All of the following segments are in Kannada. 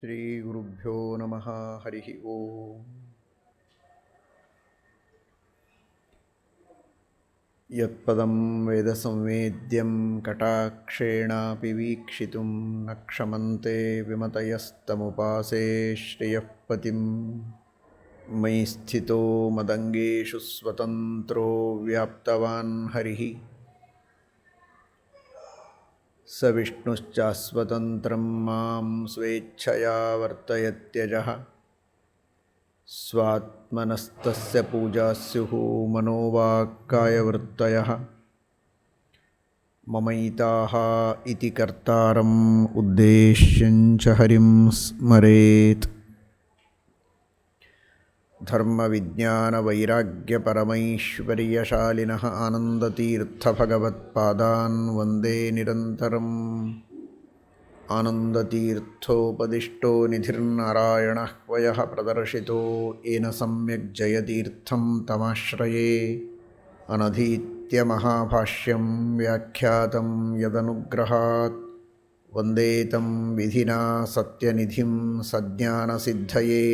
ಶ್ರೀಗುರುಭ್ಯೋ ನಮಃ. ಹರಿ ಓಂ. ಯತ್ಪದಂ ವೇದಸಂವೇದ್ಯಂ ಕಟಾಕ್ಷೇಣಾಪಿ ವೀಕ್ಷಿತುಂ ನ ಕ್ಷಮಂತೆ ವಿಮತಯಸ್ತಮುಪಾಸೇ ಶ್ರಿಯಃ ಪತಿಂ. ಮಯಿ ಸ್ಥಿತೋ ಮದಂಗೇಷು ಸ್ವತಂತ್ರೋ ವ್ಯಾಪ್ತವಾನ್ ಹರಿಃ ಸ ವಿಷ್ಣುಶ್ಚಾಸ್ವತಂತ್ರಂ ಮಾಂ ಸ್ವೇಚ್ಛಯಾ ವರ್ತಯತ್ಯಜಃ. ಸ್ವಾತ್ಮನಸ್ತಸ್ಯ ಪೂಜಾ ಸ್ಯುಃ ಮನೋವಾಕ್ಕಾಯವೃತ್ತಯಃ. ಮಮೈತಾಃ ಇತಿ ಕರ್ತಾರಂ ಉದ್ದೇಶ್ಯಂ ಚ ಹರಿಂ ಸ್ಮರೇತ್. ಧರ್ಮವಿಜ್ಞಾನವೈರಾಗ್ಯಪರಮೈಶ್ವರ್ಯಶಾಲಿನಃ ಆನಂದತೀರ್ಥಭಗವತ್ಪಾದಾನ್ ವಂದೇ ನಿರಂತರಂ. ಆನಂದತೀರ್ಥೋಪದಿಷ್ಟೋ ನಿಧಿರ್ನಾರಾಯಣಃ ವಯಃ ಪ್ರದರ್ಶಿತೋ ಯೇನ ಸಮ್ಯಕ್ ಜಯತೀರ್ಥಂ ತಮಾಶ್ರಯೇ. ಅನಧೀತ್ಯ ಮಹಾಭಾಷ್ಯಂ ವ್ಯಾಖ್ಯಾತಂ ಯದನುಗ್ರಹಾತ್ ವಂದೇ ತಂ ವಿಧಿನಾ ಸತ್ಯನಿಧಿಂ ಸಜ್ಞಾನಸಿದ್ಧಯೇ.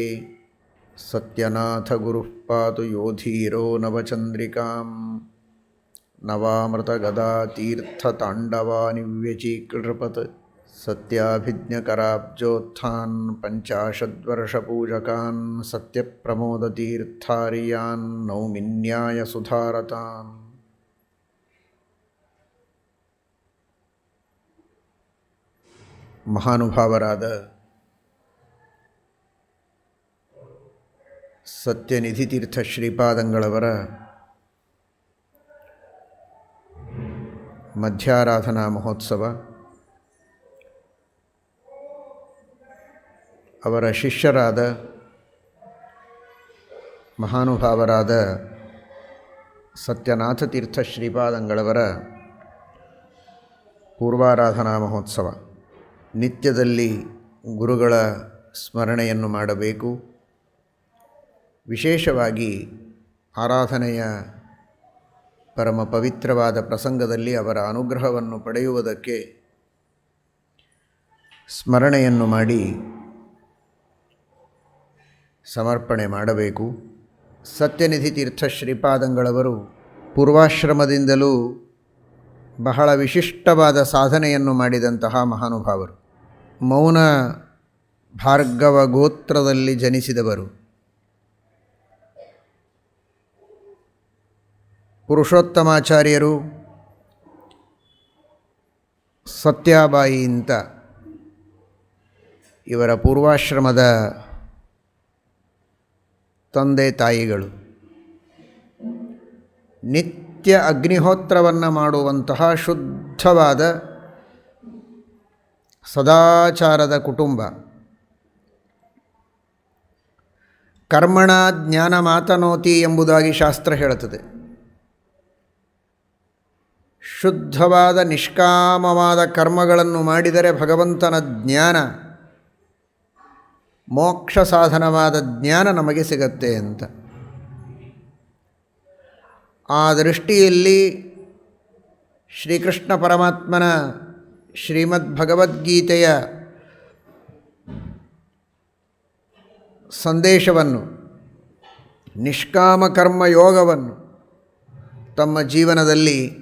ಸತ್ಯನಾಥಗುರುಃ ಪಾತು ಯೋಧೀರೋ ನವಚಂದ್ರಿಕಾಂ. ನವಾಮೃತಗದಾತೀರ್ಥತಾಂಡವಾನಿವ್ಯಚೀಕೃಪತ್. ಸತ್ಯಾಭಿಜ್ಞಕರಾಬ್ಜೋತ್ಥಾನ್ ಪಂಚಾಶದ್ವರ್ಷಪೂಜಕಾನ್. ಸತ್ಯಪ್ರಮೋದತೀರ್ಥಾರ್ಯಾನ್ ನೌಮಿನ್ಯಾಯಸುಧಾರತಾನ್. ಮಹಾನುಭಾವರಾದ ಸತ್ಯನಿಧಿತೀರ್ಥ ಶ್ರೀಪಾದಂಗಳವರ ಮಧ್ಯಾರಾಧನಾ ಮಹೋತ್ಸವ, ಅವರ ಶಿಷ್ಯರಾದ ಮಹಾನುಭಾವರಾದ ಸತ್ಯನಾಥತೀರ್ಥ ಶ್ರೀಪಾದಂಗಳವರ ಪೂರ್ವಾರಾಧನಾ ಮಹೋತ್ಸವ. ನಿತ್ಯದಲ್ಲಿ ಗುರುಗಳ ಸ್ಮರಣೆಯನ್ನು ಮಾಡಬೇಕು. ವಿಶೇಷವಾಗಿ ಆರಾಧನೆಯ ಪರಮ ಪವಿತ್ರವಾದ ಪ್ರಸಂಗದಲ್ಲಿ ಅವರ ಅನುಗ್ರಹವನ್ನು ಪಡೆಯುವುದಕ್ಕೆ ಸ್ಮರಣೆಯನ್ನು ಮಾಡಿ ಸಮರ್ಪಣೆ ಮಾಡಬೇಕು. ಸತ್ಯನಿಧಿ ತೀರ್ಥ ಶ್ರೀಪಾದಂಗಳವರು ಪೂರ್ವಾಶ್ರಮದಿಂದಲೂ ಬಹಳ ವಿಶಿಷ್ಟವಾದ ಸಾಧನೆಯನ್ನು ಮಾಡಿದಂತಹ ಮಹಾನುಭಾವರು. ಮೌನ ಭಾರ್ಗವ ಗೋತ್ರದಲ್ಲಿ ಜನಿಸಿದವರು. ಪುರುಷೋತ್ತಮಾಚಾರ್ಯರು ಸತ್ಯಾಬಾಯಿ ಅಂತ ಇವರ ಪೂರ್ವಾಶ್ರಮದ ತಂದೆ ತಾಯಿಗಳು. ನಿತ್ಯ ಅಗ್ನಿಹೋತ್ರವನ್ನು ಮಾಡುವಂತಹ ಶುದ್ಧವಾದ ಸದಾಚಾರದ ಕುಟುಂಬ. ಕರ್ಮಣ ಜ್ಞಾನ ಮಾತನೋತಿ ಎಂಬುದಾಗಿ ಶಾಸ್ತ್ರ ಹೇಳುತ್ತದೆ. ಶುದ್ಧವಾದ ನಿಷ್ಕಾಮವಾದ ಕರ್ಮಗಳನ್ನು ಮಾಡಿದರೆ ಭಗವಂತನ ಜ್ಞಾನ, ಮೋಕ್ಷ ಸಾಧನವಾದ ಜ್ಞಾನ ನಮಗೆ ಸಿಗತ್ತೆ ಅಂತ. ಆ ದೃಷ್ಟಿಯಲ್ಲಿ ಶ್ರೀಕೃಷ್ಣ ಪರಮಾತ್ಮನ ಶ್ರೀಮದ್ ಭಗವದ್ಗೀತೆಯ ಸಂದೇಶವನ್ನು, ನಿಷ್ಕಾಮ ಕರ್ಮ ಯೋಗವನ್ನು ತಮ್ಮ ಜೀವನದಲ್ಲಿ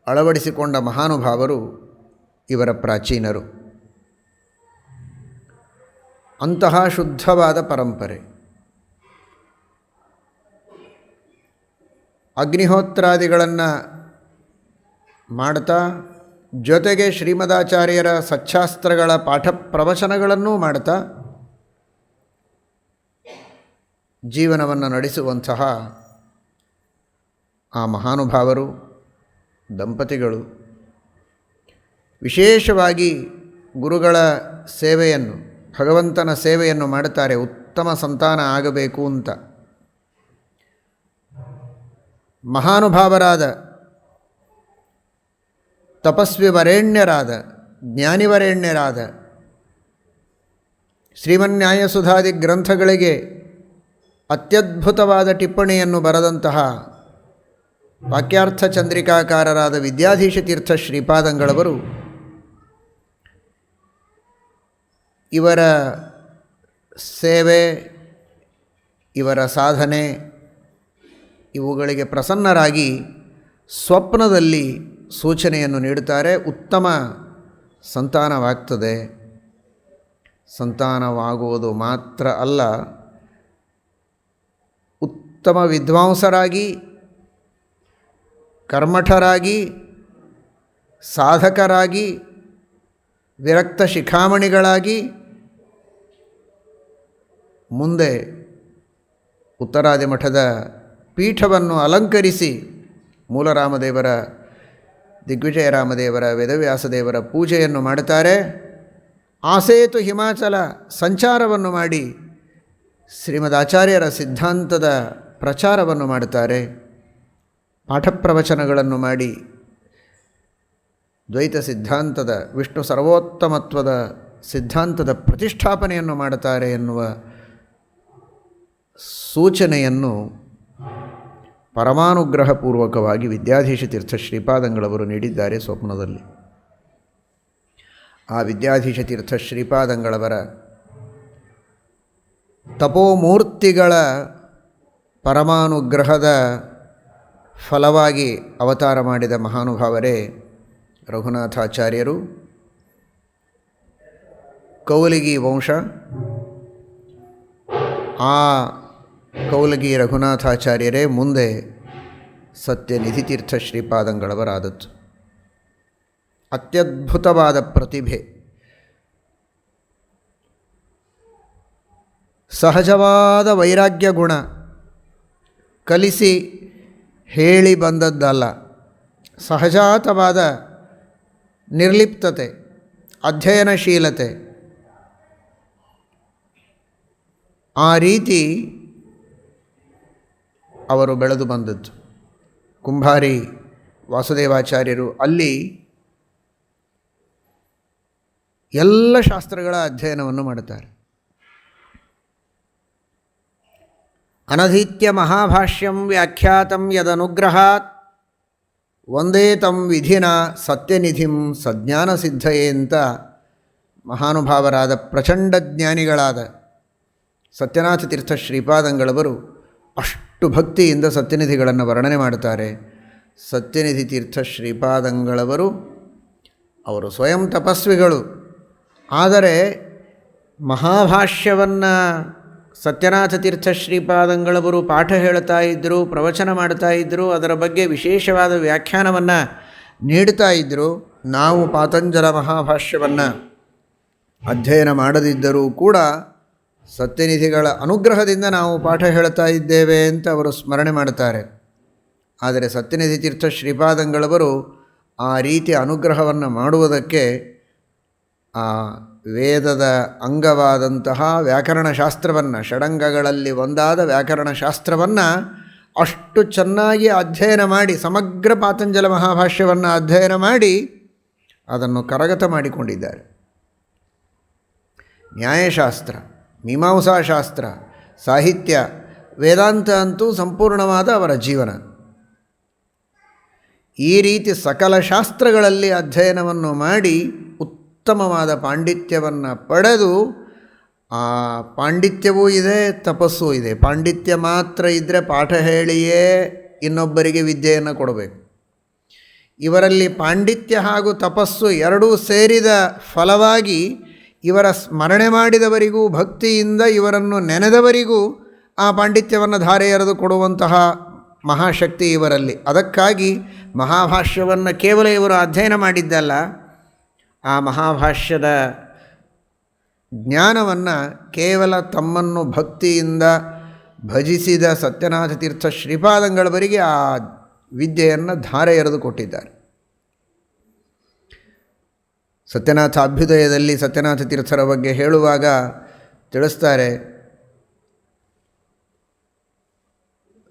ಅಳವಡಿಸಿಕೊಂಡ ಮಹಾನುಭಾವರು ಇವರ ಪ್ರಾಚೀನರು. ಅಂತಹ ಶುದ್ಧವಾದ ಪರಂಪರೆ. ಅಗ್ನಿಹೋತ್ರಾದಿಗಳನ್ನು ಮಾಡ್ತಾ, ಜೊತೆಗೆ ಶ್ರೀಮದಾಚಾರ್ಯರ ಸಚ್ಛಾಸ್ತ್ರಗಳ ಪಾಠ ಪ್ರವಚನಗಳನ್ನೂ ಮಾಡ್ತಾ ಜೀವನವನ್ನು ನಡೆಸುವಂತಹ ಆ ಮಹಾನುಭಾವರು ದಂಪತಿಗಳು ವಿಶೇಷವಾಗಿ ಗುರುಗಳ ಸೇವೆಯನ್ನು, ಭಗವಂತನ ಸೇವೆಯನ್ನು ಮಾಡುತ್ತಾರೆ. ಉತ್ತಮ ಸಂತಾನ ಆಗಬೇಕು ಅಂತ. ಮಹಾನುಭಾವರಾದ ತಪಸ್ವಿ ವರೇಣ್ಯರಾದ, ಜ್ಞಾನಿವರೇಣ್ಯರಾದ, ಶ್ರೀಮನ್ಯಾಯಸುಧಾದಿ ಗ್ರಂಥಗಳಿಗೆ ಅತ್ಯದ್ಭುತವಾದ ಟಿಪ್ಪಣಿಯನ್ನು ಬರೆದಂತಹ ವಾಕ್ಯಾರ್ಥ ಚಂದ್ರಿಕಾಕಾರರಾದ ವಿದ್ಯಾಧೀಶ ತೀರ್ಥ ಶ್ರೀಪಾದಂಗಳವರು ಇವರ ಸೇವೆ, ಇವರ ಸಾಧನೆ ಇವುಗಳಿಗೆ ಪ್ರಸನ್ನರಾಗಿ ಸ್ವಪ್ನದಲ್ಲಿ ಸೂಚನೆಯನ್ನು ನೀಡುತ್ತಾರೆ. ಉತ್ತಮ ಸಂತಾನವಾಗ್ತದೆ. ಸಂತಾನವಾಗುವುದು ಮಾತ್ರ ಅಲ್ಲ, ಉತ್ತಮ ವಿದ್ವಾಂಸರಾಗಿ, ಕರ್ಮಠರಾಗಿ, ಸಾಧಕರಾಗಿ, ವಿರಕ್ತ ಶಿಖಾಮಣಿಗಳಾಗಿ ಮುಂದೆ ಉತ್ತರಾದಿ ಮಠದ ಪೀಠವನ್ನು ಅಲಂಕರಿಸಿ ಮೂಲರಾಮದೇವರ, ದಿಗ್ವಿಜಯರಾಮದೇವರ, ವೇದವ್ಯಾಸದೇವರ ಪೂಜೆಯನ್ನು ಮಾಡುತ್ತಾರೆ. ಆಸೇತು ಹಿಮಾಚಲ ಸಂಚಾರವನ್ನು ಮಾಡಿ ಶ್ರೀಮದ್ ಆಚಾರ್ಯರ ಸಿದ್ಧಾಂತದ ಪ್ರಚಾರವನ್ನು ಮಾಡುತ್ತಾರೆ. ಪಾಠ ಪ್ರವಚನಗಳನ್ನು ಮಾಡಿ ದ್ವೈತ ಸಿದ್ಧಾಂತದ, ವಿಷ್ಣು ಸರ್ವೋತ್ತಮತ್ವದ ಸಿದ್ಧಾಂತದ ಪ್ರತಿಷ್ಠಾಪನೆಯನ್ನು ಮಾಡುತ್ತಾರೆ ಎನ್ನುವ ಸೂಚನೆಯನ್ನು ಪರಮಾನುಗ್ರಹಪೂರ್ವಕವಾಗಿ ವಿದ್ಯಾಧೀಶ ತೀರ್ಥ ಶ್ರೀಪಾದಂಗಳವರು ನೀಡಿದ್ದಾರೆ ಸ್ವಪ್ನದಲ್ಲಿ. ಆ ವಿದ್ಯಾಧೀಶ ತೀರ್ಥ ಶ್ರೀಪಾದಂಗಳವರ ತಪೋಮೂರ್ತಿಗಳ ಪರಮಾನುಗ್ರಹದ ಫಲವಾಗಿ ಅವತಾರ ಮಾಡಿದ ಮಹಾನುಭಾವರೇ ರಘುನಾಥಾಚಾರ್ಯರು. ಕೌಲಿಗಿ ವಂಶ. ಆ ಕೌಲಗಿ ರಘುನಾಥಾಚಾರ್ಯರೇ ಮುಂದೆ ಸತ್ಯನಿಧಿ ತೀರ್ಥ ಶ್ರೀಪಾದಂಗಳವರಾದದ್ದು. ಅತ್ಯದ್ಭುತವಾದ ಪ್ರತಿಭೆ, ಸಹಜವಾದ ವೈರಾಗ್ಯ ಗುಣ, ಕಲಿಸಿ ಹೇಳಿ ಬಂದದ್ದಲ್ಲ, ಸಹಜಾತವಾದ ನಿರ್ಲಿಪ್ತತೆ, ಅಧ್ಯಯನಶೀಲತೆ, ಆ ರೀತಿ ಅವರು ಬೆಳೆದು ಬಂದದ್ದು. ಕುಂಭಾರಿ ವಾಸುದೇವಾಚಾರ್ಯರು ಅಲ್ಲಿ ಎಲ್ಲ ಶಾಸ್ತ್ರಗಳ ಅಧ್ಯಯನವನ್ನು ಮಾಡುತ್ತಾರೆ. ಅನಧೀತ್ಯ ಮಹಾಭಾಷ್ಯಂ ವ್ಯಾಖ್ಯಾತಂ ಯದನುಗ್ರಹಾತ್ ವಂದೇ ತಂ ವಿಧಿನ ಸತ್ಯನಿಧಿಂ ಸಜ್ಞಾನ ಸಿದ್ಧಯೇ ಅಂತ ಮಹಾನುಭಾವರಾದ ಪ್ರಚಂಡ ಜ್ಞಾನಿಗಳಾದ ಸತ್ಯನಾಥ ತೀರ್ಥ ಶ್ರೀಪಾದಂಗಳವರು ಅಷ್ಟು ಭಕ್ತಿಯಿಂದ ಸತ್ಯನಿಧಿಗಳನ್ನು ವರ್ಣನೆ ಮಾಡುತ್ತಾರೆ. ಸತ್ಯನಿಧಿ ತೀರ್ಥ ಶ್ರೀಪಾದಂಗಳವರು ಅವರು ಸ್ವಯಂ ತಪಸ್ವಿಗಳು. ಆದರೆ ಮಹಾಭಾಷ್ಯವನ್ನು ಸತ್ಯನಾಥ ತೀರ್ಥ ಶ್ರೀಪಾದಂಗಳವರು ಪಾಠ ಹೇಳ್ತಾ ಇದ್ದರು, ಪ್ರವಚನ ಮಾಡ್ತಾ ಇದ್ದರು, ಅದರ ಬಗ್ಗೆ ವಿಶೇಷವಾದ ವ್ಯಾಖ್ಯಾನವನ್ನು ನೀಡ್ತಾ ಇದ್ದರು. ನಾವು ಪಾತಂಜಲ ಮಹಾಭಾಷ್ಯವನ್ನು ಅಧ್ಯಯನ ಮಾಡದಿದ್ದರೂ ಕೂಡ ಸತ್ಯನಿಧಿಗಳ ಅನುಗ್ರಹದಿಂದ ನಾವು ಪಾಠ ಹೇಳ್ತಾ ಇದ್ದೇವೆ ಅಂತ ಅವರು ಸ್ಮರಣೆ ಮಾಡುತ್ತಾರೆ. ಆದರೆ ಸತ್ಯನಿಧಿ ತೀರ್ಥ ಶ್ರೀಪಾದಂಗಳವರು ಆ ರೀತಿ ಅನುಗ್ರಹವನ್ನು ಮಾಡುವುದಕ್ಕೆ ಆ ವೇದದ ಅಂಗವಾದಂತಹ ವ್ಯಾಕರಣಶಾಸ್ತ್ರವನ್ನು, ಷಡಂಗಗಳಲ್ಲಿ ಒಂದಾದ ವ್ಯಾಕರಣಶಾಸ್ತ್ರವನ್ನು ಅಷ್ಟು ಚೆನ್ನಾಗಿ ಅಧ್ಯಯನ ಮಾಡಿ, ಸಮಗ್ರ ಪಾತಂಜಲ ಮಹಾಭಾಷ್ಯವನ್ನು ಅಧ್ಯಯನ ಮಾಡಿ ಅದನ್ನು ಕರಗತ ಮಾಡಿಕೊಂಡಿದ್ದಾರೆ. ನ್ಯಾಯಶಾಸ್ತ್ರ, ಮೀಮಾಂಸಾಶಾಸ್ತ್ರ, ಸಾಹಿತ್ಯ, ವೇದಾಂತ ಅಂತೂ ಸಂಪೂರ್ಣವಾದ ಅವರ ಜೀವನ. ಈ ರೀತಿ ಸಕಲ ಶಾಸ್ತ್ರಗಳಲ್ಲಿ ಅಧ್ಯಯನವನ್ನು ಮಾಡಿ ಉತ್ತಮವಾದ ಪಾಂಡಿತ್ಯವನ್ನು ಪಡೆದು, ಆ ಪಾಂಡಿತ್ಯವೂ ಇದೆ, ತಪಸ್ಸೂ ಇದೆ. ಪಾಂಡಿತ್ಯ ಮಾತ್ರ ಇದ್ದರೆ ಪಾಠ ಹೇಳಿಯೇ ಇನ್ನೊಬ್ಬರಿಗೆ ವಿದ್ಯೆಯನ್ನು ಕೊಡಬೇಕು. ಇವರಲ್ಲಿ ಪಾಂಡಿತ್ಯ ಹಾಗೂ ತಪಸ್ಸು ಎರಡೂ ಸೇರಿದ ಫಲವಾಗಿ ಇವರ ಸ್ಮರಣೆ ಮಾಡಿದವರಿಗೂ, ಭಕ್ತಿಯಿಂದ ಇವರನ್ನು ನೆನೆದವರಿಗೂ ಆ ಪಾಂಡಿತ್ಯವನ್ನು ಧಾರೆ ಎರೆದು ಕೊಡುವಂತಹ ಮಹಾಶಕ್ತಿ ಇವರಲ್ಲಿ. ಅದಕ್ಕಾಗಿ ಮಹಾಭಾಷ್ಯವನ್ನು ಕೇವಲ ಇವರು ಅಧ್ಯಯನ ಮಾಡಿದ್ದಲ್ಲ, ಆ ಮಹಾಭಾಷ್ಯದ ಜ್ಞಾನವನ್ನು ಕೇವಲ ತಮ್ಮನ್ನು ಭಕ್ತಿಯಿಂದ ಭಜಿಸಿದ ಸತ್ಯನಾಥ ತೀರ್ಥ ಶ್ರೀಪಾದಂಗಳವರಿಗೆ ಆ ವಿದ್ಯೆಯನ್ನು ಧಾರೆ ಎರೆದು ಕೊಟ್ಟಿದ್ದಾರೆ. ಸತ್ಯನಾಥ ಅಭ್ಯುದಯದಲ್ಲಿ ಸತ್ಯನಾಥ ತೀರ್ಥರ ಬಗ್ಗೆ ಹೇಳುವಾಗ ತಿಳಿಸ್ತಾರೆ,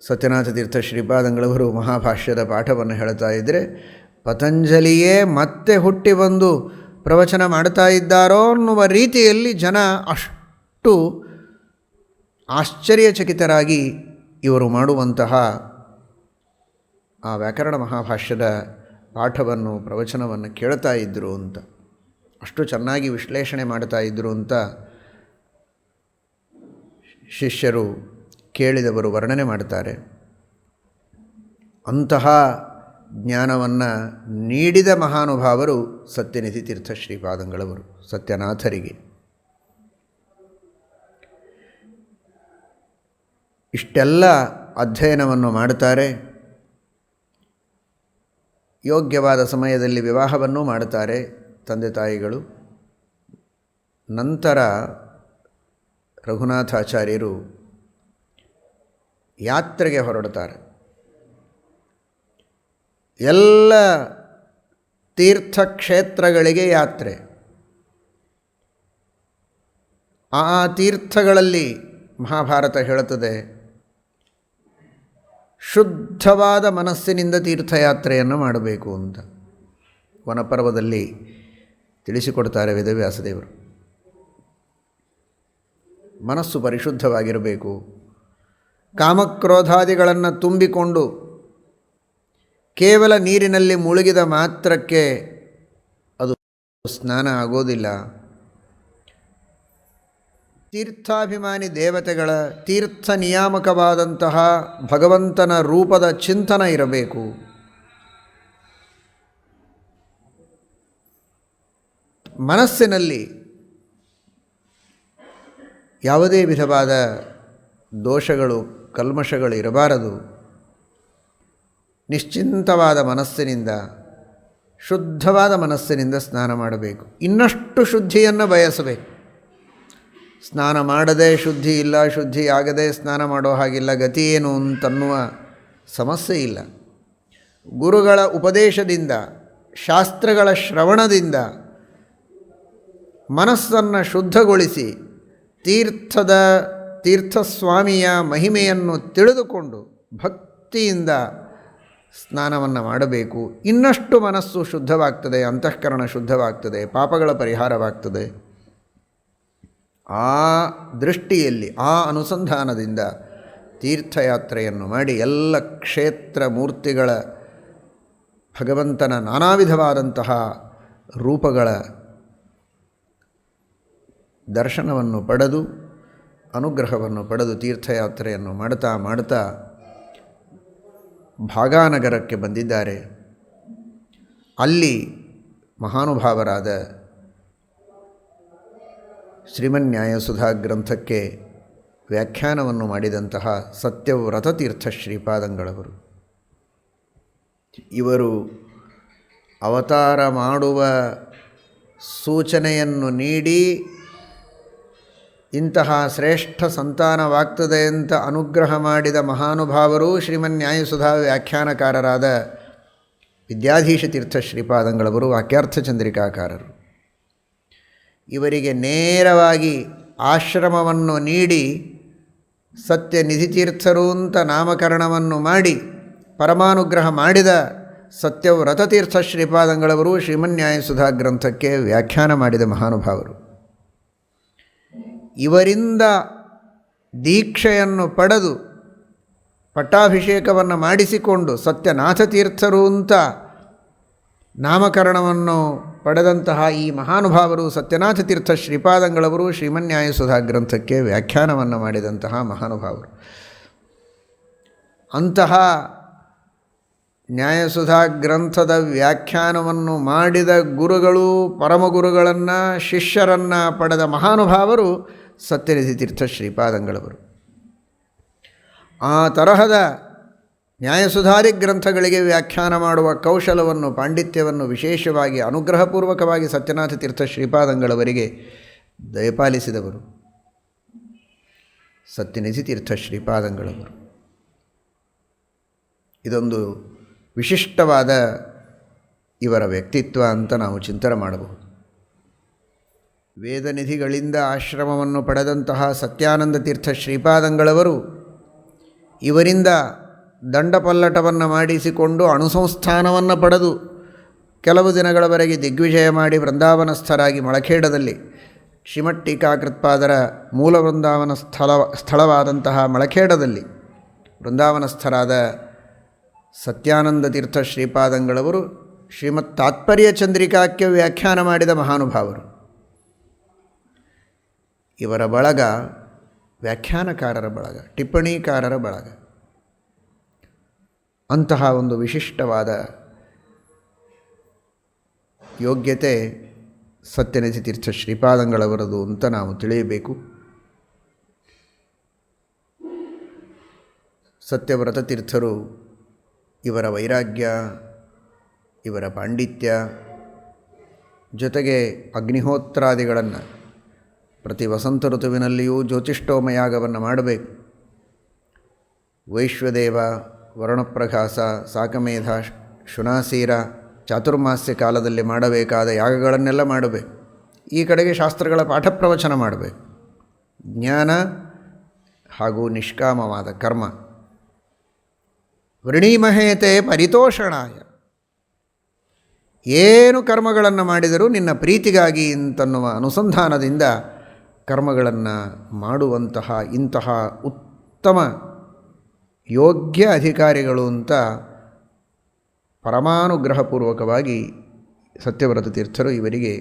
ಸತ್ಯನಾಥ ತೀರ್ಥ ಶ್ರೀಪಾದಂಗಳವರು ಮಹಾಭಾಷ್ಯದ ಪಾಠವನ್ನು ಹೇಳ್ತಾ ಇದ್ದರೆ ಪತಂಜಲಿಯೇ ಮತ್ತೆ ಹುಟ್ಟಿ ಬಂದು ಪ್ರವಚನ ಮಾಡ್ತಾ ಇದ್ದಾರೋ ಅನ್ನುವ ರೀತಿಯಲ್ಲಿ ಜನ ಅಷ್ಟು ಆಶ್ಚರ್ಯಚಕಿತರಾಗಿ ಇವರು ಮಾಡುವಂತಹ ಆ ವ್ಯಾಕರಣ ಮಹಾಭಾಷ್ಯದ ಪಾಠವನ್ನು, ಪ್ರವಚನವನ್ನು ಕೇಳ್ತಾ ಇದ್ದರು ಅಂತ, ಅಷ್ಟು ಚೆನ್ನಾಗಿ ವಿಶ್ಲೇಷಣೆ ಮಾಡ್ತಾ ಇದ್ದರು ಅಂತ ಶಿಷ್ಯರು ಕೇಳಿದವರು ವರ್ಣನೆ ಮಾಡ್ತಾರೆ. ಅಂತಹ ಜ್ಞಾನವನ್ನು ನೀಡಿದ ಮಹಾನುಭಾವರು ಸತ್ಯನಿಧಿ ತೀರ್ಥ ಶ್ರೀಪಾದಂಗಳವರು ಸತ್ಯನಾಥರಿಗೆ. ಇಷ್ಟೆಲ್ಲ ಅಧ್ಯಯನವನ್ನು ಮಾಡುತ್ತಾರೆ. ಯೋಗ್ಯವಾದ ಸಮಯದಲ್ಲಿ ವಿವಾಹವನ್ನೂ ಮಾಡುತ್ತಾರೆ ತಂದೆ ತಾಯಿಗಳು. ನಂತರ ರಘುನಾಥಾಚಾರ್ಯರು ಯಾತ್ರೆಗೆ ಹೊರಡುತ್ತಾರೆ. ಎಲ್ಲ ತೀರ್ಥಕ್ಷೇತ್ರಗಳಿಗೆ ಯಾತ್ರೆ. ಆ ತೀರ್ಥಗಳಲ್ಲಿ ಮಹಾಭಾರತ ಹೇಳುತ್ತದೆ, ಶುದ್ಧವಾದ ಮನಸ್ಸಿನಿಂದ ತೀರ್ಥಯಾತ್ರೆಯನ್ನು ಮಾಡಬೇಕು ಅಂತ ವನಪರ್ವದಲ್ಲಿ ತಿಳಿಸಿಕೊಡ್ತಾರೆ ವೇದವ್ಯಾಸದೇವರು. ಮನಸ್ಸು ಪರಿಶುದ್ಧವಾಗಿರಬೇಕು. ಕಾಮಕ್ರೋಧಾದಿಗಳನ್ನು ತುಂಬಿಕೊಂಡು ಕೇವಲ ನೀರಿನಲ್ಲಿ ಮುಳುಗಿದ ಮಾತ್ರಕ್ಕೆ ಅದು ಸ್ನಾನ ಆಗೋದಿಲ್ಲ. ತೀರ್ಥಾಭಿಮಾನಿ ದೇವತೆಗಳ ತೀರ್ಥ ನಿಯಾಮಕವಾದಂತಹ ಭಗವಂತನ ರೂಪದ ಚಿಂತನ ಇರಬೇಕು. ಮನಸ್ಸಿನಲ್ಲಿ ಯಾವುದೇ ವಿಧವಾದ ದೋಷಗಳು ಕಲ್ಮಶಗಳು ಇರಬಾರದು. ನಿಶ್ಚಿಂತವಾದ ಮನಸ್ಸಿನಿಂದ, ಶುದ್ಧವಾದ ಮನಸ್ಸಿನಿಂದ ಸ್ನಾನ ಮಾಡಬೇಕು. ಇನ್ನಷ್ಟು ಶುದ್ಧಿಯನ್ನು ಬಯಸಬೇಕು. ಸ್ನಾನ ಮಾಡದೆ ಶುದ್ಧಿ ಇಲ್ಲ, ಶುದ್ಧಿ ಆಗದೆ ಸ್ನಾನ ಮಾಡೋ ಹಾಗಿಲ್ಲ, ಗತಿ ಏನು ಅಂತನ್ನುವ ಸಮಸ್ಯೆ ಇಲ್ಲ. ಗುರುಗಳ ಉಪದೇಶದಿಂದ, ಶಾಸ್ತ್ರಗಳ ಶ್ರವಣದಿಂದ ಮನಸ್ಸನ್ನು ಶುದ್ಧಗೊಳಿಸಿ ತೀರ್ಥಸ್ವಾಮಿಯ ಮಹಿಮೆಯನ್ನು ತಿಳಿದುಕೊಂಡು ಭಕ್ತಿಯಿಂದ ಸ್ನಾನವನ್ನು ಮಾಡಬೇಕು. ಇನ್ನಷ್ಟು ಮನಸ್ಸು ಶುದ್ಧವಾಗ್ತದೆ, ಅಂತಃಕರಣ ಶುದ್ಧವಾಗ್ತದೆ, ಪಾಪಗಳ ಪರಿಹಾರವಾಗ್ತದೆ. ಆ ದೃಷ್ಟಿಯಲ್ಲಿ, ಆ ಅನುಸಂಧಾನದಿಂದ ತೀರ್ಥಯಾತ್ರೆಯನ್ನು ಮಾಡಿ ಎಲ್ಲ ಕ್ಷೇತ್ರ ಮೂರ್ತಿಗಳ ಭಗವಂತನ ನಾನಾ ವಿಧವಾದಂತಹ ರೂಪಗಳ ದರ್ಶನವನ್ನು ಪಡೆದು ಅನುಗ್ರಹವನ್ನು ಪಡೆದು ತೀರ್ಥಯಾತ್ರೆಯನ್ನು ಮಾಡ್ತಾ ಮಾಡ್ತಾ ಭಾಗಾನಗರಕ್ಕೆ ಬಂದಿದ್ದಾರೆ. ಅಲ್ಲಿ ಮಹಾನುಭಾವರಾದ ಶ್ರೀಮನ್ಯಾಯಸುಧಾ ಗ್ರಂಥಕ್ಕೆ ವ್ಯಾಖ್ಯಾನವನ್ನು ಮಾಡಿದಂತಹ ಸತ್ಯವ್ರತ ತೀರ್ಥ ಶ್ರೀಪಾದಂಗಳವರು. ಇವರು ಅವತಾರ ಮಾಡುವ ಸೂಚನೆಯನ್ನು ನೀಡಿ ಇಂತಹ ಶ್ರೇಷ್ಠ ಸಂತಾನವಾಗ್ತದೆ ಅಂತ ಅನುಗ್ರಹ ಮಾಡಿದ ಮಹಾನುಭಾವರು ಶ್ರೀಮನ್ಯಾಯಸುಧಾ ವ್ಯಾಖ್ಯಾನಕಾರರಾದ ವಿದ್ಯಾಧೀಶ ತೀರ್ಥ ಶ್ರೀಪಾದಂಗಳವರು, ವಾಕ್ಯಾರ್ಥ ಚಂದ್ರಿಕಾಕಾರರು. ಇವರಿಗೆ ನೇರವಾಗಿ ಆಶ್ರಮವನ್ನು ನೀಡಿ ಸತ್ಯನಿಧಿ ತೀರ್ಥರು ಅಂತ ನಾಮಕರಣವನ್ನು ಮಾಡಿ ಪರಮಾನುಗ್ರಹ ಮಾಡಿದ ಸತ್ಯವ್ರತ ತೀರ್ಥ ಶ್ರೀಪಾದಂಗಳವರು ಶ್ರೀಮನ್ಯಾಯಸುಧಾ ಗ್ರಂಥಕ್ಕೆ ವ್ಯಾಖ್ಯಾನ ಮಾಡಿದ ಮಹಾನುಭಾವರು. ಇವರಿಂದ ದೀಕ್ಷೆಯನ್ನು ಪಡೆದು ಪಟ್ಟಾಭಿಷೇಕವನ್ನು ಮಾಡಿಸಿಕೊಂಡು ಸತ್ಯನಾಥ ತೀರ್ಥರು ಅಂತ ನಾಮಕರಣವನ್ನು ಪಡೆದಂತಹ ಈ ಮಹಾನುಭಾವರು ಸತ್ಯನಾಥ ತೀರ್ಥ ಶ್ರೀಪಾದಂಗಳವರು ಶ್ರೀಮನ್ಯಾಯಸುಧಾ ಗ್ರಂಥಕ್ಕೆ ವ್ಯಾಖ್ಯಾನವನ್ನು ಮಾಡಿದಂತಹ ಮಹಾನುಭಾವರು. ಅಂತಹ ನ್ಯಾಯಸುಧಾ ಗ್ರಂಥದ ವ್ಯಾಖ್ಯಾನವನ್ನು ಮಾಡಿದ ಗುರುಗಳು, ಪರಮಗುರುಗಳನ್ನು, ಶಿಷ್ಯರನ್ನು ಪಡೆದ ಮಹಾನುಭಾವರು ಸತ್ಯನಿಧಿ ತೀರ್ಥ ಶ್ರೀಪಾದಂಗಳವರು. ಆ ತರಹದ ನ್ಯಾಯಸುಧಾದಿ ಗ್ರಂಥಗಳಿಗೆ ವ್ಯಾಖ್ಯಾನ ಮಾಡುವ ಕೌಶಲವನ್ನು, ಪಾಂಡಿತ್ಯವನ್ನು ವಿಶೇಷವಾಗಿ ಅನುಗ್ರಹಪೂರ್ವಕವಾಗಿ ಸತ್ಯನಾಥ ತೀರ್ಥ ಶ್ರೀಪಾದಂಗಳವರಿಗೆ ದಯಪಾಲಿಸಿದವರು ಸತ್ಯನಿಧಿ ತೀರ್ಥ ಶ್ರೀಪಾದಂಗಳವರು. ಇದೊಂದು ವಿಶಿಷ್ಟವಾದ ಇವರ ವ್ಯಕ್ತಿತ್ವ ಅಂತ ನಾವು ಚಿಂತನೆ ಮಾಡಬಹುದು. ವೇದನಿಧಿಗಳಿಂದ ಆಶ್ರಮವನ್ನು ಪಡೆದಂತಹ ಸತ್ಯಾನಂದ ತೀರ್ಥ ಶ್ರೀಪಾದಂಗಳವರು ಇವರಿಂದ ದಂಡಪಲ್ಲಟವನ್ನು ಮಾಡಿಸಿಕೊಂಡು ಅಣುಸಂಸ್ಥಾನವನ್ನು ಪಡೆದು ಕೆಲವು ದಿನಗಳವರೆಗೆ ದಿಗ್ವಿಜಯ ಮಾಡಿ ವೃಂದಾವನಸ್ಥರಾಗಿ ಮಳಖೇಡದಲ್ಲಿ ಶ್ರೀಮಠ್ ಟೀಕಾಕೃತ್ಪಾದರ ಮೂಲ ವೃಂದಾವನ ಸ್ಥಳವಾದಂತಹ ಮಳಖೇಡದಲ್ಲಿ ವೃಂದಾವನಸ್ಥರಾದ ಸತ್ಯಾನಂದ ತೀರ್ಥ ಶ್ರೀಪಾದಂಗಳವರು ಶ್ರೀಮತ್ ತಾತ್ಪರ್ಯ ಚಂದ್ರಿಕಾಕ್ಕೆ ವ್ಯಾಖ್ಯಾನ ಮಾಡಿದ ಮಹಾನುಭಾವರು. ಇವರ ಬಳಗ ವ್ಯಾಖ್ಯಾನಕಾರರ ಬಳಗ, ಟಿಪ್ಪಣಿಕಾರರ ಬಳಗ. ಅಂತಹ ಒಂದು ವಿಶಿಷ್ಟವಾದ ಯೋಗ್ಯತೆ ಸತ್ಯನಿಧಿ ತೀರ್ಥ ಶ್ರೀಪಾದಂಗಳವರದು ಅಂತ ನಾವು ತಿಳಿಯಬೇಕು. ಸತ್ಯವ್ರತ ತೀರ್ಥರು ಇವರ ವೈರಾಗ್ಯ, ಇವರ ಪಾಂಡಿತ್ಯ, ಜೊತೆಗೆ ಅಗ್ನಿಹೋತ್ರಾದಿಗಳನ್ನು ಪ್ರತಿ ವಸಂತ ಋತುವಿನಲ್ಲಿಯೂ ಜ್ಯೋತಿಷ್ಠೋಮಯಾಗವನ್ನು ಮಾಡಬೇಕು. ವೈಶ್ವದೇವ, ವರ್ಣಪ್ರಕಾಶ, ಸಾಕಮೇಧ, ಶುನಾಸೀರ, ಚಾತುರ್ಮಾಸ್ಯ ಕಾಲದಲ್ಲಿ ಮಾಡಬೇಕಾದ ಯಾಗಗಳನ್ನೆಲ್ಲ ಮಾಡಬೇಕು. ಈ ಕಡೆಗೆ ಶಾಸ್ತ್ರಗಳ ಪಾಠ ಪ್ರವಚನ ಮಾಡಬೇಕು. ಜ್ಞಾನ ಹಾಗೂ ನಿಷ್ಕಾಮವಾದ ಕರ್ಮ. ವೃಣೀಮಹೇತೆ ಪರಿತೋಷಣಾಯ, ಏನು ಕರ್ಮಗಳನ್ನು ಮಾಡಿದರೂ ನಿನ್ನ ಪ್ರೀತಿಗಾಗಿ ಅಂತನ್ನುವ ಅನುಸಂಧಾನದಿಂದ ಕರ್ಮಗಳನ್ನು ಮಾಡುವಂತಹ ಇಂತಹ ಉತ್ತಮ ಯೋಗ್ಯ ಅಧಿಕಾರಿಗಳು ಅಂತ ಪರಮಾನುಗ್ರಹಪೂರ್ವಕವಾಗಿ ಸತ್ಯವ್ರತ ತೀರ್ಥರು ಇವರಿಗೆ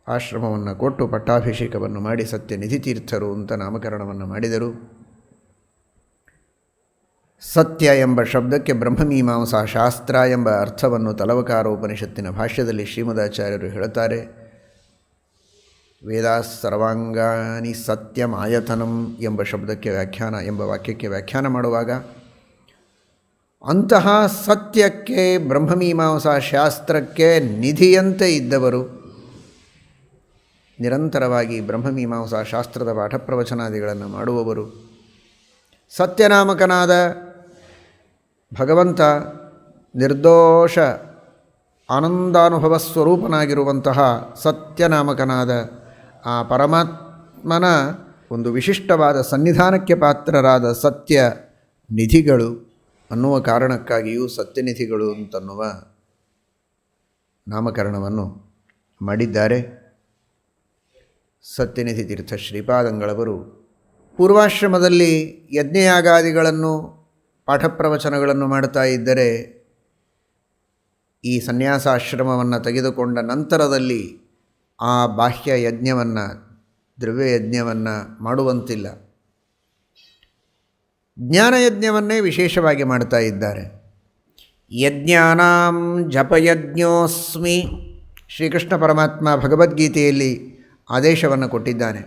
ಆಶ್ರಮವನ್ನು ಕೊಟ್ಟು ಪಟ್ಟಾಭಿಷೇಕವನ್ನು ಮಾಡಿ ಸತ್ಯನಿಧಿ ತೀರ್ಥರು ಅಂತ ನಾಮಕರಣವನ್ನು ಮಾಡಿದರು. ಸತ್ಯ ಎಂಬ ಶಬ್ದಕ್ಕೆ ಬ್ರಹ್ಮಮೀಮಾಂಸಾ ಶಾಸ್ತ್ರ ಎಂಬ ಅರ್ಥವನ್ನು ತಲವಕಾರೋಪನಿಷತ್ತಿನ ಭಾಷ್ಯದಲ್ಲಿ ಶ್ರೀಮದಾಚಾರ್ಯರು ಹೇಳುತ್ತಾರೆ. ವೇದಾಃ ಸರ್ವಾಂಗಾನಿ ಸತ್ಯಮಾಯತನಂ ಎಂಬ ಶಬ್ದಕ್ಕೆ ವ್ಯಾಖ್ಯಾನ, ಎಂಬ ವಾಕ್ಯಕ್ಕೆ ವ್ಯಾಖ್ಯಾನ ಮಾಡುವಾಗ ಅಂತಹ ಸತ್ಯಕ್ಕೆ, ಬ್ರಹ್ಮಮೀಮಾಂಸಾ ಶಾಸ್ತ್ರಕ್ಕೆ ನಿಧಿಯಂತೆ ಇದ್ದವರು, ನಿರಂತರವಾಗಿ ಬ್ರಹ್ಮಮೀಮಾಂಸಾ ಶಾಸ್ತ್ರದ ಪಾಠ ಪ್ರವಚನಾದಿಗಳನ್ನು ಮಾಡುವವರು, ಸತ್ಯನಾಮಕನಾದ ಭಗವಂತ ನಿರ್ದೋಷ ಆನಂದಾನುಭವ ಸ್ವರೂಪನಾಗಿರುವಂತಹ ಸತ್ಯನಾಮಕನಾದ ಆ ಪರಮಾತ್ಮನ ಒಂದು ವಿಶಿಷ್ಟವಾದ ಸನ್ನಿಧಾನಕ್ಕೆ ಪಾತ್ರರಾದ ಸತ್ಯ ನಿಧಿಗಳು ಅನ್ನುವ ಕಾರಣಕ್ಕಾಗಿಯೂ ಸತ್ಯನಿಧಿಗಳು ಅಂತನ್ನುವ ನಾಮಕರಣವನ್ನು ಮಾಡಿದ್ದಾರೆ. ಸತ್ಯನಿಧಿ ತೀರ್ಥ ಶ್ರೀಪಾದಂಗಳವರು ಪೂರ್ವಾಶ್ರಮದಲ್ಲಿ ಯಜ್ಞಯಾಗಾದಿಗಳನ್ನು ಪಾಠ ಪ್ರವಚನಗಳನ್ನು ಮಾಡ್ತಾ ಇದ್ದರೆ, ಈ ಸನ್ಯಾಸಾಶ್ರಮವನ್ನು ತೆಗೆದುಕೊಂಡ ನಂತರದಲ್ಲಿ ಆ ಬಾಹ್ಯ ಯಜ್ಞವನ್ನು, ದ್ರವ್ಯಯಜ್ಞವನ್ನು ಮಾಡುವಂತಿಲ್ಲ. ಜ್ಞಾನಯಜ್ಞವನ್ನೇ ವಿಶೇಷವಾಗಿ ಮಾಡ್ತಾ ಇದ್ದಾರೆ. ಯಜ್ಞಾನಾಂ ಜಪಯಜ್ಞೋಸ್ಮಿ, ಶ್ರೀಕೃಷ್ಣ ಪರಮಾತ್ಮ ಭಗವದ್ಗೀತೆಯಲ್ಲಿ ಆದೇಶವನ್ನು ಕೊಟ್ಟಿದ್ದಾನೆ.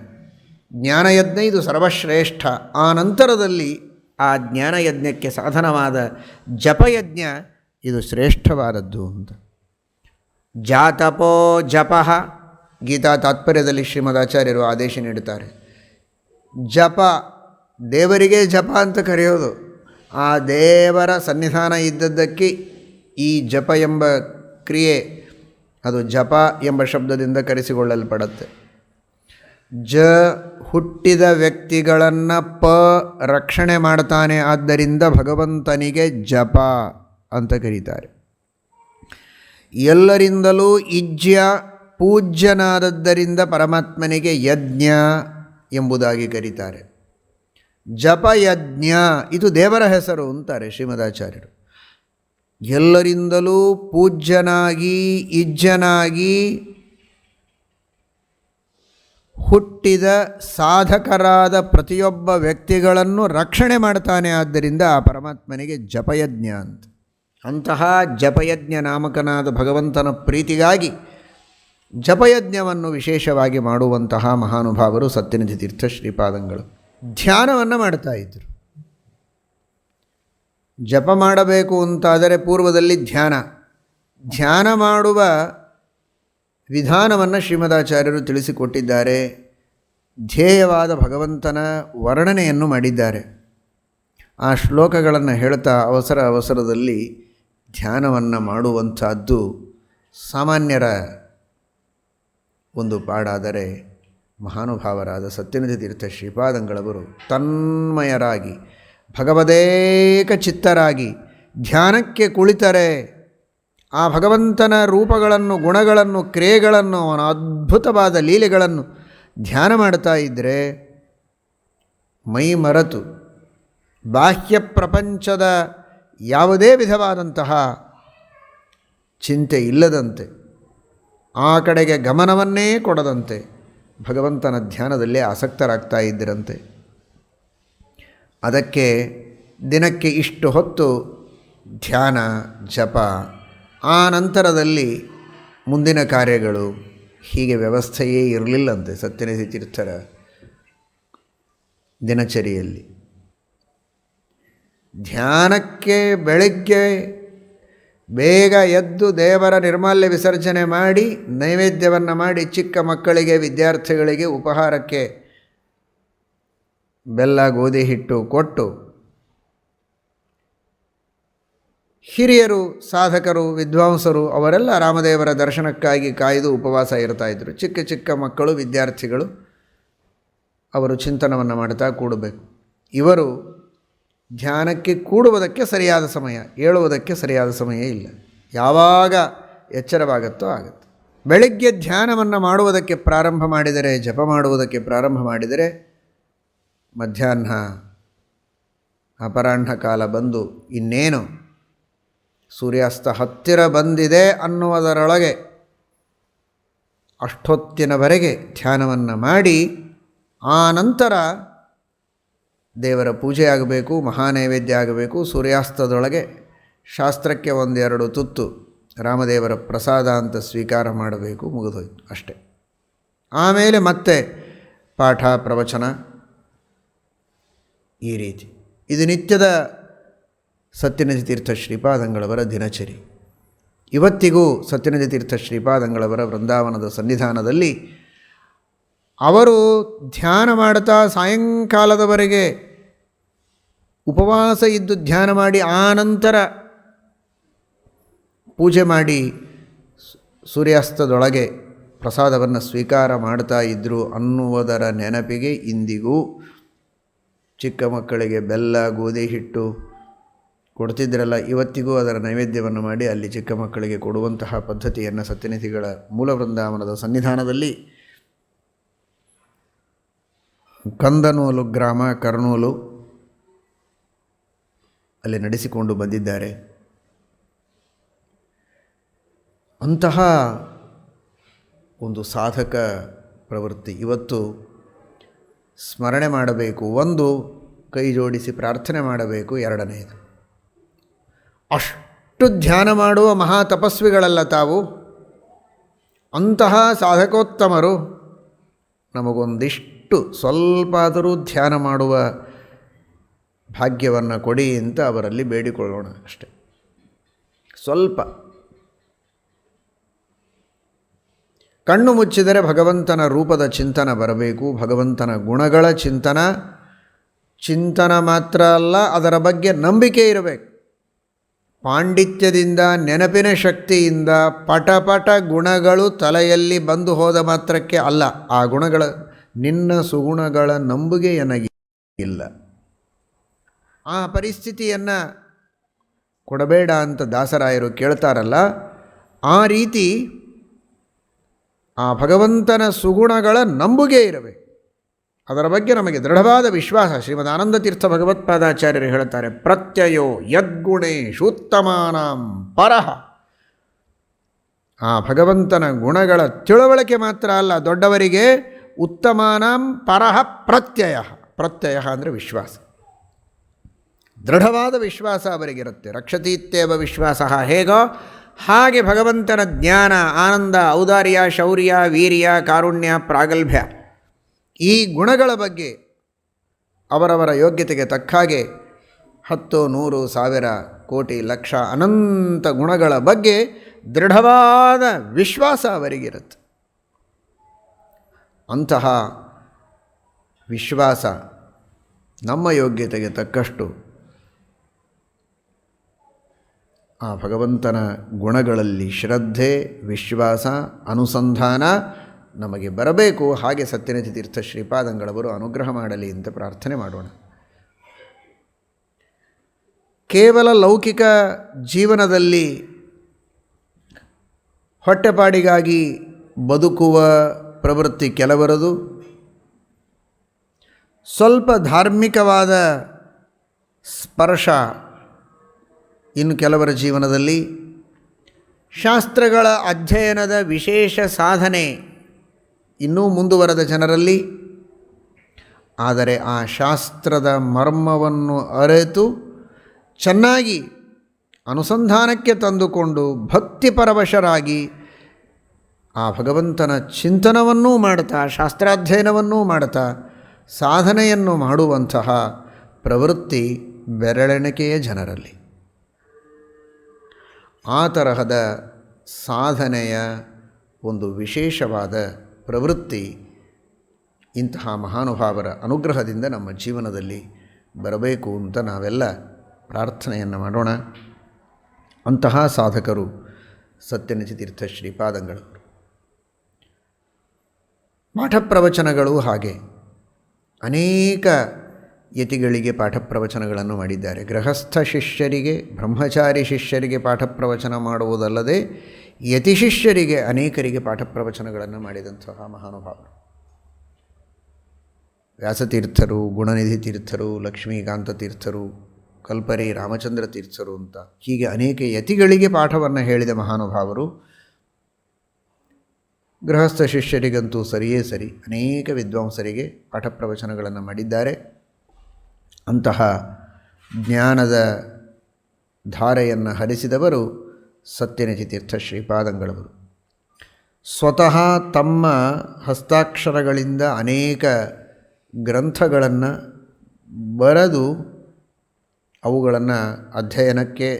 ಜ್ಞಾನಯಜ್ಞ ಇದು ಸರ್ವಶ್ರೇಷ್ಠ. ಆ ನಂತರದಲ್ಲಿ ಆ ಜ್ಞಾನಯಜ್ಞಕ್ಕೆ ಸಾಧನವಾದ ಜಪಯಜ್ಞ ಇದು ಶ್ರೇಷ್ಠವಾದದ್ದು ಅಂತ. ಜಾತಪೋ ಜಪಃ, ಗೀತಾ ತಾತ್ಪರ್ಯದಲ್ಲಿ ಶ್ರೀಮದಾಚಾರ್ಯರು ಆದೇಶ ನೀಡುತ್ತಾರೆ. ಜಪ, ದೇವರಿಗೆ ಜಪ ಅಂತ ಕರೆಯೋದು. ಆ ದೇವರ ಸನ್ನಿಧಾನ ಇದ್ದದ್ದಕ್ಕೆ ಈ ಜಪ ಎಂಬ ಕ್ರಿಯೆ ಅದು ಜಪ ಎಂಬ ಶಬ್ದದಿಂದ ಕರೆಸಿಕೊಳ್ಳಲ್ಪಡುತ್ತೆ. ಜ ಹುಟ್ಟಿದ ವ್ಯಕ್ತಿಗಳನ್ನು ಪ ರಕ್ಷಣೆ ಮಾಡ್ತಾನೆ, ಆದ್ದರಿಂದ ಭಗವಂತನಿಗೆ ಜಪ ಅಂತ ಕರೀತಾರೆ. ಎಲ್ಲರಿಂದಲೂ ಇಜ್ಯ ಪೂಜ್ಯನಾದದ್ದರಿಂದ ಪರಮಾತ್ಮನಿಗೆ ಯಜ್ಞ ಎಂಬುದಾಗಿ ಕರೀತಾರೆ. ಜಪಯಜ್ಞ ಇದು ದೇವರ ಹೆಸರು ಅಂತಾರೆ ಶ್ರೀಮದಾಚಾರ್ಯರು. ಎಲ್ಲರಿಂದಲೂ ಪೂಜ್ಯನಾಗಿ ಇಜ್ಜನಾಗಿ ಹುಟ್ಟಿದ ಸಾಧಕರಾದ ಪ್ರತಿಯೊಬ್ಬ ವ್ಯಕ್ತಿಗಳನ್ನು ರಕ್ಷಣೆ ಮಾಡ್ತಾನೆ, ಆದ್ದರಿಂದ ಆ ಪರಮಾತ್ಮನಿಗೆ ಜಪಯಜ್ಞ ಅಂತ. ಅಂತಹ ಜಪಯಜ್ಞ ನಾಮಕನಾದ ಭಗವಂತನ ಪ್ರೀತಿಗಾಗಿ ಜಪಯಜ್ಞವನ್ನು ವಿಶೇಷವಾಗಿ ಮಾಡುವಂತಹ ಮಹಾನುಭಾವರು ಸತ್ಯನಿಧಿ ತೀರ್ಥ ಶ್ರೀಪಾದಂಗಳು. ಧ್ಯಾನವನ್ನು ಮಾಡ್ತಾ ಇದ್ದರು. ಜಪ ಮಾಡಬೇಕು ಅಂತಾದರೆ ಪೂರ್ವದಲ್ಲಿ ಧ್ಯಾನ ಮಾಡುವ ವಿಧಾನವನ್ನು ಶ್ರೀಮದಾಚಾರ್ಯರು ತಿಳಿಸಿಕೊಟ್ಟಿದ್ದಾರೆ. ಧ್ಯೇಯವಾದ ಭಗವಂತನ ವರ್ಣನೆಯನ್ನು ಮಾಡಿದ್ದಾರೆ. ಆ ಶ್ಲೋಕಗಳನ್ನು ಹೇಳ್ತಾ ಅವಸರದಲ್ಲಿ ಧ್ಯಾನವನ್ನು ಮಾಡುವಂಥದ್ದು ಸಾಮಾನ್ಯರ ಒಂದು ಪಾಡಾದರೆ, ಮಹಾನುಭಾವರಾದ ಸತ್ಯನಿಧಿ ತೀರ್ಥ ಶ್ರೀಪಾದಂಗಳವರು ತನ್ಮಯರಾಗಿ ಭಗವದೇಕ ಚಿತ್ತರಾಗಿ ಧ್ಯಾನಕ್ಕೆ ಕುಳಿತರೆ ಆ ಭಗವಂತನ ರೂಪಗಳನ್ನು, ಗುಣಗಳನ್ನು, ಕ್ರಿಯೆಗಳನ್ನು, ಅವನ ಅದ್ಭುತವಾದ ಲೀಲೆಗಳನ್ನು ಧ್ಯಾನ ಮಾಡ್ತಾ ಇದ್ದರೆ ಮೈ ಮರೆತು ಬಾಹ್ಯ ಪ್ರಪಂಚದ ಯಾವುದೇ ವಿಧವಾದಂತಹ ಚಿಂತೆ ಇಲ್ಲದಂತೆ, ಆ ಕಡೆಗೆ ಗಮನವನ್ನೇ ಕೊಡದಂತೆ ಭಗವಂತನ ಧ್ಯಾನದಲ್ಲೇ ಆಸಕ್ತರಾಗ್ತಾ ಇದ್ದರಂತೆ. ಅದಕ್ಕೆ ದಿನಕ್ಕೆ ಇಷ್ಟು ಹೊತ್ತು ಧ್ಯಾನ ಜಪ, ಆ ನಂತರದಲ್ಲಿ ಮುಂದಿನ ಕಾರ್ಯಗಳು, ಹೀಗೆ ವ್ಯವಸ್ಥೆಯೇ ಇರಲಿಲ್ಲಂತೆ ಸತ್ಯನಿಧಿ ತೀರ್ಥರ ದಿನಚರಿಯಲ್ಲಿ. ಧ್ಯಾನಕ್ಕೆ ಬೆಳಗ್ಗೆ ಬೇಗ ಎದ್ದು ದೇವರ ನಿರ್ಮಾಲ್ಯ ವಿಸರ್ಜನೆ ಮಾಡಿ ನೈವೇದ್ಯವನ್ನು ಮಾಡಿ ಚಿಕ್ಕ ಮಕ್ಕಳಿಗೆ ವಿದ್ಯಾರ್ಥಿಗಳಿಗೆ ಉಪಹಾರಕ್ಕೆ ಬೆಲ್ಲ ಗೋಧಿ ಹಿಟ್ಟು ಕೊಟ್ಟು, ಹಿರಿಯರು ಸಾಧಕರು ವಿದ್ವಾಂಸರು ಅವರೆಲ್ಲ ರಾಮದೇವರ ದರ್ಶನಕ್ಕಾಗಿ ಕಾಯ್ದು ಉಪವಾಸ ಇರ್ತಾಯಿದ್ರು. ಚಿಕ್ಕ ಚಿಕ್ಕ ಮಕ್ಕಳು ವಿದ್ಯಾರ್ಥಿಗಳು ಅವರು ಚಿಂತನವನ್ನು ಮಾಡ್ತಾ ಕೂಡಬೇಕು. ಇವರು ಧ್ಯಾನಕ್ಕೆ ಕೂಡುವುದಕ್ಕೆ ಸರಿಯಾದ ಸಮಯ, ಏಳುವುದಕ್ಕೆ ಸರಿಯಾದ ಸಮಯ ಇಲ್ಲ. ಯಾವಾಗ ಎಚ್ಚರವಾಗುತ್ತೋ ಆಗುತ್ತೆ. ಬೆಳಗ್ಗೆ ಧ್ಯಾನವನ್ನು ಮಾಡುವುದಕ್ಕೆ ಪ್ರಾರಂಭ ಮಾಡಿದರೆ, ಜಪ ಮಾಡುವುದಕ್ಕೆ ಪ್ರಾರಂಭ ಮಾಡಿದರೆ, ಮಧ್ಯಾಹ್ನ ಅಪರಾಹ್ನ ಕಾಲ ಬಂದು ಇನ್ನೇನು ಸೂರ್ಯಾಸ್ತ ಹತ್ತಿರ ಬಂದಿದೆ ಅನ್ನುವುದರೊಳಗೆ ಅಷ್ಟೊತ್ತಿನವರೆಗೆ ಧ್ಯಾನವನ್ನು ಮಾಡಿ, ಆ ನಂತರ ದೇವರ ಪೂಜೆ ಆಗಬೇಕು, ಮಹಾನೈವೇದ್ಯ ಆಗಬೇಕು. ಸೂರ್ಯಾಸ್ತದೊಳಗೆ ಶಾಸ್ತ್ರಕ್ಕೆ ಒಂದೆರಡು ತುತ್ತು ರಾಮದೇವರ ಪ್ರಸಾದ ಅಂತ ಸ್ವೀಕಾರ ಮಾಡಬೇಕು. ಮುಗಿದೋಯ್ತು ಅಷ್ಟೆ. ಆಮೇಲೆ ಮತ್ತೆ ಪಾಠ ಪ್ರವಚನ, ಈ ರೀತಿ. ಇದು ನಿತ್ಯದ ಸತ್ಯನಿಧಿ ತೀರ್ಥ ಶ್ರೀಪಾದಂಗಳವರ ದಿನಚರಿ. ಇವತ್ತಿಗೂ ಸತ್ಯನಿಧಿ ತೀರ್ಥ ಶ್ರೀಪಾದಂಗಳವರ ವೃಂದಾವನದ ಸನ್ನಿಧಾನದಲ್ಲಿ ಅವರು ಧ್ಯಾನ ಮಾಡ್ತಾ ಸಾಯಂಕಾಲದವರೆಗೆ ಉಪವಾಸ ಇದ್ದು ಧ್ಯಾನ ಮಾಡಿ, ಆನಂತರ ಪೂಜೆ ಮಾಡಿ ಸೂರ್ಯಾಸ್ತದೊಳಗೆ ಪ್ರಸಾದವನ್ನು ಸ್ವೀಕಾರ ಮಾಡ್ತಾ ಇದ್ದರು ಅನ್ನುವುದರ ನೆನಪಿಗೆ ಇಂದಿಗೂ ಚಿಕ್ಕ ಮಕ್ಕಳಿಗೆ ಬೆಲ್ಲ ಗೋಧಿ ಹಿಟ್ಟು ಕೊಡ್ತಿದ್ರಲ್ಲ, ಇವತ್ತಿಗೂ ಅದರ ನೈವೇದ್ಯವನ್ನು ಮಾಡಿ ಅಲ್ಲಿ ಚಿಕ್ಕ ಮಕ್ಕಳಿಗೆ ಕೊಡುವಂತಹ ಪದ್ಧತಿಯನ್ನು ಸತ್ಯನಿಧಿಗಳ ಮೂಲ ವೃಂದಾವನದ ಸನ್ನಿಧಾನದಲ್ಲಿ ಕಂದನೂಲು ಗ್ರಾಮ, ಕರ್ನೂಲು ಅಲ್ಲಿ ನಡೆಸಿಕೊಂಡು ಬಂದಿದ್ದಾರೆ. ಅಂತಹ ಒಂದು ಸಾಧಕ ಪ್ರವೃತ್ತಿ ಇವತ್ತು ಸ್ಮರಣೆ ಮಾಡಬೇಕು. ಒಂದು, ಕೈ ಜೋಡಿಸಿ ಪ್ರಾರ್ಥನೆ ಮಾಡಬೇಕು. ಎರಡನೆಯದು, ಅಷ್ಟು ಧ್ಯಾನ ಮಾಡುವ ಮಹಾ ತಪಸ್ವಿಗಳಲ್ಲ ತಾವು, ಅಂತಹ ಸಾಧಕೋತ್ತಮರು. ನಮಗೊಂದಿಷ್ಟು ಸ್ವಲ್ಪ ಆದರೂ ಧ್ಯಾನ ಮಾಡುವ ಭಾಗ್ಯವನ್ನು ಕೊಡಿ ಅಂತ ಅವರಲ್ಲಿ ಬೇಡಿಕೊಳ್ಳೋಣ ಅಷ್ಟೆ. ಸ್ವಲ್ಪ ಕಣ್ಣು ಮುಚ್ಚಿದರೆ ಭಗವಂತನ ರೂಪದ ಚಿಂತನ ಬರಬೇಕು. ಭಗವಂತನ ಗುಣಗಳ ಚಿಂತನ ಮಾತ್ರ ಅಲ್ಲ, ಅದರ ಬಗ್ಗೆ ನಂಬಿಕೆ ಇರಬೇಕು. ಪಾಂಡಿತ್ಯದಿಂದ, ನೆನಪಿನ ಶಕ್ತಿಯಿಂದ ಪಟಪಟ ಗುಣಗಳು ತಲೆಯಲ್ಲಿ ಬಂದು ಹೋದ ಮಾತ್ರಕ್ಕೆ ಅಲ್ಲ, ಆ ಗುಣಗಳ ನಿನ್ನ ಸುಗುಣಗಳ ನಂಬುಗೆ ನನಗಿಲ್ಲ. ಆ ಪರಿಸ್ಥಿತಿಯನ್ನು ಕೊಡಬೇಡ ಅಂತ ದಾಸರಾಯರು ಕೇಳ್ತಾರಲ್ಲ, ಆ ರೀತಿ ಆ ಭಗವಂತನ ಸುಗುಣಗಳ ನಂಬುಗೆ ಇರಬೇಕು. ಅದರ ಬಗ್ಗೆ ನಮಗೆ ದೃಢವಾದ ವಿಶ್ವಾಸ. ಶ್ರೀಮದ್ ಆನಂದತೀರ್ಥ ಭಗವತ್ಪಾದಾಚಾರ್ಯರು ಹೇಳುತ್ತಾರೆ, ಪ್ರತ್ಯಯೋ ಯದ್ಗುಣೇಶುತ್ತಮಾನಾಂ ಪರಃ. ಆ ಭಗವಂತನ ಗುಣಗಳ ತಿಳುವಳಿಕೆ ಮಾತ್ರ ಅಲ್ಲ, ದೊಡ್ಡವರಿಗೆ ಉತ್ತಮಾನಾಂ ಪರಃ ಪ್ರತ್ಯಯ. ಪ್ರತ್ಯಯ ಅಂದರೆ ವಿಶ್ವಾಸ, ದೃಢವಾದ ವಿಶ್ವಾಸ ಅವರಿಗಿರುತ್ತೆ. ರಕ್ಷತೀತ್ಯೇವ ವಿಶ್ವಾಸ. ಹೇಗೋ ಹಾಗೆ ಭಗವಂತನ ಜ್ಞಾನ, ಆನಂದ, ಔದಾರ್ಯ, ಶೌರ್ಯ, ವೀರ್ಯ, ಕಾರುಣ್ಯ, ಪ್ರಾಗಲ್ಭ್ಯ, ಈ ಗುಣಗಳ ಬಗ್ಗೆ ಅವರವರ ಯೋಗ್ಯತೆಗೆ ತಕ್ಕ ಹಾಗೆ 10, 100, 1000, ಕೋಟಿ, ಲಕ್ಷ, ಅನಂತ ಗುಣಗಳ ಬಗ್ಗೆ ದೃಢವಾದ ವಿಶ್ವಾಸ ಅವರಿಗಿರುತ್ತೆ. ಅಂತಹ ವಿಶ್ವಾಸ ನಮ್ಮ ಯೋಗ್ಯತೆಗೆ ತಕ್ಕಷ್ಟು ಆ ಭಗವಂತನ ಗುಣಗಳಲ್ಲಿ ಶ್ರದ್ಧೆ, ವಿಶ್ವಾಸ, ಅನುಸಂಧಾನ ನಮಗೆ ಬರಬೇಕು. ಹಾಗೆ ಸತ್ಯನಿಧಿ ತೀರ್ಥ ಶ್ರೀಪಾದಂಗಳವರು ಅನುಗ್ರಹ ಮಾಡಲಿ ಅಂತ ಪ್ರಾರ್ಥನೆ ಮಾಡೋಣ. ಕೇವಲ ಲೌಕಿಕ ಜೀವನದಲ್ಲಿ ಹೊಟ್ಟೆಪಾಡಿಗಾಗಿ ಬದುಕುವ ಪ್ರವೃತ್ತಿ ಕೆಲವರದು. ಸ್ವಲ್ಪ ಧಾರ್ಮಿಕವಾದ ಸ್ಪರ್ಶ ಇನ್ನು ಕೆಲವರ ಜೀವನದಲ್ಲಿ, ಶಾಸ್ತ್ರಗಳ ಅಧ್ಯಯನದ ವಿಶೇಷ ಸಾಧನೆ ಇನ್ನೂ ಮುಂದುವರೆದ ಜನರಲ್ಲಿ, ಆದರೆ ಆ ಶಾಸ್ತ್ರದ ಮರ್ಮವನ್ನು ಅರಿತು ಚೆನ್ನಾಗಿ ಅನುಸಂಧಾನಕ್ಕೆ ತಂದುಕೊಂಡು ಭಕ್ತಿಪರವಶರಾಗಿ ಆ ಭಗವಂತನ ಚಿಂತನವನ್ನೂ ಮಾಡ್ತಾ ಶಾಸ್ತ್ರಾಧ್ಯಯನವನ್ನೂ ಮಾಡ್ತಾ ಸಾಧನೆಯನ್ನು ಮಾಡುವಂತಹ ಪ್ರವೃತ್ತಿ ಬೆರಳೆಣಿಕೆಯ ಜನರಲ್ಲಿ. ಆ ತರಹದ ಸಾಧನೆಯ ಒಂದು ವಿಶೇಷವಾದ ಪ್ರವೃತ್ತಿ ಇಂತಹ ಮಹಾನುಭಾವರ ಅನುಗ್ರಹದಿಂದ ನಮ್ಮ ಜೀವನದಲ್ಲಿ ಬರಬೇಕು ಅಂತ ನಾವೆಲ್ಲ ಪ್ರಾರ್ಥನೆಯನ್ನು ಮಾಡೋಣ. ಅಂತಹ ಸಾಧಕರು ಸತ್ಯನಿಧಿತೀರ್ಥ ಶ್ರೀಪಾದಂಗಳವರು. ಪಾಠ ಪ್ರವಚನಗಳು ಹಾಗೆ ಅನೇಕ ಯತಿಗಳಿಗೆ ಪಾಠ ಪ್ರವಚನಗಳನ್ನು ಮಾಡಿದ್ದಾರೆ. ಗೃಹಸ್ಥ ಶಿಷ್ಯರಿಗೆ, ಬ್ರಹ್ಮಚಾರಿ ಶಿಷ್ಯರಿಗೆ ಪಾಠ ಪ್ರವಚನ ಮಾಡುವುದಲ್ಲದೆ ಯತಿ ಶಿಷ್ಯರಿಗೆ ಅನೇಕರಿಗೆ ಪಾಠ ಪ್ರವಚನಗಳನ್ನು ಮಾಡಿದಂತಹ ಮಹಾನುಭಾವರು. ವ್ಯಾಸತೀರ್ಥರು, ಗುಣನಿಧಿ ತೀರ್ಥರು, ಲಕ್ಷ್ಮೀಕಾಂತ ತೀರ್ಥರು, ಕಲ್ಪರಿ ರಾಮಚಂದ್ರ ತೀರ್ಥರು ಅಂತ ಹೀಗೆ ಅನೇಕ ಯತಿಗಳಿಗೆ ಪಾಠವನ್ನು ಹೇಳಿದ ಮಹಾನುಭಾವರು. ಗೃಹಸ್ಥ ಶಿಷ್ಯರಿಗಂತೂ ಸರಿಯೇ ಸರಿ ಅನೇಕ ವಿದ್ವಾಂಸರಿಗೆ ಪಾಠ ಪ್ರವಚನಗಳನ್ನು ಮಾಡಿದ್ದಾರೆ. ಅಂತಹ ಜ್ಞಾನದ ಧಾರೆಯನ್ನು ಹರಿಸಿದವರು ಸತ್ಯನಿಧಿತೀರ್ಥ ಶ್ರೀಪಾದಂಗಳವರು. ಸ್ವತಃ ತಮ್ಮ ಹಸ್ತಾಕ್ಷರಗಳಿಂದ ಅನೇಕ ಗ್ರಂಥಗಳನ್ನು ಬರೆದು ಅವುಗಳನ್ನು ಅಧ್ಯಯನಕ್ಕೆ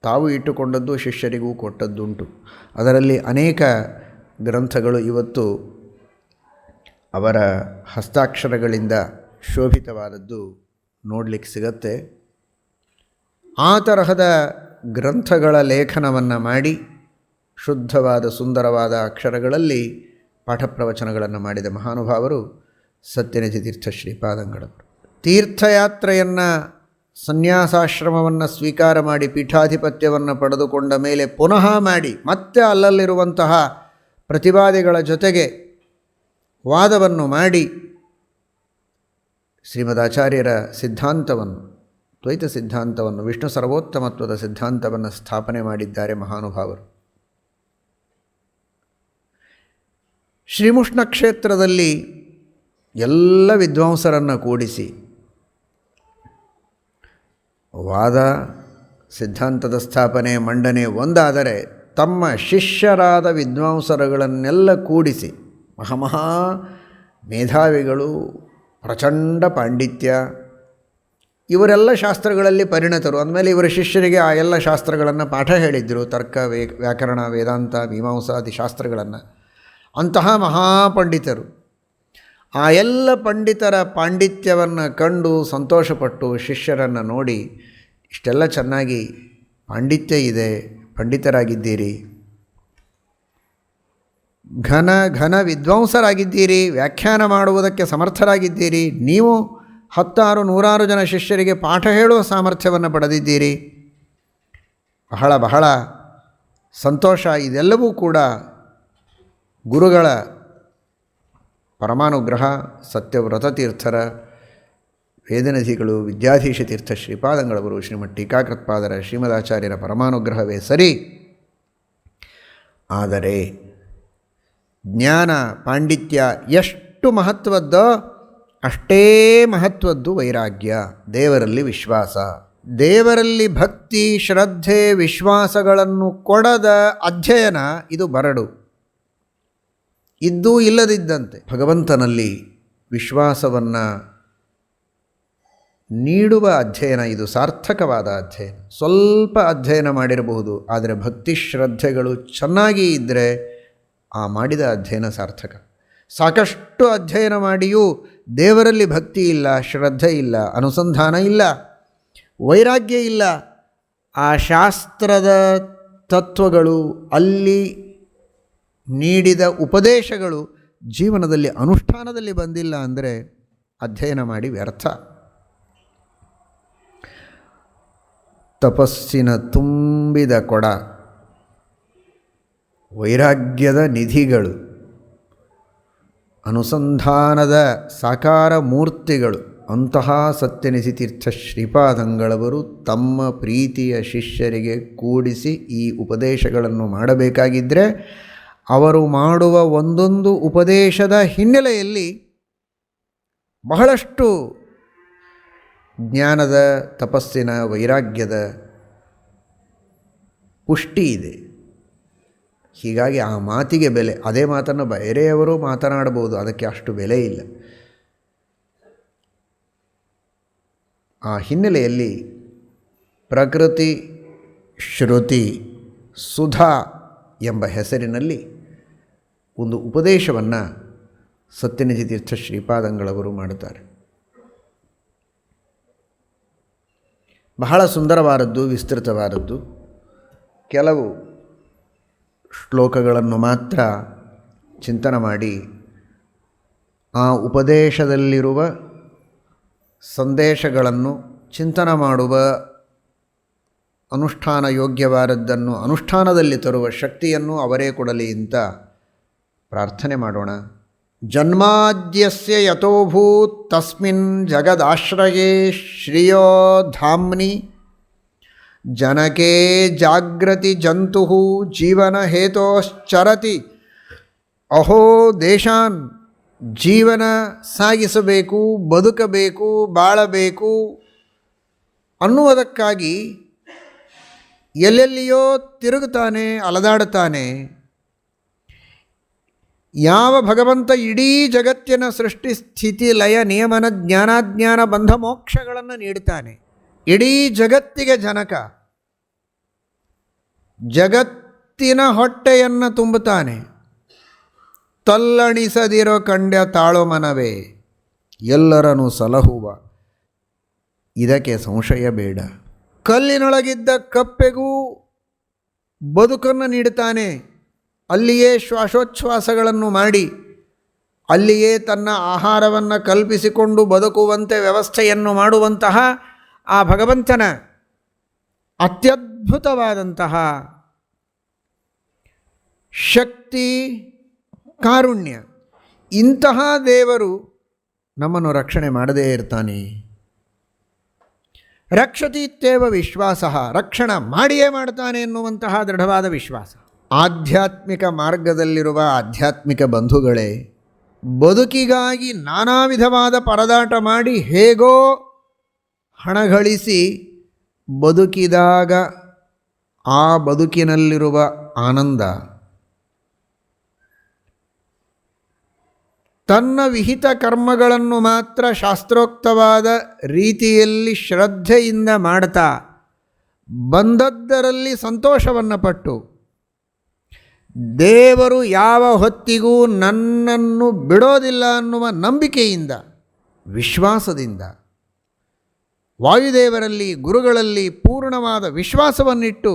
ತಾವು ಇಟ್ಟುಕೊಂಡದ್ದು, ಶಿಷ್ಯರಿಗೂ ಕೊಟ್ಟದ್ದುಂಟು. ಅದರಲ್ಲಿ ಅನೇಕ ಗ್ರಂಥಗಳು ಇವತ್ತು ಅವರ ಹಸ್ತಾಕ್ಷರಗಳಿಂದ ಶೋಭಿತವಾದದ್ದು ನೋಡಲಿಕ್ಕೆ ಸಿಗತ್ತೆ. ಆ ತರಹದ ಗ್ರಂಥಗಳ ಲೇಖನವನ್ನು ಮಾಡಿ ಶುದ್ಧವಾದ ಸುಂದರವಾದ ಅಕ್ಷರಗಳಲ್ಲಿ ಪಾಠ ಪ್ರವಚನಗಳನ್ನು ಮಾಡಿದ ಮಹಾನುಭಾವರು ಸತ್ಯನಿಧಿತೀರ್ಥ ಶ್ರೀಪಾದಂಗಳವರು. ತೀರ್ಥಯಾತ್ರೆಯನ್ನು, ಸನ್ಯಾಸಾಶ್ರಮವನ್ನು ಸ್ವೀಕಾರ ಮಾಡಿ ಪೀಠಾಧಿಪತ್ಯವನ್ನು ಪಡೆದುಕೊಂಡ ಮೇಲೆ ಪುನಃ ಮಾಡಿ ಮತ್ತೆ ಅಲ್ಲಲ್ಲಿರುವಂತಹ ಪ್ರತಿವಾದಿಗಳ ಜೊತೆಗೆ ವಾದವನ್ನು ಮಾಡಿ ಶ್ರೀಮದಾಚಾರ್ಯರ ಸಿದ್ಧಾಂತವನ್ನು, ದ್ವೈತ ಸಿದ್ಧಾಂತವನ್ನು, ವಿಷ್ಣು ಸರ್ವೋತ್ತಮತ್ವದ ಸಿದ್ಧಾಂತವನ್ನು ಸ್ಥಾಪನೆ ಮಾಡಿದ್ದಾರೆ ಮಹಾನುಭಾವರು. ಶ್ರೀಮುಷ್ಣ ಕ್ಷೇತ್ರದಲ್ಲಿ ಎಲ್ಲ ವಿದ್ವಾಂಸರನ್ನು ಕೂಡಿಸಿ ವಾದ, ಸಿದ್ಧಾಂತದ ಸ್ಥಾಪನೆ, ಮಂಡನೆ ಒಂದಾದರೆ ತಮ್ಮ ಶಿಷ್ಯರಾದ ವಿದ್ವಾಂಸರುಗಳನ್ನೆಲ್ಲ ಕೂಡಿಸಿ, ಮಹಾಮಹಾ ಮೇಧಾವಿಗಳು, ಪ್ರಚಂಡ ಪಾಂಡಿತ್ಯ, ಇವರೆಲ್ಲ ಶಾಸ್ತ್ರಗಳಲ್ಲಿ ಪರಿಣತರು. ಅಂದಮೇಲೆ ಇವರ ಶಿಷ್ಯರಿಗೆ ಆ ಎಲ್ಲ ಶಾಸ್ತ್ರಗಳನ್ನು ಪಾಠ ಹೇಳಿದ್ದರು, ತರ್ಕ, ವ್ಯಾಕರಣ, ವೇದಾಂತ, ಮೀಮಾಂಸಾದಿ ಶಾಸ್ತ್ರಗಳನ್ನು. ಅಂತಹ ಮಹಾಪಂಡಿತರು. ಆ ಎಲ್ಲ ಪಂಡಿತರ ಪಾಂಡಿತ್ಯವನ್ನು ಕಂಡು ಸಂತೋಷಪಟ್ಟು ಶಿಷ್ಯರನ್ನು ನೋಡಿ, ಇಷ್ಟೆಲ್ಲ ಚೆನ್ನಾಗಿ ಪಾಂಡಿತ್ಯ ಇದೆ, ಪಂಡಿತರಾಗಿದ್ದೀರಿ, ಘನ ವಿದ್ವಾಂಸರಾಗಿದ್ದೀರಿ, ವ್ಯಾಖ್ಯಾನ ಮಾಡುವುದಕ್ಕೆ ಸಮರ್ಥರಾಗಿದ್ದೀರಿ, ನೀವು 10 100 ಜನ ಶಿಷ್ಯರಿಗೆ ಪಾಠ ಹೇಳುವ ಸಾಮರ್ಥ್ಯವನ್ನು ಪಡೆದಿದ್ದೀರಿ, ಬಹಳ ಬಹಳ ಸಂತೋಷ. ಇದೆಲ್ಲವೂ ಕೂಡ ಗುರುಗಳ ಪರಮಾನುಗ್ರಹ. ಸತ್ಯವ್ರತ ತೀರ್ಥರ, ವೇದನಿಧಿಗಳು, ವಿದ್ಯಾಧೀಶ ತೀರ್ಥ ಶ್ರೀಪಾದಂಗಳವರು, ಶ್ರೀಮದ್ ಟೀಕಾಕೃತ್ಪಾದರ, ಶ್ರೀಮದಾಚಾರ್ಯರ ಪರಮಾನುಗ್ರಹವೇ ಸರಿ. ಆದರೆ ಜ್ಞಾನ, ಪಾಂಡಿತ್ಯ ಎಷ್ಟು ಮಹತ್ವದ್ದೋ ಅಷ್ಟೇ ಮಹತ್ವದ್ದು ವೈರಾಗ್ಯ, ದೇವರಲ್ಲಿ ವಿಶ್ವಾಸ. ದೇವರಲ್ಲಿ ಭಕ್ತಿ, ಶ್ರದ್ಧೆ, ವಿಶ್ವಾಸಗಳನ್ನು ಕೊಡದ ಅಧ್ಯಯನ ಇದು ಬರಡು. ಇದ್ದೂ ಇಲ್ಲದಿದ್ದಂತೆ ಭಗವಂತನಲ್ಲಿ ವಿಶ್ವಾಸವನ್ನು ನೀಡುವ ಅಧ್ಯಯನ ಇದು ಸಾರ್ಥಕವಾದ ಅಧ್ಯಯನ. ಸ್ವಲ್ಪ ಅಧ್ಯಯನ ಮಾಡಿರಬಹುದು, ಆದರೆ ಭಕ್ತಿ ಶ್ರದ್ಧೆಗಳು ಚೆನ್ನಾಗಿ ಇದ್ದರೆ ಆ ಮಾಡಿದ ಅಧ್ಯಯನ ಸಾರ್ಥಕ. ಸಾಕಷ್ಟು ಅಧ್ಯಯನ ಮಾಡಿಯೂ ದೇವರಲ್ಲಿ ಭಕ್ತಿ ಇಲ್ಲ, ಶ್ರದ್ಧೆ ಇಲ್ಲ, ಅನುಸಂಧಾನ ಇಲ್ಲ, ವೈರಾಗ್ಯ ಇಲ್ಲ, ಆ ಶಾಸ್ತ್ರದ ತತ್ವಗಳು, ಅಲ್ಲಿ ನೀಡಿದ ಉಪದೇಶಗಳು ಜೀವನದಲ್ಲಿ ಅನುಷ್ಠಾನದಲ್ಲಿ ಬಂದಿಲ್ಲ ಅಂದರೆ ಅಧ್ಯಯನ ಮಾಡಿ ವ್ಯರ್ಥ. ತಪಸ್ಸಿನ ತುಂಬಿದ ಕೊಡ, ವೈರಾಗ್ಯದ ನಿಧಿಗಳು, ಅನುಸಂಧಾನದ ಸಾಕಾರ ಮೂರ್ತಿಗಳು, ಅಂತಹ ಸತ್ಯನಿಧಿತೀರ್ಥ ಶ್ರೀಪಾದಂಗಳವರು ತಮ್ಮ ಪ್ರೀತಿಯ ಶಿಷ್ಯರಿಗೆ ಕೂಡಿಸಿ ಈ ಉಪದೇಶಗಳನ್ನು ಮಾಡಬೇಕಾಗಿದ್ದರೆ ಅವರು ಮಾಡುವ ಒಂದೊಂದು ಉಪದೇಶದ ಹಿನ್ನೆಲೆಯಲ್ಲಿ ಬಹಳಷ್ಟು ಜ್ಞಾನದ, ತಪಸ್ಸಿನ, ವೈರಾಗ್ಯದ ಪುಷ್ಟಿ ಇದೆ. ಹೀಗಾಗಿ ಆ ಮಾತಿಗೆ ಬೆಲೆ. ಅದೇ ಮಾತನ್ನು ಬೇರೆಯವರು ಮಾತನಾಡಬಹುದು, ಅದಕ್ಕೆ ಅಷ್ಟು ಬೆಲೆ ಇಲ್ಲ. ಆ ಹಿನ್ನೆಲೆಯಲ್ಲಿ ಪ್ರಕೃತಿ ಶ್ರುತಿ ಸುಧಾ ಎಂಬ ಹೆಸರಿನಲ್ಲಿ ಒಂದು ಉಪದೇಶವನ್ನು ಸತ್ಯನಿಧಿ ತೀರ್ಥ ಶ್ರೀಪಾದಂಗಳವರು ಮಾಡುತ್ತಾರೆ. ಬಹಳ ಸುಂದರವಾದದ್ದು, ವಿಸ್ತೃತವಾದದ್ದು. ಕೆಲವು ಶ್ಲೋಕಗಳನ್ನು ಮಾತ್ರ ಚಿಂತನೆ ಮಾಡಿ ಆ ಉಪದೇಶದಲ್ಲಿರುವ ಸಂದೇಶಗಳನ್ನು ಚಿಂತನೆ ಮಾಡುವ, ಅನುಷ್ಠಾನ ಯೋಗ್ಯವಾದದ್ದನ್ನು ಅನುಷ್ಠಾನದಲ್ಲಿ ತರುವ ಶಕ್ತಿಯನ್ನು ಅವರೇ ಕೊಡಲಿ ಅಂತ ಪ್ರಾರ್ಥನೆ ಮಾಡೋಣ. ಜನ್ಮಾದ್ಯಸ್ಯ ಯತೋಭೂತ್ ತಸ್ಮಿನ್ ಜಗದಾಶ್ರಯೇ ಶ್ರಿಯೋ ಧಾಮ್ನಿ ಜನಕೇ ಜಾಗ್ರತಿ ಜಂತು ಜೀವನ ಹೇತೋಶ್ಚರತಿ. ಅಹೋ ದೇಶಾನ್, ಜೀವನ ಸಾಗಿಸಬೇಕು, ಬದುಕಬೇಕು, ಬಾಳಬೇಕು ಅನ್ನುವುದಕ್ಕಾಗಿ ಎಲ್ಲೆಲ್ಲಿಯೋ ತಿರುಗುತ್ತಾನೆ, ಅಲದಾಡುತ್ತಾನೆ. ಯಾವ ಭಗವಂತ ಇಡೀ ಜಗತ್ತಿನ ಸೃಷ್ಟಿ ಸ್ಥಿತಿ ಲಯ ನಿಯಮನ ಜ್ಞಾನಾಜ್ಞಾನ ಬಂಧ ಮೋಕ್ಷಗಳನ್ನು ನೀಡುತ್ತಾನೆ, ಇಡೀ ಜಗತ್ತಿಗೆ ಜನಕ, ಜಗತ್ತಿನ ಹೊಟ್ಟೆಯನ್ನು ತುಂಬುತ್ತಾನೆ. ತಲ್ಲಣಿಸದಿರೋ ಕಂಡ್ಯ ತಾಳೋ ಮನವೇ, ಎಲ್ಲರನ್ನು ಸಲಹುವ, ಇದಕ್ಕೆ ಸಂಶಯ ಬೇಡ. ಕಲ್ಲಿನೊಳಗಿದ್ದ ಕಪ್ಪೆಗೂ ಬದುಕನ್ನು ನೀಡುತ್ತಾನೆ. ಅಲ್ಲಿಯೇ ಶ್ವಾಸೋಚ್ಛ್ವಾಸಗಳನ್ನು ಮಾಡಿ ಅಲ್ಲಿಯೇ ತನ್ನ ಆಹಾರವನ್ನು ಕಲ್ಪಿಸಿಕೊಂಡು ಬದುಕುವಂತೆ ವ್ಯವಸ್ಥೆಯನ್ನು ಮಾಡುವಂತಹ ಆ ಭಗವಂತನ ಅತ್ಯದ್ಭುತವಾದಂತಹ ಶಕ್ತಿ, ಕಾರುಣ್ಯ, ಇಂತಹ ದೇವರು ನಮ್ಮನ್ನು ರಕ್ಷಣೆ ಮಾಡದೇ ಇರ್ತಾನೆ. ರಕ್ಷತೀತ್ಯೇವ ವಿಶ್ವಾಸ, ರಕ್ಷಣೆ ಮಾಡಿಯೇ ಮಾಡ್ತಾನೆ ಎನ್ನುವಂತಹ ದೃಢವಾದ ವಿಶ್ವಾಸ. ಆಧ್ಯಾತ್ಮಿಕ ಮಾರ್ಗದಲ್ಲಿರುವ ಆಧ್ಯಾತ್ಮಿಕ ಬಂಧುಗಳೇ, ಬದುಕಿಗಾಗಿ ನಾನಾ ವಿಧವಾದ ಪರದಾಟ ಮಾಡಿ ಹೇಗೋ ಹಣ ಗಳಿಸಿ ಬದುಕಿದಾಗ ಆ ಬದುಕಿನಲ್ಲಿರುವ ಆನಂದ, ತನ್ನ ವಿಹಿತ ಕರ್ಮಗಳನ್ನು ಮಾತ್ರ ಶಾಸ್ತ್ರೋಕ್ತವಾದ ರೀತಿಯಲ್ಲಿ ಶ್ರದ್ಧೆಯಿಂದ ಮಾಡ್ತಾ ಬಂದದ್ದರಲ್ಲಿ ಸಂತೋಷವನ್ನು ಪಟ್ಟು, ದೇವರು ಯಾವ ಹೊತ್ತಿಗೂ ನನ್ನನ್ನು ಬಿಡೋದಿಲ್ಲ ಅನ್ನುವ ನಂಬಿಕೆಯಿಂದ, ವಿಶ್ವಾಸದಿಂದ, ವಾಯುದೇವರಲ್ಲಿ, ಗುರುಗಳಲ್ಲಿ ಪೂರ್ಣವಾದ ವಿಶ್ವಾಸವನ್ನಿಟ್ಟು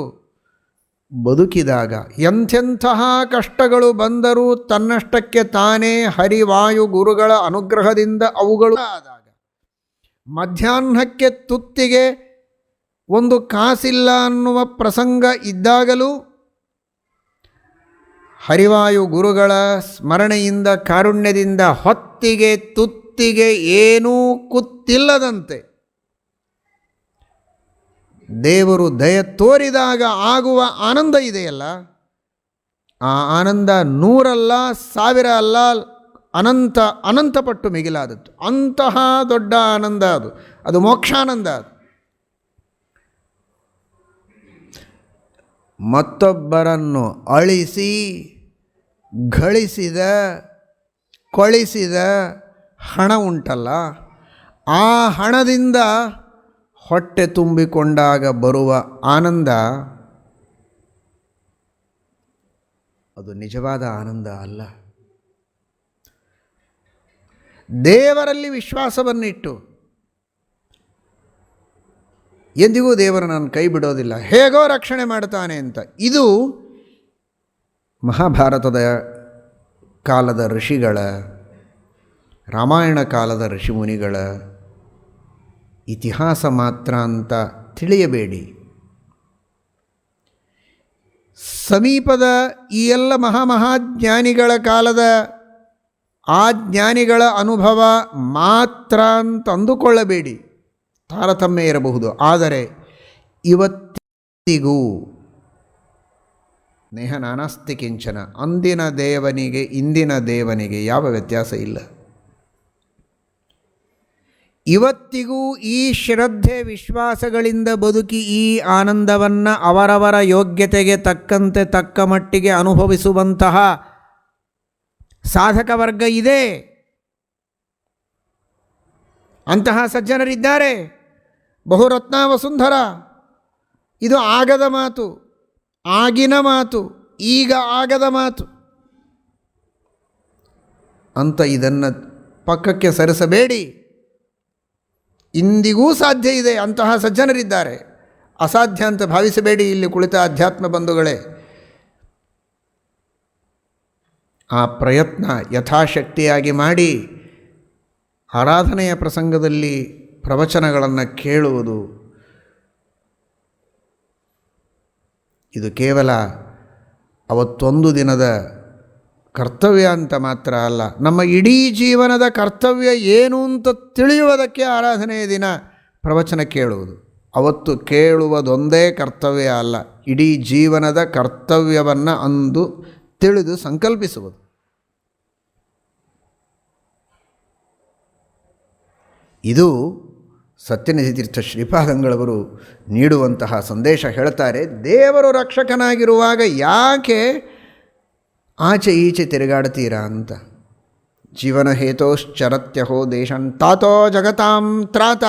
ಬದುಕಿದಾಗ ಎಂಥೆಂತಹ ಕಷ್ಟಗಳು ಬಂದರೂ ತನ್ನಷ್ಟಕ್ಕೆ ತಾನೇ ಹರಿವಾಯು ಗುರುಗಳ ಅನುಗ್ರಹದಿಂದ ಅವುಗಳು ಆದಾಗ, ಮಧ್ಯಾಹ್ನಕ್ಕೆ ತುತ್ತಿಗೆ ಒಂದು ಕಾಸಿಲ್ಲ ಅನ್ನುವ ಪ್ರಸಂಗ ಇದ್ದಾಗಲೂ ಹರಿವಾಯು ಗುರುಗಳ ಸ್ಮರಣೆಯಿಂದ, ಕಾರುಣ್ಯದಿಂದ ಹೊತ್ತಿಗೆ ತುತ್ತಿಗೆ ಏನೂ ಕುತ್ತಿಲ್ಲದಂತೆ ದೇವರು ದಯ ತೋರಿದಾಗ ಆಗುವ ಆನಂದ ಇದೆಯಲ್ಲ, ಆ ಆನಂದ 100 ಅಲ್ಲ, 1000 ಅಲ್ಲ, ಅನಂತ ಅನಂತ ಪಟ್ಟು ಮಿಗಿಲಾದದ್ದು. ಅಂತಹ ದೊಡ್ಡ ಆನಂದ ಅದು, ಅದು ಮೋಕ್ಷಾನಂದ. ಅದು ಮತ್ತೊಬ್ಬರನ್ನು ಅಳಿಸಿ ಗಳಿಸಿದ ಕೊಳಿಸಿದ ಹಣ ಉಂಟಲ್ಲ, ಆ ಹಣದಿಂದ ಹೊಟ್ಟೆ ತುಂಬಿಕೊಂಡಾಗ ಬರುವ ಆನಂದ, ಅದು ನಿಜವಾದ ಆನಂದ ಅಲ್ಲ. ದೇವರಲ್ಲಿ ವಿಶ್ವಾಸವನ್ನಿಟ್ಟು ಎಂದಿಗೂ ದೇವರು ನಾನು ಕೈ ಬಿಡೋದಿಲ್ಲ, ಹೇಗೋ ರಕ್ಷಣೆ ಮಾಡ್ತಾನೆ ಅಂತ, ಇದು ಮಹಾಭಾರತದ ಕಾಲದ ಋಷಿಗಳ, ರಾಮಾಯಣ ಕಾಲದ ಋಷಿಮುನಿಗಳ ಇತಿಹಾಸ ಮಾತ್ರ ಅಂತ ತಿಳಿಯಬೇಡಿ. ಸಮೀಪದ ಈ ಎಲ್ಲ ಮಹಾಜ್ಞಾನಿಗಳ ಕಾಲದ ಆ ಜ್ಞಾನಿಗಳ ಅನುಭವ ಮಾತ್ರ ಅಂತ ಅಂದುಕೊಳ್ಳಬೇಡಿ. ತಾರತಮ್ಯ ಇರಬಹುದು, ಆದರೆ ಇವತ್ತಿಗೂ ನೇಹ ನಾನಾಸ್ತಿ ಕಿಂಚನ, ಅಂದಿನ ದೇವನಿಗೆ ಇಂದಿನ ದೇವನಿಗೆ ಯಾವ ವ್ಯತ್ಯಾಸ ಇಲ್ಲ. ಇವತ್ತಿಗೂ ಈ ಶ್ರದ್ಧೆ ವಿಶ್ವಾಸಗಳಿಂದ ಬದುಕಿ ಈ ಆನಂದವನ್ನು ಅವರವರ ಯೋಗ್ಯತೆಗೆ ತಕ್ಕಂತೆ ತಕ್ಕ ಮಟ್ಟಿಗೆ ಅನುಭವಿಸುವಂತಹ ಸಾಧಕ ವರ್ಗ ಇದೆ. ಅಂತಹ ಸಜ್ಜನರಿದ್ದಾರೆ. ಬಹುರತ್ನ ವಸುಂಧರ. ಇದು ಆಗದ ಮಾತು, ಆಗಿನ ಮಾತು, ಈಗ ಆಗದ ಮಾತು ಅಂತ ಇದನ್ನು ಪಕ್ಕಕ್ಕೆ ಸರಿಸಬೇಡಿ. ಇಂದಿಗೂ ಸಾಧ್ಯ ಇದೆ, ಅಂತಹ ಸಜ್ಜನರಿದ್ದಾರೆ. ಅಸಾಧ್ಯ ಅಂತ ಭಾವಿಸಬೇಡಿ ಇಲ್ಲಿ ಕುಳಿತ ಅಧ್ಯಾತ್ಮ ಬಂಧುಗಳೇ. ಆ ಪ್ರಯತ್ನ ಯಥಾಶಕ್ತಿಯಾಗಿ ಮಾಡಿ ಆರಾಧನೆಯ ಪ್ರಸಂಗದಲ್ಲಿ ಪ್ರವಚನಗಳನ್ನು ಕೇಳುವುದು ಇದು ಕೇವಲ ಅವತ್ತೊಂದು ದಿನದ ಕರ್ತವ್ಯ ಅಂತ ಮಾತ್ರ ಅಲ್ಲ, ನಮ್ಮ ಇಡೀ ಜೀವನದ ಕರ್ತವ್ಯ ಏನು ಅಂತ ತಿಳಿಯುವುದಕ್ಕೆ ಆರಾಧನೆಯ ದಿನ ಪ್ರವಚನ ಕೇಳುವುದು. ಅವತ್ತು ಕೇಳುವುದೊಂದೇ ಕರ್ತವ್ಯ ಅಲ್ಲ, ಇಡೀ ಜೀವನದ ಕರ್ತವ್ಯವನ್ನು ಅಂದು ತಿಳಿದು ಸಂಕಲ್ಪಿಸುವುದು. ಇದು ಸತ್ಯನಿಧಿತೀರ್ಥ ಶ್ರೀಪಾದಂಗಳವರು ನೀಡುವಂತಹ ಸಂದೇಶ. ಹೇಳ್ತಾರೆ, ದೇವರು ರಕ್ಷಕನಾಗಿರುವಾಗ ಯಾಕೆ ಆಚೆ ಈಚೆ ತಿರುಗಾಡ್ತೀರಾ ಅಂತ. ಜೀವನ ಹೇತೋಶ್ಚರತ್ಯಹೋ ದೇಶಂ ತಾತೋ ಜಗತಾಂ ತ್ರಾತ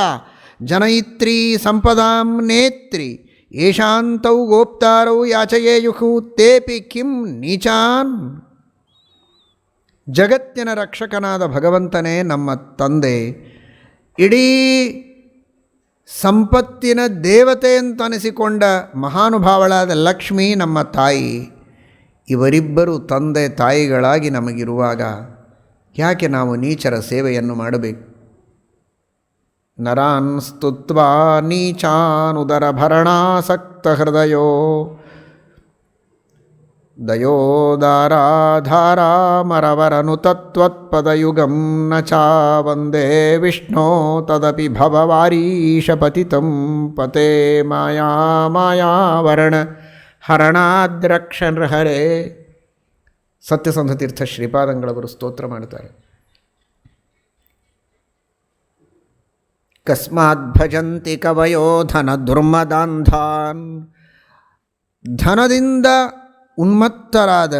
ಜನಯಿತ್ರಿ ಸಂಪದಾಂ ನೇತ್ರಿ ಯೇಷಾಂತೌ ಗೋಪ್ತಾರೌ ಯಾಚಯೇಯುಹು ತೇಪಿ ಕಿಂ ನೀಚಾನ್. ಜಗತ್ತಿನ ರಕ್ಷಕನಾದ ಭಗವಂತನೇ ನಮ್ಮ ತಂದೆ, ಇಡೀ ಸಂಪತ್ತಿನ ದೇವತೆ ಅಂತನಿಸಿಕೊಂಡ ಮಹಾನುಭಾವಳಾದ ಲಕ್ಷ್ಮೀ ನಮ್ಮ ತಾಯಿ. ಇವರಿಬ್ಬರು ತಂದೆ ತಾಯಿಗಳಾಗಿ ನಮಗಿರುವಾಗ ಯಾಕೆ ನಾವು ನೀಚರ ಸೇವೆಯನ್ನು ಮಾಡಬೇಕು? ನರಾನ್ ಸ್ತುತ್ವಾ ನೀಚಾನುದರ ಭರಣಾಸಕ್ತ ಹೃದಯೋ ದಯೋದಾರಾಧಾರಾ ಮರವರನು ತತ್ವತ್ಪದಯುಗಂ ನ ಚ ವಂದೇ ವಿಷ್ಣೋ ತದಪಿ ಭವವಾರೀಶಪತಿತಂ ಪತೆ ಮಾಯಾ ಮಾಯಾವರಣ ಹರಣಾದ್ರಕ್ಷಣಹರೇ. ಸತ್ಯಸಂಧತೀರ್ಥ ಶ್ರೀಪಾದಂಗಳವರು ಸ್ತೋತ್ರ ಮಾಡ್ತಾರೆ. ಕಸ್ಮಾತ್ ಭಜಂತಿ ಕವಯೋ ಧನ ದುರ್ಮದಾಂಧಾನ್. ಧನದಿಂದ ಉನ್ಮತ್ತರಾದ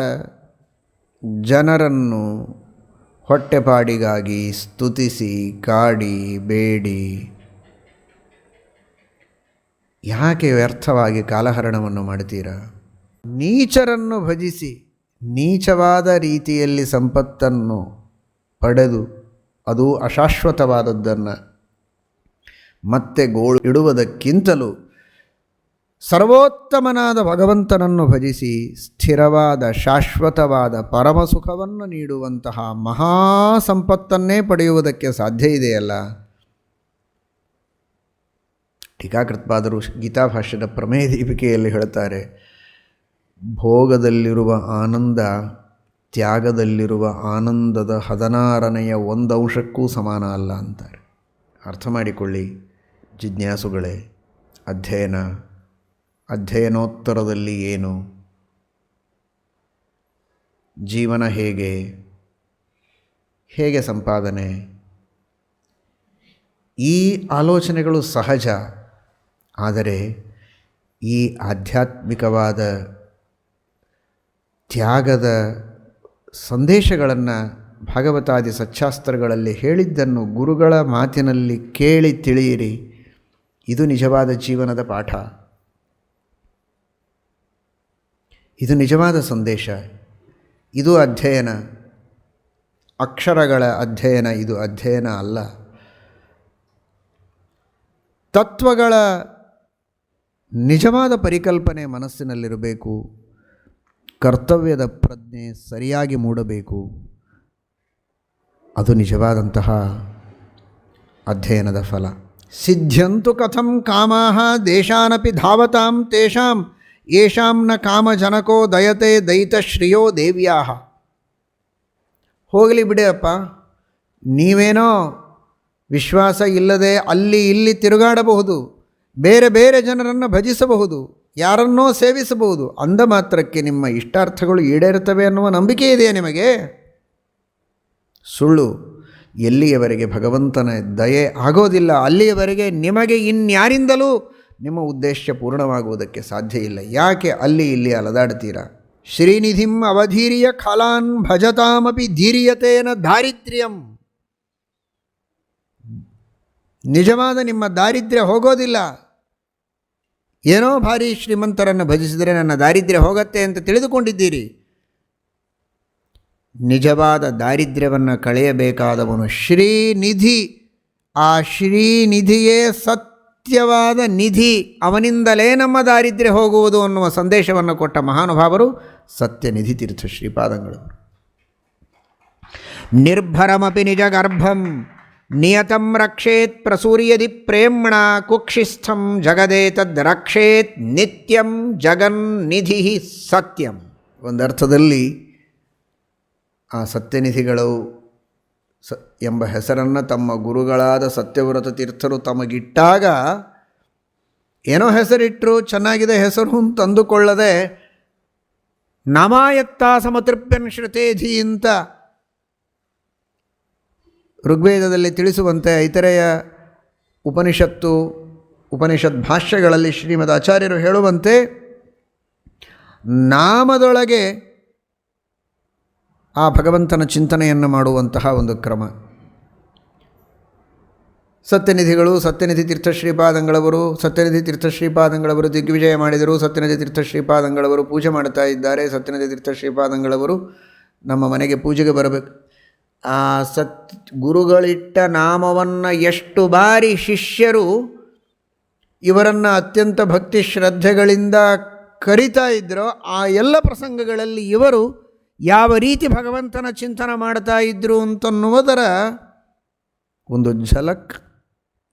ಜನರನ್ನು ಹೊಟ್ಟೆಪಾಡಿಗಾಗಿ ಸ್ತುತಿಸಿ ಕಾಡಿ ಬೇಡಿ ಯಾಕೆ ವ್ಯರ್ಥವಾಗಿ ಕಾಲಹರಣವನ್ನು ಮಾಡ್ತೀರಾ? ನೀಚರನ್ನು ಭಜಿಸಿ ನೀಚವಾದ ರೀತಿಯಲ್ಲಿ ಸಂಪತ್ತನ್ನು ಪಡೆದು ಅದು ಅಶಾಶ್ವತವಾದದ್ದನ್ನು ಮತ್ತೆ ಗೋಳು ಇಡುವುದಕ್ಕಿಂತಲೂ ಸರ್ವೋತ್ತಮನಾದ ಭಗವಂತನನ್ನು ಭಜಿಸಿ ಸ್ಥಿರವಾದ ಶಾಶ್ವತವಾದ ಪರಮಸುಖವನ್ನು ನೀಡುವಂತಹ ಮಹಾ ಸಂಪತ್ತನ್ನೇ ಪಡೆಯುವುದಕ್ಕೆ ಸಾಧ್ಯ ಇದೆಯಲ್ಲ. ಟೀಕಾಕೃತ್ಪಾದರು ಗೀತಾಭಾಷ್ಯದ ಪ್ರಮೇಯ ದೀಪಿಕೆಯಲ್ಲಿ ಹೇಳ್ತಾರೆ, ಭೋಗದಲ್ಲಿರುವ ಆನಂದ ತ್ಯಾಗದಲ್ಲಿರುವ ಆನಂದದ 16ನೆಯ 1 ಅಂಶಕ್ಕೂ ಸಮಾನ ಅಲ್ಲ ಅಂತಾರೆ. ಅರ್ಥ ಮಾಡಿಕೊಳ್ಳಿ ಜಿಜ್ಞಾಸುಗಳೇ. ಅಧ್ಯಯನೋತ್ತರದಲ್ಲಿ ಏನು, ಜೀವನ ಹೇಗೆ ಸಂಪಾದನೆ, ಈ ಆಲೋಚನೆಗಳು ಸಹಜ. ಆದರೆ ಈ ಆಧ್ಯಾತ್ಮಿಕವಾದ ತ್ಯಾಗದ ಸಂದೇಶಗಳನ್ನು ಭಾಗವತಾದಿ ಸಚ್ಚಾಸ್ತ್ರಗಳಲ್ಲಿ ಹೇಳಿದ್ದನ್ನು ಗುರುಗಳ ಮಾತಿನಲ್ಲಿ ಕೇಳಿ ತಿಳಿಯಿರಿ. ಇದು ನಿಜವಾದ ಜೀವನದ ಪಾಠ, ಇದು ನಿಜವಾದ ಸಂದೇಶ, ಇದು ಅಧ್ಯಯನ. ಅಕ್ಷರಗಳ ಅಧ್ಯಯನ ಇದು ಅಧ್ಯಯನ ಅಲ್ಲ. ತತ್ವಗಳ ನಿಜವಾದ ಪರಿಕಲ್ಪನೆ ಮನಸ್ಸಿನಲ್ಲಿರಬೇಕು. ಕರ್ತವ್ಯದ ಪ್ರಜ್ಞೆ ಸರಿಯಾಗಿ ಮೂಡಬೇಕು. ಅದು ನಿಜವಾದಂತಹ ಅಧ್ಯಯನದ ಫಲ. ಸಿದ್ಧ್ಯಂತು ಕಥಂ ಕಾಮಾಹ ದೇಶಾನಪಿ ಧಾವತಾಂ ತೇಷಾಂ ಯೇಷಾಂ ನ ಕಾಮಜನಕೋ ದಯತೆ ದಯಿತಶ್ರಿಯೋ ದೇವ್ಯಾಹ. ಹೋಗಲಿ ಬಿಡಿ ಅಪ್ಪ, ನೀವೇನೋ ವಿಶ್ವಾಸ ಇಲ್ಲದೆ ಅಲ್ಲಿ ಇಲ್ಲಿ ತಿರುಗಾಡಬಹುದು, ಬೇರೆ ಬೇರೆ ಜನರನ್ನು ಭಜಿಸಬಹುದು, ಯಾರನ್ನೋ ಸೇವಿಸಬಹುದು. ಅಂದ ಮಾತ್ರಕ್ಕೆ ನಿಮ್ಮ ಇಷ್ಟಾರ್ಥಗಳು ಈಡೇರುತ್ತವೆ ಅನ್ನುವ ನಂಬಿಕೆ ಇದೆಯಾ ನಿಮಗೆ? ಸುಳ್ಳು. ಎಲ್ಲಿಯವರೆಗೆ ಭಗವಂತನ ದಯೆ ಆಗೋದಿಲ್ಲ ಅಲ್ಲಿಯವರೆಗೆ ನಿಮಗೆ ಇನ್ಯಾರಿಂದಲೂ ನಿಮ್ಮ ಉದ್ದೇಶ ಪೂರ್ಣವಾಗುವುದಕ್ಕೆ ಸಾಧ್ಯ ಇಲ್ಲ. ಯಾಕೆ ಅಲ್ಲಿ ಇಲ್ಲಿ ಅಲದಾಡ್ತೀರಾ? ಶ್ರೀನಿಧಿಂ ಅವಧೀರ್ಯ ಖಲಾನ್ ಭಜತಾಮಪಿ ಧೀರ್ಯತೇನ ದಾರಿದ್ರ್ಯಂ. ನಿಜವಾದ ನಿಮ್ಮ ದಾರಿದ್ರ್ಯ ಹೋಗೋದಿಲ್ಲ. ಏನೋ ಭಾರಿ ಶ್ರೀಮಂತರನ್ನು ಭಜಿಸಿದರೆ ನನ್ನ ದಾರಿದ್ರ್ಯ ಹೋಗತ್ತೆ ಅಂತ ತಿಳಿದುಕೊಂಡಿದ್ದೀರಿ. ನಿಜವಾದ ದಾರಿದ್ರ್ಯವನ್ನು ಕಳೆಯಬೇಕಾದವನು ಶ್ರೀನಿಧಿ. ಆ ಶ್ರೀನಿಧಿಯೇ ಸತ್ಯವಾದ ನಿಧಿ, ಅವನಿಂದಲೇ ನಮ್ಮ ದಾರಿದ್ರ್ಯ ಹೋಗುವುದು ಅನ್ನುವ ಸಂದೇಶವನ್ನು ಕೊಟ್ಟ ಮಹಾನುಭಾವರು ಸತ್ಯನಿಧಿ ತೀರ್ಥ ಶ್ರೀಪಾದಂಗಳು. ನಿರ್ಭರಮಪಿ ನಿಜಗರ್ಭಂ ನಿಯತಂ ರಕ್ಷೇತ್ ಪ್ರಸೂರ್ಯದಿ ಪ್ರೇಮ್ಣ ಕುಕ್ಷಿಸ್ಥಂ ಜಗದೇತದ್ ರಕ್ಷೇತ್ ನಿತ್ಯಂ ಜಗನ್ನಿಧಿ ಸತ್ಯಂ. ಒಂದರ್ಥದಲ್ಲಿ ಆ ಸತ್ಯನಿಧಿಗಳು ಎಂಬ ಹೆಸರನ್ನು ತಮ್ಮ ಗುರುಗಳಾದ ಸತ್ಯವ್ರತ ತೀರ್ಥರು ತಮಗಿಟ್ಟಾಗ ಏನೋ ಹೆಸರಿಟ್ಟರು, ಚೆನ್ನಾಗಿದೆ ಹೆಸರು ಅಂತ ಅಂದುಕೊಳ್ಳದೆ ನಾಮಾಯತ್ತ ಸಮತೃಪ್ಯನ್ ಶ್ರುತೇಧಿ ಅಂತ ಋಗ್ವೇದದಲ್ಲಿ ತಿಳಿಸುವಂತೆ ಐತರೆಯ ಉಪನಿಷತ್ ಭಾಷ್ಯಗಳಲ್ಲಿ ಶ್ರೀಮದ್ ಆಚಾರ್ಯರು ಹೇಳುವಂತೆ ನಾಮದೊಳಗೆ ಆ ಭಗವಂತನ ಚಿಂತನೆಯನ್ನು ಮಾಡುವಂತಹ ಒಂದು ಕ್ರಮ. ಸತ್ಯನಿಧಿಗಳು ಸತ್ಯನಿಧಿ ತೀರ್ಥ ಶ್ರೀಪಾದಂಗಳವರು ದಿಗ್ವಿಜಯ ಮಾಡಿದರು. ಸತ್ಯನಿಧಿ ತೀರ್ಥ ಶ್ರೀಪಾದಂಗಳವರು ಪೂಜೆ ಮಾಡ್ತಾ ಇದ್ದಾರೆ. ಸತ್ಯನಿಧಿ ತೀರ್ಥ ಶ್ರೀಪಾದಂಗಳವರು ನಮ್ಮ ಮನೆಗೆ ಪೂಜೆಗೆ ಬರಬೇಕು. ಆ ಗುರುಗಳಿಟ್ಟ ನಾಮವನ್ನು ಎಷ್ಟು ಬಾರಿ ಶಿಷ್ಯರು ಇವರನ್ನು ಅತ್ಯಂತ ಭಕ್ತಿ ಶ್ರದ್ಧೆಗಳಿಂದ ಕರಿತಾ ಇದ್ದರೋ ಆ ಎಲ್ಲ ಪ್ರಸಂಗಗಳಲ್ಲಿ ಇವರು ಯಾವ ರೀತಿ ಭಗವಂತನ ಚಿಂತನೆ ಮಾಡ್ತಾ ಇದ್ದರು ಅಂತನ್ನುವುದರ ಒಂದು ಝಲಕ್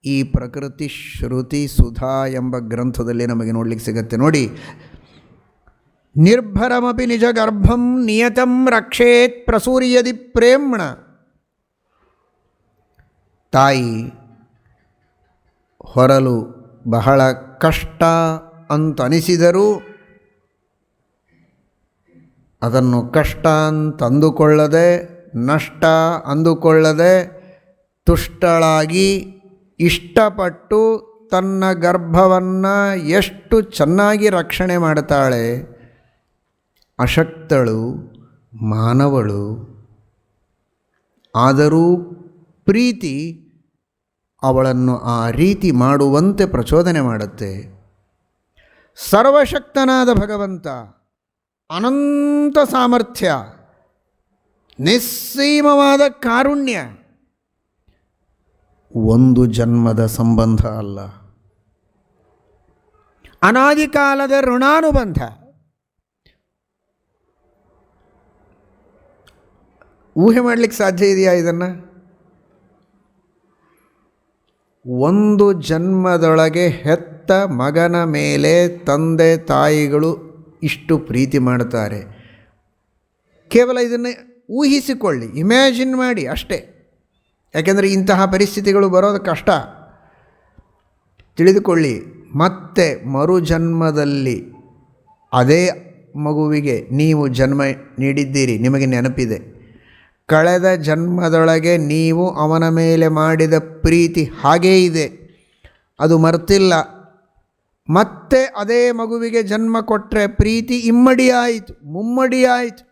ಈ ಪ್ರಕೃತಿ ಶ್ರುತಿ ಸುಧಾ ಎಂಬ ಗ್ರಂಥದಲ್ಲಿ ನಮಗೆ ನೋಡಲಿಕ್ಕೆ ಸಿಗುತ್ತೆ. ನೋಡಿ, ನಿರ್ಭರಮಪಿ ನಿಜ ಗರ್ಭಂ ನಿಯತಂ ರಕ್ಷೇತ್ ಪ್ರಸೂರ್ಯದಿ ಪ್ರೇಮ್ಣ. ತಾಯಿ ಹೊರಲು ಬಹಳ ಕಷ್ಟ ಅಂತ ಅನಿಸಿದರೂ ಅದನ್ನು ಕಷ್ಟ ಅಂತ ಅಂದುಕೊಳ್ಳದೆ, ನಷ್ಟ ಅಂದುಕೊಳ್ಳದೆ, ತುಷ್ಟಳಾಗಿ ಇಷ್ಟಪಟ್ಟು ತನ್ನ ಗರ್ಭವನ್ನು ಎಷ್ಟು ಚೆನ್ನಾಗಿ ರಕ್ಷಣೆ ಮಾಡ್ತಾಳೆ. ಅಶಕ್ತಳು, ಮಾನವಳು, ಆದರೂ ಪ್ರೀತಿ ಅವಳನ್ನು ಆ ರೀತಿ ಮಾಡುವಂತೆ ಪ್ರಚೋದನೆ ಮಾಡುತ್ತೆ. ಸರ್ವಶಕ್ತನಾದ ಭಗವಂತ, ಅನಂತ ಸಾಮರ್ಥ್ಯ, ನಿಸ್ಸೀಮವಾದ ಕಾರುಣ್ಯ, ಒಂದು ಜನ್ಮದ ಸಂಬಂಧ ಅಲ್ಲ, ಅನಾದಿ ಕಾಲದ ಋಣಾನುಬಂಧ. ಊಹೆ ಮಾಡಲಿಕ್ಕೆ ಸಾಧ್ಯ ಇದೆಯಾ ಇದನ್ನು? ಒಂದು ಜನ್ಮದೊಳಗೆ ಹೆತ್ತ ಮಗನ ಮೇಲೆ ತಂದೆ ತಾಯಿಗಳು ಇಷ್ಟು ಪ್ರೀತಿ ಮಾಡ್ತಾರೆ. ಕೇವಲ ಇದನ್ನು ಊಹಿಸಿಕೊಳ್ಳಿ, ಇಮ್ಯಾಜಿನ್ ಮಾಡಿ ಅಷ್ಟೇ. ಯಾಕೆಂದರೆ ಇಂತಹ ಪರಿಸ್ಥಿತಿಗಳು ಬರೋದು ಕಷ್ಟ. ತಿಳಿದುಕೊಳ್ಳಿ, ಮತ್ತೆ ಮರುಜನ್ಮದಲ್ಲಿ ಅದೇ ಮಗುವಿಗೆ ನೀವು ಜನ್ಮ ನೀಡಿದ್ದೀರಿ, ನಿಮಗೆ ನೆನಪಿದೆ. ಕಳೆದ ಜನ್ಮದೊಳಗೆ ನೀವು ಅವನ ಮೇಲೆ ಮಾಡಿದ ಪ್ರೀತಿ ಹಾಗೇ ಇದೆ, ಅದು ಮರ್ತಿಲ್ಲ. ಮತ್ತೆ ಅದೇ ಮಗುವಿಗೆ ಜನ್ಮ ಕೊಟ್ಟರೆ ಪ್ರೀತಿ ಇಮ್ಮಡಿಯಾಯಿತು, ಮುಮ್ಮಡಿಯಾಯಿತು.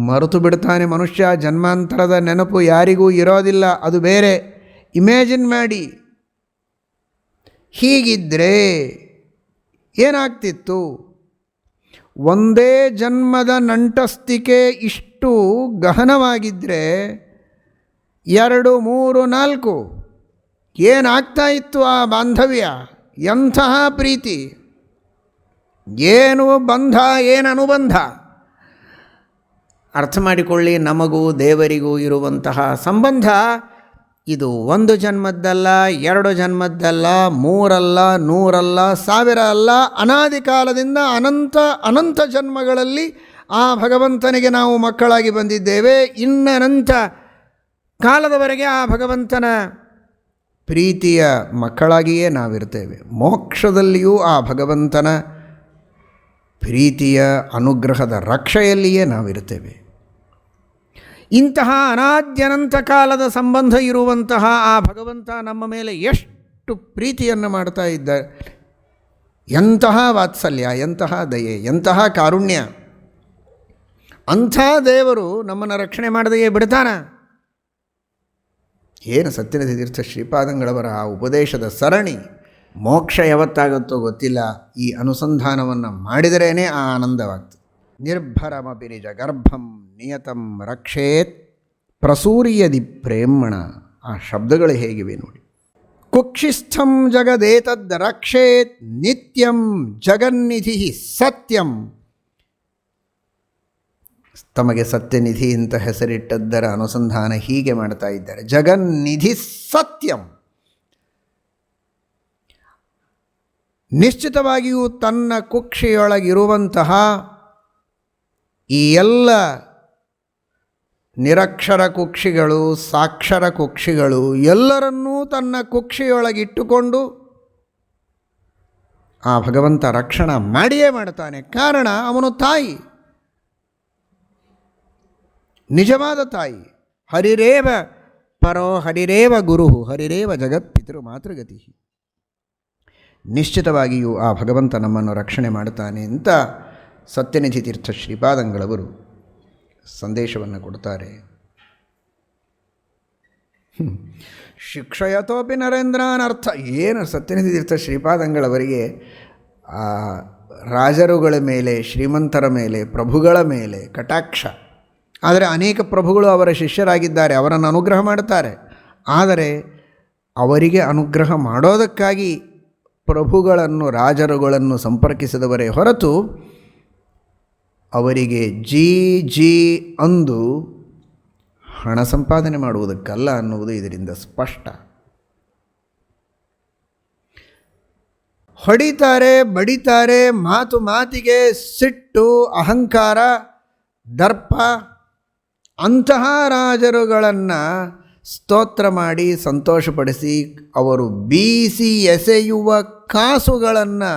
ಮರೆತು ಬಿಡ್ತಾನೆ ಮನುಷ್ಯ. ಜನ್ಮಾಂತರದ ನೆನಪು ಯಾರಿಗೂ ಇರೋದಿಲ್ಲ, ಅದು ಬೇರೆ. ಇಮ್ಯಾಜಿನ್ ಮಾಡಿ. ಹೀಗಿದ್ದರೆ ಏನಾಗ್ತಿತ್ತು? ಒಂದೇ ಜನ್ಮದ ನಂಟಸ್ತಿಕೆ ಇಷ್ಟು ಗಹನವಾಗಿದ್ದರೆ 2, 3, 4 ಏನಾಗ್ತಾ ಇತ್ತು ಆ ಬಾಂಧವ್ಯ? ಎಂತಹ ಪ್ರೀತಿ, ಏನು ಬಂಧ, ಏನು ಅನುಬಂಧ. ಅರ್ಥ ಮಾಡಿಕೊಳ್ಳಿ, ನಮಗೂ ದೇವರಿಗೂ ಇರುವಂತಹ ಸಂಬಂಧ ಇದು 1 ಜನ್ಮದ್ದಲ್ಲ, 2 ಜನ್ಮದ್ದಲ್ಲ, 3 ಅಲ್ಲ, 100 ಅಲ್ಲ, 1000 ಅಲ್ಲ, ಅನಾದಿ ಕಾಲದಿಂದ ಅನಂತ ಜನ್ಮಗಳಲ್ಲಿ ಆ ಭಗವಂತನಿಗೆ ನಾವು ಮಕ್ಕಳಾಗಿ ಬಂದಿದ್ದೇವೆ. ಇನ್ನನಂತ ಕಾಲದವರೆಗೆ ಆ ಭಗವಂತನ ಪ್ರೀತಿಯ ಮಕ್ಕಳಾಗಿಯೇ ನಾವಿರ್ತೇವೆ. ಮೋಕ್ಷದಲ್ಲಿಯೂ ಆ ಭಗವಂತನ ಪ್ರೀತಿಯ ಅನುಗ್ರಹದ ರಕ್ಷೆಯಲ್ಲಿಯೇ ನಾವಿರ್ತೇವೆ. ಇಂತಹ ಅನಾದ್ಯನಂತ ಕಾಲದ ಸಂಬಂಧ ಇರುವಂತಹ ಆ ಭಗವಂತ ನಮ್ಮ ಮೇಲೆ ಎಷ್ಟು ಪ್ರೀತಿಯನ್ನು ಮಾಡ್ತಾ ಇದ್ದಾರೆ, ಎಂತಹ ವಾತ್ಸಲ್ಯ, ಎಂತಹ ದಯೆ, ಎಂತಹ ಕಾರುಣ್ಯ. ಅಂಥ ದೇವರು ನಮ್ಮನ್ನು ರಕ್ಷಣೆ ಮಾಡದೆಯೇ ಬಿಡ್ತಾನ? ಏನು ಸತ್ಯನಿಧಿ ತೀರ್ಥ ಶ್ರೀಪಾದಂಗಳವರ ಆ ಉಪದೇಶದ ಸರಣಿ. ಮೋಕ್ಷ ಯಾವತ್ತಾಗುತ್ತೋ ಗೊತ್ತಿಲ್ಲ, ಈ ಅನುಸಂಧಾನವನ್ನು ಮಾಡಿದರೇ ಆ ಆನಂದವಾಗ್ತದೆ. ನಿರ್ಭರಮಪಿ ನಿಜ ಗರ್ಭಂ ನಿಯತಂ ರಕ್ಷೇತ್ ಪ್ರಸೂರ್ಯದಿ ಪ್ರೇಮಣ. ಆ ಶಬ್ದಗಳು ಹೇಗಿವೆ ನೋಡಿ. ಕುಕ್ಷಿಸ್ಥಂ ಜಗದೇತದ್ ರಕ್ಷೇತ್ ನಿತ್ಯಂ ಜಗನ್ನಿಧಿ ಸತ್ಯಂ. ತಮಗೆ ಸತ್ಯನಿಧಿ ಅಂತ ಹೆಸರಿಟ್ಟದ್ದರ ಅನುಸಂಧಾನ ಹೀಗೆ ಮಾಡ್ತಾ ಇದ್ದಾರೆ. ಜಗನ್ನಿಧಿ ಸತ್ಯಂ. ನಿಶ್ಚಿತವಾಗಿಯೂ ತನ್ನ ಕುಕ್ಷಿಯೊಳಗಿರುವಂತಹ ಈ ಎಲ್ಲ ನಿರಕ್ಷರ ಕುಕ್ಷಿಗಳು, ಸಾಕ್ಷರ ಕುಕ್ಷಿಗಳು ಎಲ್ಲರನ್ನೂ ತನ್ನ ಕುಕ್ಷಿಯೊಳಗಿಟ್ಟುಕೊಂಡು ಆ ಭಗವಂತ ರಕ್ಷಣೆ ಮಾಡಿಯೇ ಮಾಡ್ತಾನೆ. ಕಾರಣ ಅವನು ತಾಯಿ, ನಿಜವಾದ ತಾಯಿ. ಹರಿರೇವ ಪರೋ ಹರಿರೇವ ಗುರು ಹರಿರೇವ ಜಗತ್ಪಿತೃ ಮಾತೃಗತಿ. ನಿಶ್ಚಿತವಾಗಿಯೂ ಆ ಭಗವಂತ ನಮ್ಮನ್ನು ರಕ್ಷಣೆ ಮಾಡ್ತಾನೆ ಅಂತ ಸತ್ಯನಿಧಿ ತೀರ್ಥ ಶ್ರೀಪಾದಂಗಳವರು ಸಂದೇಶವನ್ನು ಕೊಡ್ತಾರೆ. ಶಿಕ್ಷಯತೋಪಿ ನರೇಂದ್ರನ ಅರ್ಥ ಏನು? ಸತ್ಯನಿಧಿ ತೀರ್ಥ ಶ್ರೀಪಾದಂಗಳವರಿಗೆ ಆ ರಾಜರುಗಳ ಮೇಲೆ, ಶ್ರೀಮಂತರ ಮೇಲೆ, ಪ್ರಭುಗಳ ಮೇಲೆ ಕಟಾಕ್ಷ. ಆದರೆ ಅನೇಕ ಪ್ರಭುಗಳು ಅವರ ಶಿಷ್ಯರಾಗಿದ್ದಾರೆ, ಅವರನ್ನು ಅನುಗ್ರಹ ಮಾಡುತ್ತಾರೆ. ಆದರೆ ಅವರಿಗೆ ಅನುಗ್ರಹ ಮಾಡೋದಕ್ಕಾಗಿ ಪ್ರಭುಗಳನ್ನು, ರಾಜರುಗಳನ್ನು ಸಂಪರ್ಕಿಸಿದವರೇ ಹೊರತು ಅವರಿಗೆ ಜಿ ಅಂದು ಹಣ ಸಂಪಾದನೆ ಮಾಡುವುದಕ್ಕಲ್ಲ ಅನ್ನುವುದು ಇದರಿಂದ ಸ್ಪಷ್ಟ. ಹೊಡಿತಾರೆ, ಬಡಿತಾರೆ, ಮಾತಿಗೆ ಸಿಟ್ಟು, ಅಹಂಕಾರ, ದರ್ಪ. ಅಂತಹ ರಾಜರುಗಳನ್ನು ಸ್ತೋತ್ರ ಮಾಡಿ ಸಂತೋಷಪಡಿಸಿ ಅವರು ಬೀಸಿ ಎಸೆಯುವ ಕಾಸುಗಳನ್ನು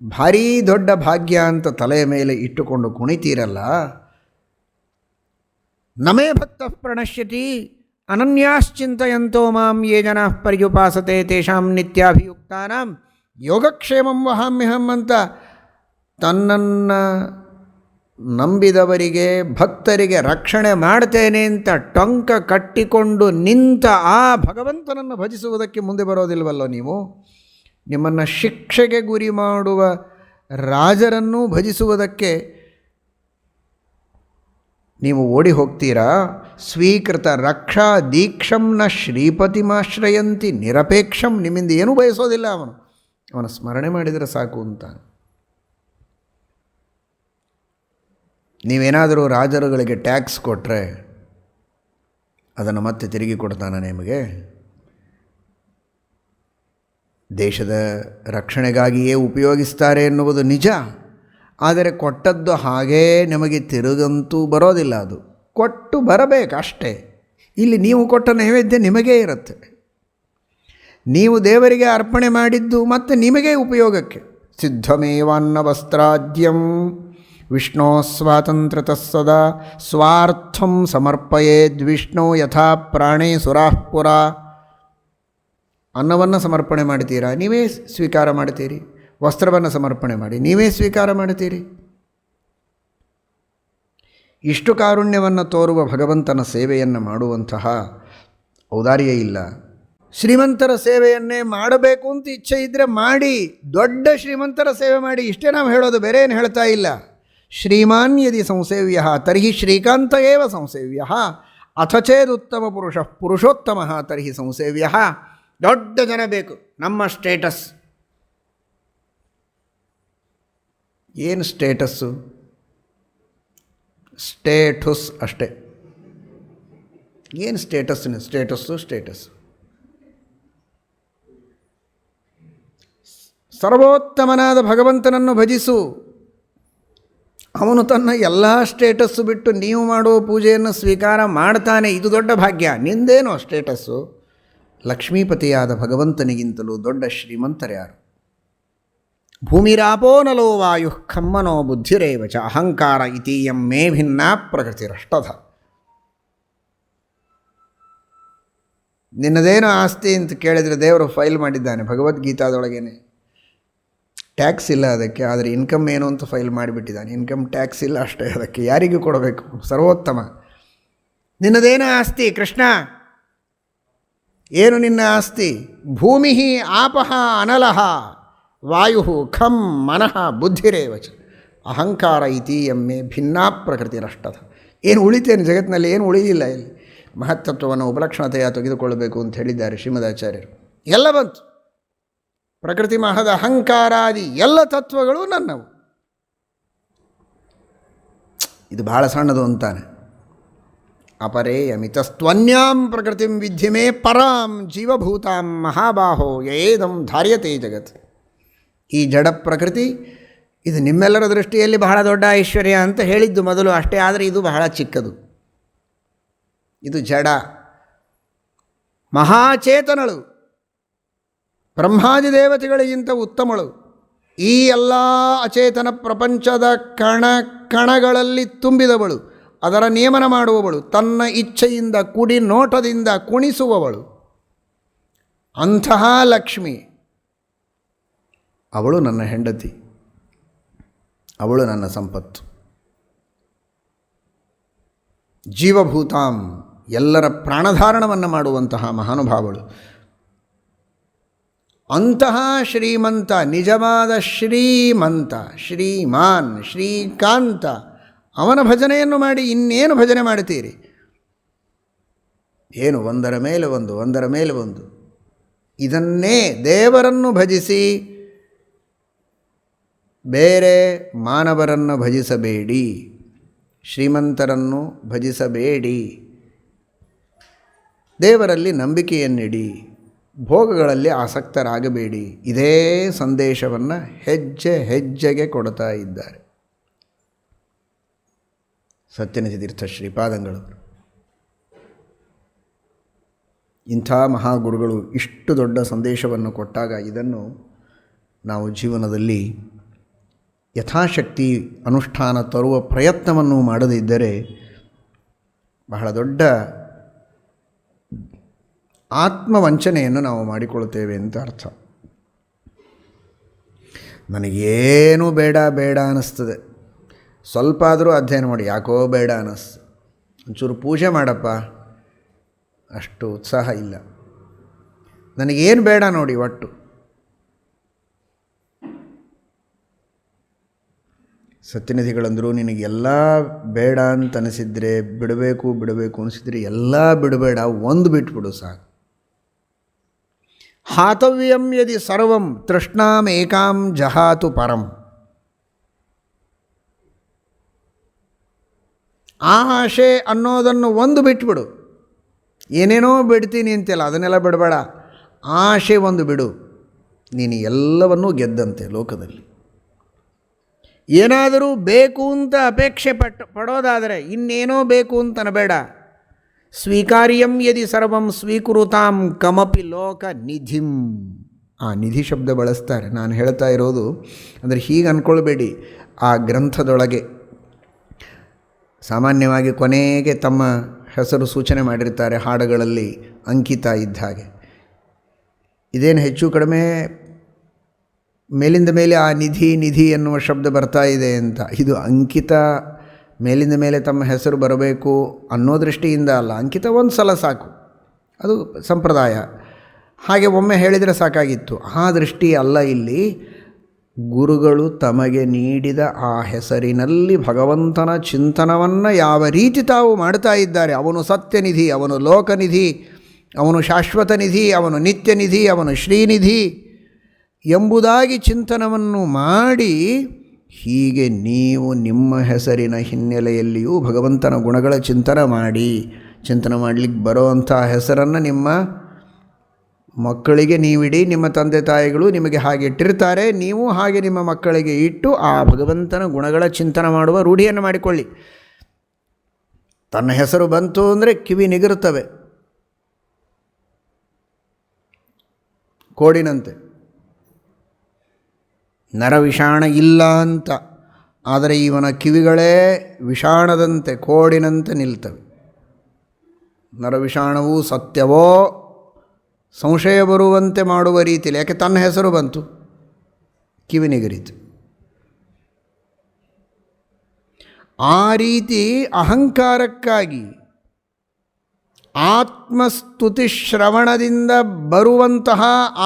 ಭಾರೀ ದೊಡ್ಡ ಭಾಗ್ಯ ಅಂತ ತಲೆಯ ಮೇಲೆ ಇಟ್ಟುಕೊಂಡು ಕುಣಿತೀರಲ್ಲ. ನಮೇ ಭಕ್ತ ಪ್ರಣಶ್ಯತಿ ಅನನ್ಯಾಶ್ಚಿಂತಯಂತೋ ಮಾಂ ಯೇ ಜನಾಃ ಪರ್ಯುಪಾಸತೆ ತೇಷಾಂ ನಿತ್ಯಾಭಿಯುಕ್ತಾನಾಂ ಯೋಗಕ್ಷೇಮಂ ವಹಾಮ್ಯಹಂ ಅಂತ ತನ್ನನ್ನು ನಂಬಿದವರಿಗೆ, ಭಕ್ತರಿಗೆ ರಕ್ಷಣೆ ಮಾಡ್ತೇನೆ ಅಂತ ಟೊಂಕ ಕಟ್ಟಿಕೊಂಡು ನಿಂತ ಆ ಭಗವಂತನನ್ನು ಭಜಿಸುವುದಕ್ಕೆ ಮುಂದೆ ಬರೋದಿಲ್ವಲ್ಲೋ ನೀವು? ನಿಮ್ಮನ್ನು ಶಿಕ್ಷೆಗೆ ಗುರಿ ಮಾಡುವ ರಾಜರನ್ನು ಭಜಿಸುವುದಕ್ಕೆ ನೀವು ಓಡಿ ಹೋಗ್ತೀರಾ? ಸ್ವೀಕೃತ ರಕ್ಷಾ ದೀಕ್ಷಂನ ಶ್ರೀಪತಿಮಾಶ್ರಯಂತಿ ನಿರಪೇಕ್ಷಂ. ನಿಮ್ಮಿಂದ ಏನೂ ಬಯಸೋದಿಲ್ಲ ಅವನ ಸ್ಮರಣೆ ಮಾಡಿದರೆ ಸಾಕು ಅಂತ. ನೀವೇನಾದರೂ ರಾಜರುಗಳಿಗೆ ಟ್ಯಾಕ್ಸ್ ಕೊಟ್ಟರೆ ಅದನ್ನು ಮತ್ತೆ ತಿರುಗಿ ಕೊಡ್ತಾನೆ ನಿಮಗೆ? ದೇಶದ ರಕ್ಷಣೆಗಾಗಿಯೇ ಉಪಯೋಗಿಸ್ತಾರೆ ಎನ್ನುವುದು ನಿಜ. ಆದರೆ ಕೊಟ್ಟದ್ದು ಹಾಗೇ ನಿಮಗೆ ತಿರುಗಂತೂ ಬರೋದಿಲ್ಲ. ಅದು ಕೊಟ್ಟು ಬರಬೇಕು ಅಷ್ಟೇ. ಇಲ್ಲಿ ನೀವು ಕೊಟ್ಟ ನೈವೇದ್ಯ ನಿಮಗೇ ಇರುತ್ತೆ. ನೀವು ದೇವರಿಗೆ ಅರ್ಪಣೆ ಮಾಡಿದ್ದು ಮತ್ತು ನಿಮಗೇ ಉಪಯೋಗಕ್ಕೆ. ಸಿದ್ಧಮೇವಾನ್ನ ವಸ್ತ್ರಾದ್ಯಂ ವಿಷ್ಣೋ ಸ್ವಾತಂತ್ರ್ಯತಃ ಸದಾ ಸ್ವಾರ್ಥಂ ಸಮರ್ಪಯೇದ್ವಿಷ್ಣು ಯಥಾ ಪ್ರಾಣೇ ಸುರಾಃ ಪುರ. ಅನ್ನವನ್ನು ಸಮರ್ಪಣೆ ಮಾಡ್ತೀರಾ, ನೀವೇ ಸ್ವೀಕಾರ ಮಾಡ್ತೀರಿ. ವಸ್ತ್ರವನ್ನು ಸಮರ್ಪಣೆ ಮಾಡಿ ನೀವೇ ಸ್ವೀಕಾರ ಮಾಡ್ತೀರಿ. ಇಷ್ಟು ಕಾರುಣ್ಯವನ್ನು ತೋರುವ ಭಗವಂತನ ಸೇವೆಯನ್ನು ಮಾಡುವಂತಹ ಔದಾರ್ಯ ಇಲ್ಲ. ಶ್ರೀಮಂತರ ಸೇವೆಯನ್ನೇ ಮಾಡಬೇಕು ಅಂತ ಇಚ್ಛೆ ಇದ್ದರೆ ಮಾಡಿ, ದೊಡ್ಡ ಶ್ರೀಮಂತರ ಸೇವೆ ಮಾಡಿ. ಇಷ್ಟೇ ನಾವು ಹೇಳೋದು, ಬೇರೆ ಏನು ಹೇಳ್ತಾ ಇಲ್ಲ. ಶ್ರೀಮಾನ್ ಯದಿ ಸಂಸೇವ್ಯ ತರ್ಹಿ ಶ್ರೀಕಾಂತ ಏವ ಸಂಸೇವ್ಯ ಅಥ ಚೇದುತ್ತಮ ಪುರುಷೋತ್ತಮ ತರ್ಹಿ ಸಂಸೇವ್ಯ. ದೊಡ್ಡ ಜನ ಬೇಕು. ನಮ್ಮ ಸ್ಟೇಟಸ್ ಏನು? ಸ್ಟೇಟಸ್ಸು ಸ್ಟೇಟಸ್ ಅಷ್ಟೇ. ಏನು ಸ್ಟೇಟಸ್ಸು? ಸರ್ವೋತ್ತಮನಾದ ಭಗವಂತನನ್ನು ಭಜಿಸು. ಅವನು ತನ್ನ ಎಲ್ಲ ಸ್ಟೇಟಸ್ಸು ಬಿಟ್ಟು ನೀವು ಮಾಡುವ ಪೂಜೆಯನ್ನು ಸ್ವೀಕಾರ ಮಾಡ್ತಾನೆ. ಇದು ದೊಡ್ಡ ಭಾಗ್ಯ. ನಿಂದೇನೋ ಸ್ಟೇಟಸ್ಸು? ಲಕ್ಷ್ಮೀಪತಿಯಾದ ಭಗವಂತನಿಗಿಂತಲೂ ದೊಡ್ಡ ಶ್ರೀಮಂತರ್ಯಾರು? ಭೂಮಿರಾಪೋ ನಲೋ ವಾಯು ಖಮ್ಮನೋ ಬುದ್ಧಿರೇವ ಚ ಅಹಂಕಾರ ಇತೀಯಂ ಮೇ ಭಿನ್ನ ಪ್ರಕೃತಿರಷ್ಟಧ. ನಿನ್ನದೇನು ಆಸ್ತಿ ಅಂತ ಕೇಳಿದರೆ ದೇವರು ಫೈಲ್ ಮಾಡಿದ್ದಾನೆ ಭಗವದ್ಗೀತಾದೊಳಗೇನೆ. ಟ್ಯಾಕ್ಸ್ ಇಲ್ಲ ಅದಕ್ಕೆ, ಆದರೆ ಇನ್ಕಮ್ ಏನು ಅಂತ ಫೈಲ್ ಮಾಡಿಬಿಟ್ಟಿದ್ದಾನೆ. ಇನ್ಕಮ್ ಟ್ಯಾಕ್ಸ್ ಇಲ್ಲ ಅಷ್ಟೇ, ಅದಕ್ಕೆ ಯಾರಿಗೂ ಕೊಡಬೇಕು. ಸರ್ವೋತ್ತಮ. ನಿನ್ನದೇನು ಆಸ್ತಿ ಕೃಷ್ಣ? ಏನು ನಿನ್ನ ಆಸ್ತಿ? ಭೂಮಿ ಆಪಃ ಅನಲಃ ವಾಯು ಖಂ ಮನಃ ಬುದ್ಧಿರೇವಚ ಅಹಂಕಾರ ಇತಿ ಎಮ್ಮೆ ಭಿನ್ನಾ ಪ್ರಕೃತಿರಷ್ಟಥ. ಏನು ಉಳಿತೇನೆ ಜಗತ್ತಿನಲ್ಲಿ? ಏನು ಉಳಿಯಿಲ್ಲ. ಇಲ್ಲಿ ಮಹತ್ತತ್ವವನ್ನು ಉಪಲಕ್ಷಣತೆಯ ತೆಗೆದುಕೊಳ್ಳಬೇಕು ಅಂತ ಹೇಳಿದ್ದಾರೆ ಶ್ರೀಮದಾಚಾರ್ಯರು. ಎಲ್ಲ ಬಂತು. ಪ್ರಕೃತಿ ಮಹದ ಅಹಂಕಾರಾದಿ ಎಲ್ಲ ತತ್ವಗಳು ನನ್ನವು. ಇದು ಬಹಳ ಸಣ್ಣದು ಅಂತಾನೆ. ಅಪರೇಯಮಿತಸ್ತ್ವನ್ಯಾಂ ಪ್ರಕೃತಿಂ ವಿದ್ಯಮೇ ಪರಾಂ ಜೀವಭೂತಾಂ ಮಹಾಬಾಹೋ ಯೇದಂ ಧಾರ್ಯತೆ ಜಗತ್. ಈ ಜಡ ಪ್ರಕೃತಿ ಇದು ನಿಮ್ಮೆಲ್ಲರ ದೃಷ್ಟಿಯಲ್ಲಿ ಬಹಳ ದೊಡ್ಡ ಐಶ್ವರ್ಯ ಅಂತ ಹೇಳಿದ್ದು ಮೊದಲು ಅಷ್ಟೇ. ಆದರೆ ಇದು ಬಹಳ ಚಿಕ್ಕದು. ಇದು ಜಡ. ಮಹಾಚೇತನಳು, ಬ್ರಹ್ಮಾದಿ ದೇವತೆಗಳಿಗಿಂತ ಉತ್ತಮಳು. ಈ ಎಲ್ಲ ಅಚೇತನ ಪ್ರಪಂಚದ ಕಣಗಳಲ್ಲಿ ತುಂಬಿದವಳು, ಅದರ ನಿಯಮನ ಮಾಡುವವಳು, ತನ್ನ ಇಚ್ಛೆಯಿಂದ ಕುಡಿ ನೋಟದಿಂದ ಕುಣಿಸುವವಳು. ಅಂತಹ ಲಕ್ಷ್ಮಿ ಅವಳು ನನ್ನ ಹೆಂಡತಿ, ಅವಳು ನನ್ನ ಸಂಪತ್ತು. ಜೀವಭೂತಾಂ ಎಲ್ಲರ ಪ್ರಾಣಧಾರಣವನ್ನು ಮಾಡುವಂತಹ ಮಹಾನುಭಾವಳು. ಅಂತಹ ಶ್ರೀಮಂತ, ನಿಜವಾದ ಶ್ರೀಮಂತ, ಶ್ರೀಮಾನ್, ಶ್ರೀಕಾಂತ, ಅವನ ಭಜನೆಯನ್ನು ಮಾಡಿ ಇನ್ನೇನು ಭಜನೆ ಮಾಡುತ್ತೀರಿ? ಏನು ಒಂದರ ಮೇಲೆ ಒಂದು, ಒಂದರ ಮೇಲೆ ಒಂದು. ಇದನ್ನೇ ದೇವರನ್ನು ಭಜಿಸಿ, ಬೇರೆ ಮಾನವರನ್ನು ಭಜಿಸಬೇಡಿ, ಶ್ರೀಮಂತರನ್ನು ಭಜಿಸಬೇಡಿ, ದೇವರಲ್ಲಿ ನಂಬಿಕೆಯನ್ನಿಡಿ, ಭೋಗಗಳಲ್ಲಿ ಆಸಕ್ತರಾಗಬೇಡಿ. ಇದೇ ಸಂದೇಶವನ್ನು ಹೆಜ್ಜೆ ಹೆಜ್ಜೆಗೆ ಕೊಡ್ತಾ ಇದ್ದಾರೆ ಸತ್ಯನಿಧಿ ತೀರ್ಥ ಶ್ರೀಪಾದಂಗಳು. ಇಂಥ ಮಹಾಗುರುಗಳು ಇಷ್ಟು ದೊಡ್ಡ ಸಂದೇಶವನ್ನು ಕೊಟ್ಟಾಗ ಇದನ್ನು ನಾವು ಜೀವನದಲ್ಲಿ ಯಥಾಶಕ್ತಿ ಅನುಷ್ಠಾನ ತರುವ ಪ್ರಯತ್ನವನ್ನು ಮಾಡದಿದ್ದರೆ ಬಹಳ ದೊಡ್ಡ ಆತ್ಮವಂಚನೆಯನ್ನು ನಾವು ಮಾಡಿಕೊಳ್ಳುತ್ತೇವೆ ಅಂತ ಅರ್ಥ. ನನಗೇನು ಬೇಡ ಬೇಡ ಅನ್ನಿಸ್ತದೆ. ಸ್ವಲ್ಪ ಆದರೂ ಅಧ್ಯಯನ ಮಾಡಿ, ಯಾಕೋ ಬೇಡ ಅನ್ನಿಸ್ತು. ಒಂಚೂರು ಪೂಜೆ ಮಾಡಪ್ಪ, ಅಷ್ಟು ಉತ್ಸಾಹ ಇಲ್ಲ. ನನಗೇನು ಬೇಡ ನೋಡಿ ಒಟ್ಟು. ಸತ್ಯನಿಧಿಗಳಂದರು, ನಿನಗೆಲ್ಲ ಬೇಡ ಅಂತ ಅನಿಸಿದರೆ, ಬಿಡಬೇಕು ಅನಿಸಿದರೆ ಎಲ್ಲ ಬಿಡಬೇಡ, ಒಂದು ಬಿಟ್ಬಿಡು ಸಾಕು. ಹಾತವ್ಯಂ ಯದಿ ಸರ್ವಂ ತೃಷ್ಣಾಂ ಏಕಾಂ ಜಹಾತು ಪರಂ. ಆ ಆಶೆ ಅನ್ನೋದನ್ನು ಒಂದು ಬಿಟ್ಬಿಡು. ಏನೇನೋ ಬಿಡ್ತೀನಿ ಅಂತೆಲ್ಲ ಅದನ್ನೆಲ್ಲ ಬಿಡಬೇಡ. ಆಶೆ ಒಂದು ಬಿಡು, ನೀನು ಎಲ್ಲವನ್ನೂ ಗೆದ್ದಂತೆ ಲೋಕದಲ್ಲಿ. ಏನಾದರೂ ಬೇಕು ಅಂತ ಅಪೇಕ್ಷೆ ಪಡೋದಾದರೆ ಇನ್ನೇನೋ ಬೇಕು ಅಂತ ಅನ್ನಬೇಡ. ಸ್ವೀಕಾರ್ಯಂ ಯದಿ ಸರ್ವಂ ಸ್ವೀಕೃತಾಂ ಕಮಪಿ ಲೋಕ ನಿಧಿಂ. ಆ ನಿಧಿ ಶಬ್ದ ಬಳಸ್ತಾರೆ. ನಾನು ಹೇಳ್ತಾ ಇರೋದು ಅಂದರೆ ಹೀಗೆ ಅಂದ್ಕೊಳ್ಬೇಡಿ. ಆ ಗ್ರಂಥದೊಳಗೆ ಸಾಮಾನ್ಯವಾಗಿ ಕೊನೆಗೆ ತಮ್ಮ ಹೆಸರು ಸೂಚನೆ ಮಾಡಿರ್ತಾರೆ ಹಾಡುಗಳಲ್ಲಿ, ಅಂಕಿತ ಇದ್ದ ಹಾಗೆ. ಇದೇನು ಹೆಚ್ಚು ಕಡಿಮೆ ಮೇಲಿಂದ ಮೇಲೆ ಆ ನಿಧಿ ನಿಧಿ ಎನ್ನುವ ಶಬ್ದ ಬರ್ತಾ ಇದೆ ಅಂತ. ಇದು ಅಂಕಿತ, ಮೇಲಿಂದ ಮೇಲೆ ತಮ್ಮ ಹೆಸರು ಬರಬೇಕು ಅನ್ನೋ ದೃಷ್ಟಿಯಿಂದ ಅಲ್ಲ. ಅಂಕಿತ ಒಂದು ಸಲ ಸಾಕು, ಅದು ಸಂಪ್ರದಾಯ. ಹಾಗೆ ಒಮ್ಮೆ ಹೇಳಿದರೆ ಸಾಕಾಗಿತ್ತು. ಆ ದೃಷ್ಟಿ ಅಲ್ಲ ಇಲ್ಲಿ. ಗುರುಗಳು ತಮಗೆ ನೀಡಿದ ಆ ಹೆಸರಿನಲ್ಲಿ ಭಗವಂತನ ಚಿಂತನವನ್ನು ಯಾವ ರೀತಿ ತಾವು ಮಾಡ್ತಾ ಇದ್ದಾರೆ. ಅವನು ಸತ್ಯನಿಧಿ, ಅವನು ಲೋಕನಿಧಿ, ಅವನು ಶಾಶ್ವತ ನಿಧಿ, ಅವನು ನಿತ್ಯ ನಿಧಿ, ಅವನು ಶ್ರೀನಿಧಿ ಎಂಬುದಾಗಿ ಚಿಂತನವನ್ನು ಮಾಡಿ, ಹೀಗೆ ನೀವು ನಿಮ್ಮ ಹೆಸರಿನ ಹಿನ್ನೆಲೆಯಲ್ಲಿಯೂ ಭಗವಂತನ ಗುಣಗಳ ಚಿಂತನೆ ಮಾಡಿ, ಚಿಂತನೆ ಮಾಡಲಿಕ್ಕೆ ಬರೋವಂಥ ಹೆಸರನ್ನು ನಿಮ್ಮ ಮಕ್ಕಳಿಗೆ ನೀವಿಡಿ. ನಿಮ್ಮ ತಂದೆ ತಾಯಿಗಳು ನಿಮಗೆ ಹಾಗೆ ಇಟ್ಟಿರ್ತಾರೆ, ನೀವು ಹಾಗೆ ನಿಮ್ಮ ಮಕ್ಕಳಿಗೆ ಇಟ್ಟು ಆ ಭಗವಂತನ ಗುಣಗಳ ಚಿಂತನೆ ಮಾಡುವ ರೂಢಿಯನ್ನು ಮಾಡಿಕೊಳ್ಳಿ. ತನ್ನ ಹೆಸರು ಬಂತು ಅಂದರೆ ಕಿವಿ ನಿಗಿರುತ್ತವೆ ಕೋಡಿನಂತೆ. ನರವಿಷಾಣ ಇಲ್ಲ ಅಂತ. ಆದರೆ ಇವನ ಕಿವಿಗಳೇ ವಿಷಾಣದಂತೆ ಕೋಡಿನಂತೆ ನಿಲ್ತವೆ. ನರವಿಷಾಣವು ಸತ್ಯವೋ ಸಂಶಯ ಬರುವಂತೆ ಮಾಡುವ ರೀತಿಯಲ್ಲಿ, ಯಾಕೆ ತನ್ನ ಹೆಸರು ಬಂತು, ಕಿವಿ ನಿಗರಿತು. ಆ ರೀತಿ ಅಹಂಕಾರಕ್ಕಾಗಿ ಆತ್ಮಸ್ತುತಿ ಶ್ರವಣದಿಂದ ಬರುವಂತಹ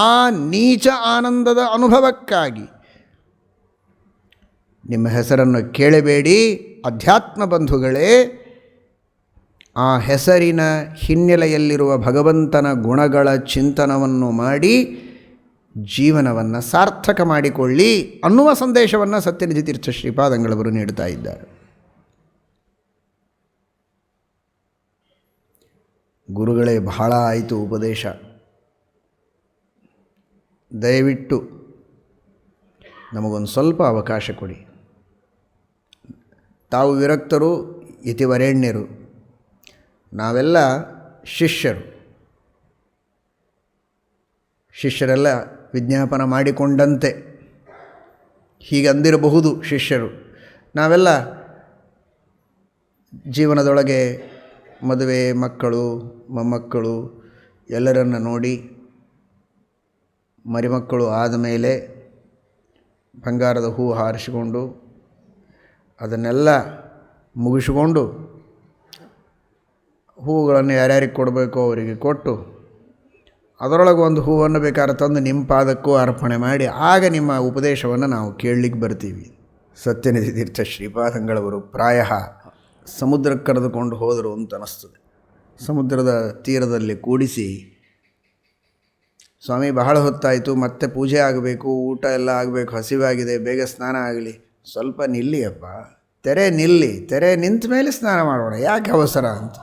ಆ ನೀಚ ಆನಂದದ ಅನುಭವಕ್ಕಾಗಿ ನಿಮ್ಮ ಹೆಸರನ್ನು ಕೇಳಬೇಡಿ. ಅಧ್ಯಾತ್ಮ ಬಂಧುಗಳೇ, ಆ ಹೆಸರಿನ ಹಿನ್ನೆಲೆಯಲ್ಲಿರುವ ಭಗವಂತನ ಗುಣಗಳ ಚಿಂತನವನ್ನು ಮಾಡಿ ಜೀವನವನ್ನು ಸಾರ್ಥಕ ಮಾಡಿಕೊಳ್ಳಿ ಅನ್ನುವ ಸಂದೇಶವನ್ನು ಸತ್ಯನಿಧಿ ತೀರ್ಥ ಶ್ರೀಪಾದಂಗಳವರು ನೀಡುತ್ತಾ ಇದ್ದಾರೆ. ಗುರುಗಳೇ, ಬಹಳ ಆಯಿತು ಉಪದೇಶ, ದಯವಿಟ್ಟು ನಮಗೊಂದು ಸ್ವಲ್ಪ ಅವಕಾಶ ಕೊಡಿ. ತಾವು ವಿರಕ್ತರು, ಯತಿವರೇಣ್ಯರು, ನಾವೆಲ್ಲ ಶಿಷ್ಯರು. ಶಿಷ್ಯರೆಲ್ಲ ವಿಜ್ಞಾಪನ ಮಾಡಿಕೊಂಡಂತೆ ಹೀಗಂದಿರಬಹುದು ಶಿಷ್ಯರು. ನಾವೆಲ್ಲ ಜೀವನದೊಳಗೆ ಮದುವೆ, ಮಕ್ಕಳು, ಮೊಮ್ಮಕ್ಕಳು ಎಲ್ಲರನ್ನು ನೋಡಿ ಮರಿಮಕ್ಕಳು ಆದಮೇಲೆ ಬಂಗಾರದ ಹೂ ಹಾರಿಸಿಕೊಂಡು ಅದನ್ನೆಲ್ಲ ಮುಗಿಸಿಕೊಂಡು ಹೂಗಳನ್ನು ಯಾರ್ಯಾರಿಗೆ ಕೊಡಬೇಕೋ ಅವರಿಗೆ ಕೊಟ್ಟು ಅದರೊಳಗೆ ಒಂದು ಹೂವನ್ನು ಬೇಕಾದ್ರೆ ತಂದು ನಿಮ್ಮ ಪಾದಕ್ಕೂ ಅರ್ಪಣೆ ಮಾಡಿ ಆಗ ನಿಮ್ಮ ಉಪದೇಶವನ್ನು ನಾವು ಕೇಳಲಿಕ್ಕೆ ಬರ್ತೀವಿ. ಸತ್ಯನಿಧಿ ತೀರ್ಥ ಶ್ರೀಪಾದಂಗಳವರು ಪ್ರಾಯ ಸಮುದ್ರಕ್ಕೆ ಕರೆದುಕೊಂಡು ಹೋದರು ಅಂತ ಅನ್ನಿಸ್ತದೆ. ಸಮುದ್ರದ ತೀರದಲ್ಲಿ ಕೂಡಿಸಿ, ಸ್ವಾಮಿ ಬಹಳ ಹೊತ್ತಾಯಿತು, ಮತ್ತೆ ಪೂಜೆ ಆಗಬೇಕು, ಊಟ ಎಲ್ಲ ಆಗಬೇಕು, ಹಸಿವಾಗಿದೆ, ಬೇಗ ಸ್ನಾನ ಆಗಲಿ. ಸ್ವಲ್ಪ ನಿಲ್ಲಿಯಪ್ಪ, ತೆರೆ ನಿಲ್ಲಿ, ತೆರೆ ನಿಂತ ಮೇಲೆ ಸ್ನಾನ ಮಾಡೋಣ, ಯಾಕೆ ಅವಸರ ಅಂತ.